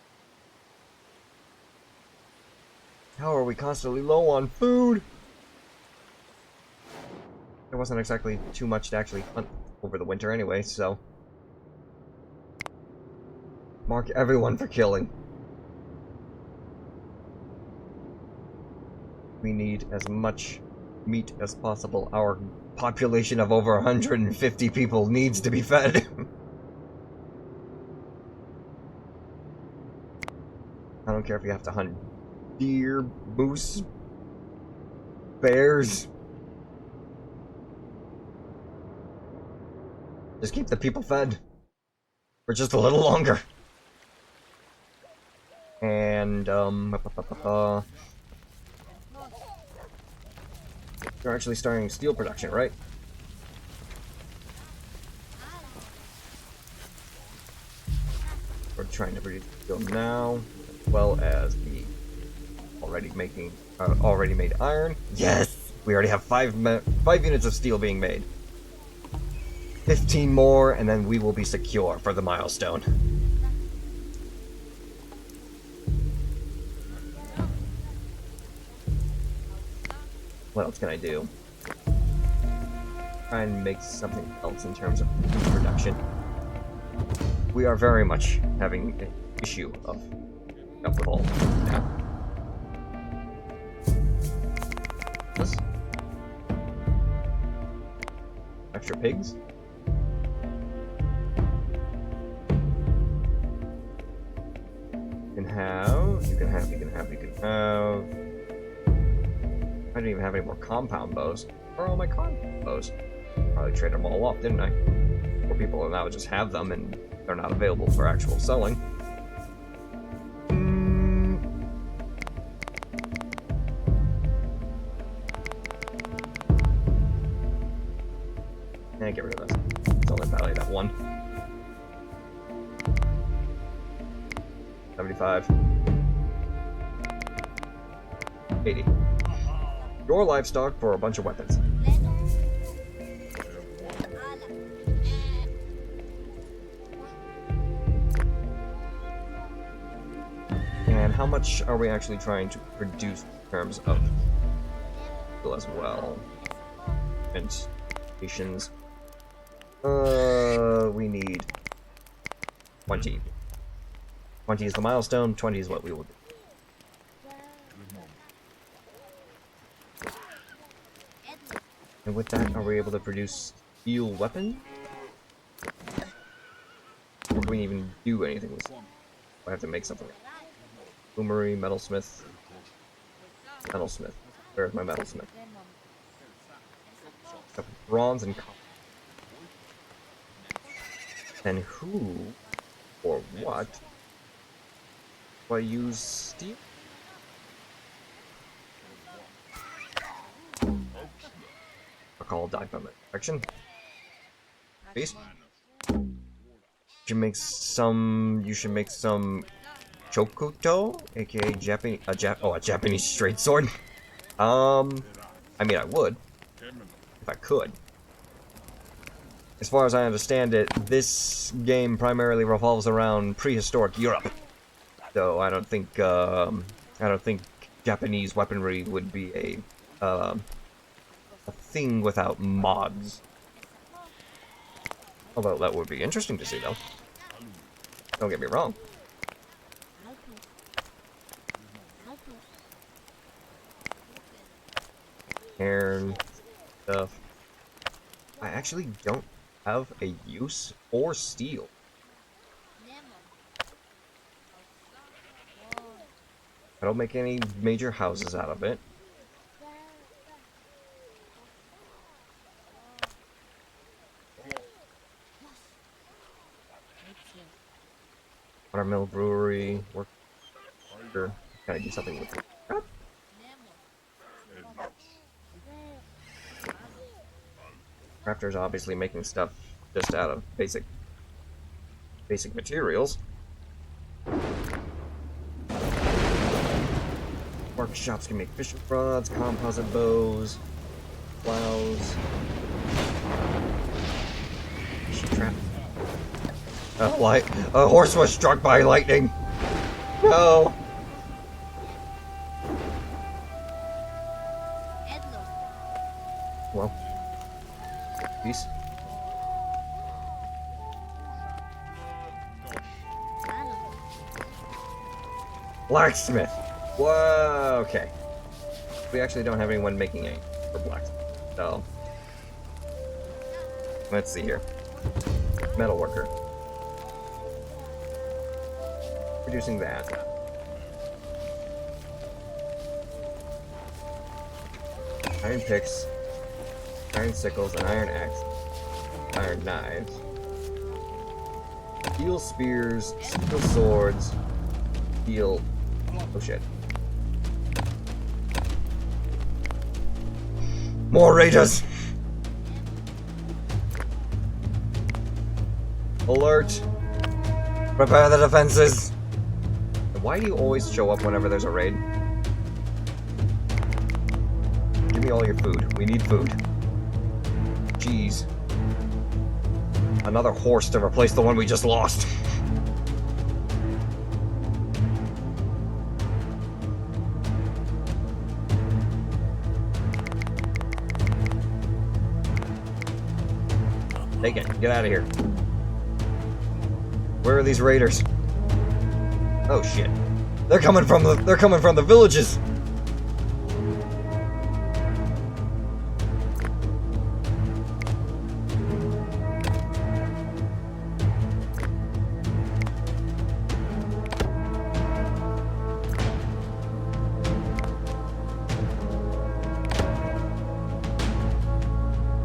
How are we constantly low on food? There wasn't exactly too much to actually hunt over the winter anyway, so... Mark everyone for killing. We need as much meat as possible. Our population of over 150 people needs to be fed. I don't care if you have to hunt deer, moose, bears. Just keep the people fed for just a little longer. And, they're actually starting steel production, right? We're trying to produce steel now, as well as the already made iron. Yes, we already have 5 units of steel being made. 15 more, and then we will be secure for the milestone. What else can I do? Try and make something else in terms of production. We are very much having an issue of with all now. This? Extra pigs? You can have. I didn't even have any more compound bows. Where are all my compound bows? Probably traded them all off, didn't I? Or people now just have them and they're not available for actual selling. Get rid of this. It's only value that one. 75. 80. Your livestock for a bunch of weapons. And how much are we actually trying to produce in terms of steel as well? And stations. We need 20. 20 is the milestone, 20 is what we will do. And with that, are we able to produce steel weapons? Or do we even do anything with it? I have to make something. Bloomery, metalsmith. Metalsmith. Where's my metalsmith? Bronze and copper. And who or what do I use steel? I'll call die from infection. Beast. You should make some chokuto, aka a Japanese straight sword. I mean, I would if I could. As far as I understand it, this game primarily revolves around prehistoric Europe. So I don't think Japanese weaponry would be a thing without mods. Although that would be interesting to see, though. Don't get me wrong. Iron stuff. I actually don't have a use for steel. I don't make any major houses out of it. Watermill brewery. Work. Can I do something with it? Raptor's obviously making stuff just out of basic materials. Workshops can make fishing rods, composite bows, plows. Fishing trap. A horse was struck by lightning. No. Well. Peace. Blacksmith. Whoa. Okay. We actually don't have anyone making any for blacksmith. So. Let's see here. Metal worker. Producing that. Iron picks, iron sickles, an iron axe, iron knives, steel spears, steel swords, steel. Oh shit. More raiders! Alert! Prepare the defenses! Why do you always show up whenever there's a raid? Give me all your food. We need food. Jeez. Another horse to replace the one we just lost. Take it. Get out of here. Where are these raiders? Oh shit. They're coming from the villages.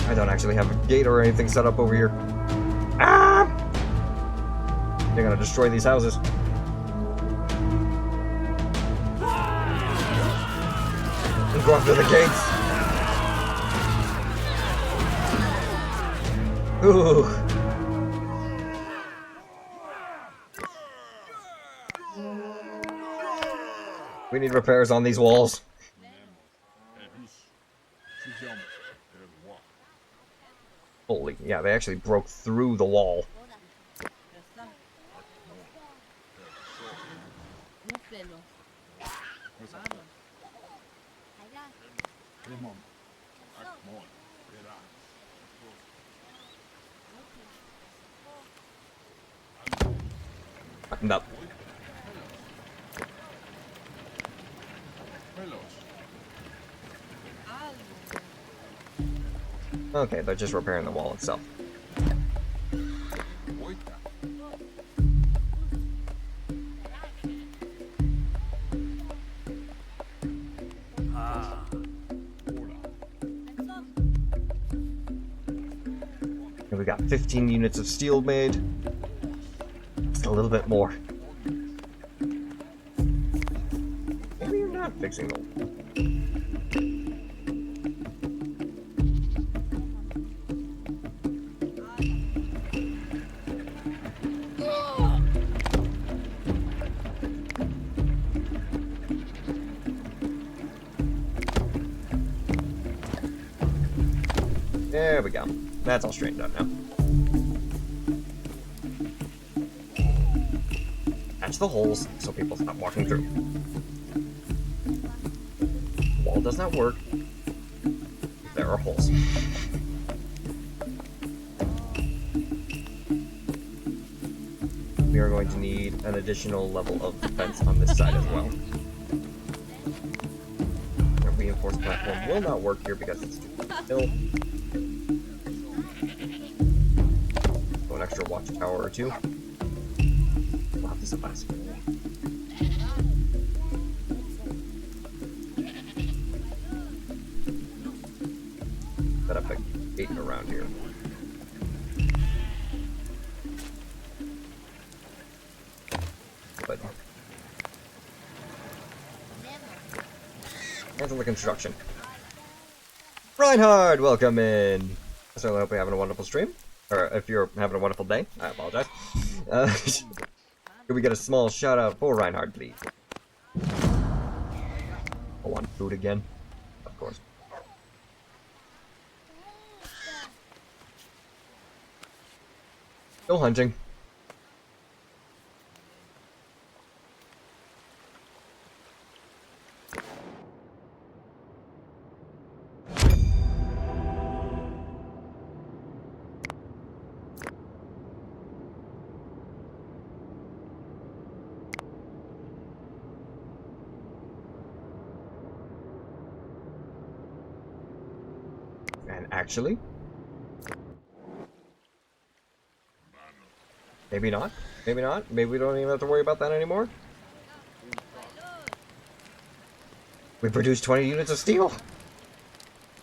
I don't actually have a gate or anything set up over here. Ah! They're gonna destroy these houses. Go after the gates. Ooh. We need repairs on these walls. Holy, yeah, they actually broke through the wall. No. Okay, they're just repairing the wall itself. And we got 15 units of steel made. Just a little bit more. Maybe you're not fixing the There we go. That's all straightened out now. Patch the holes so people stop walking through. The wall does not work. There are holes. We are going to need an additional level of defense on this side as well. Our reinforced platform will not work here because it's too hill. An extra watchtower or two. We'll have to suffice. Set up a gate around here. But cancel the construction. Reinhard, welcome in. I certainly hope you're having a wonderful stream. Or if you're having a wonderful day, I apologize. Could we get a small shout out for Reinhard, please? I want food again. Of course. Go hunting. And actually, maybe not. Maybe not. Maybe we don't even have to worry about that anymore. We produced 20 units of steel.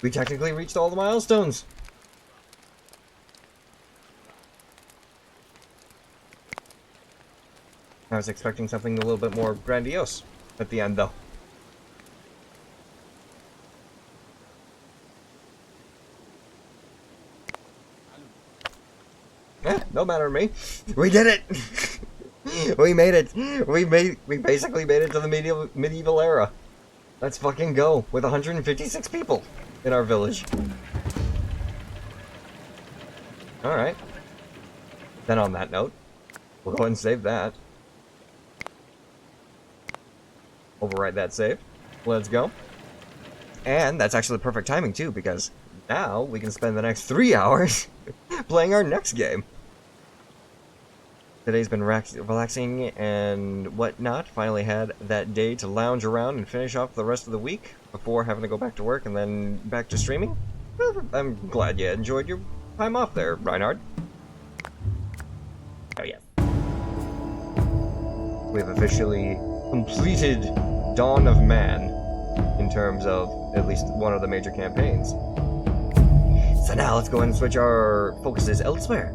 We technically reached all the milestones. I was expecting something a little bit more grandiose at the end, though. No matter to me. We did it! We made it! We basically made it to the medieval era. Let's fucking go, with 156 people in our village. Alright. Then on that note, we'll go ahead and save that. Overwrite that save. Let's go. And that's actually the perfect timing too, because now we can spend the next 3 hours playing our next game. Today's been relaxing and whatnot. Finally had that day to lounge around and finish off the rest of the week before having to go back to work and then back to streaming. I'm glad you enjoyed your time off there, Reinhard. Oh yeah. We've officially completed Dawn of Man in terms of at least one of the major campaigns. So now let's go ahead and switch our focuses elsewhere.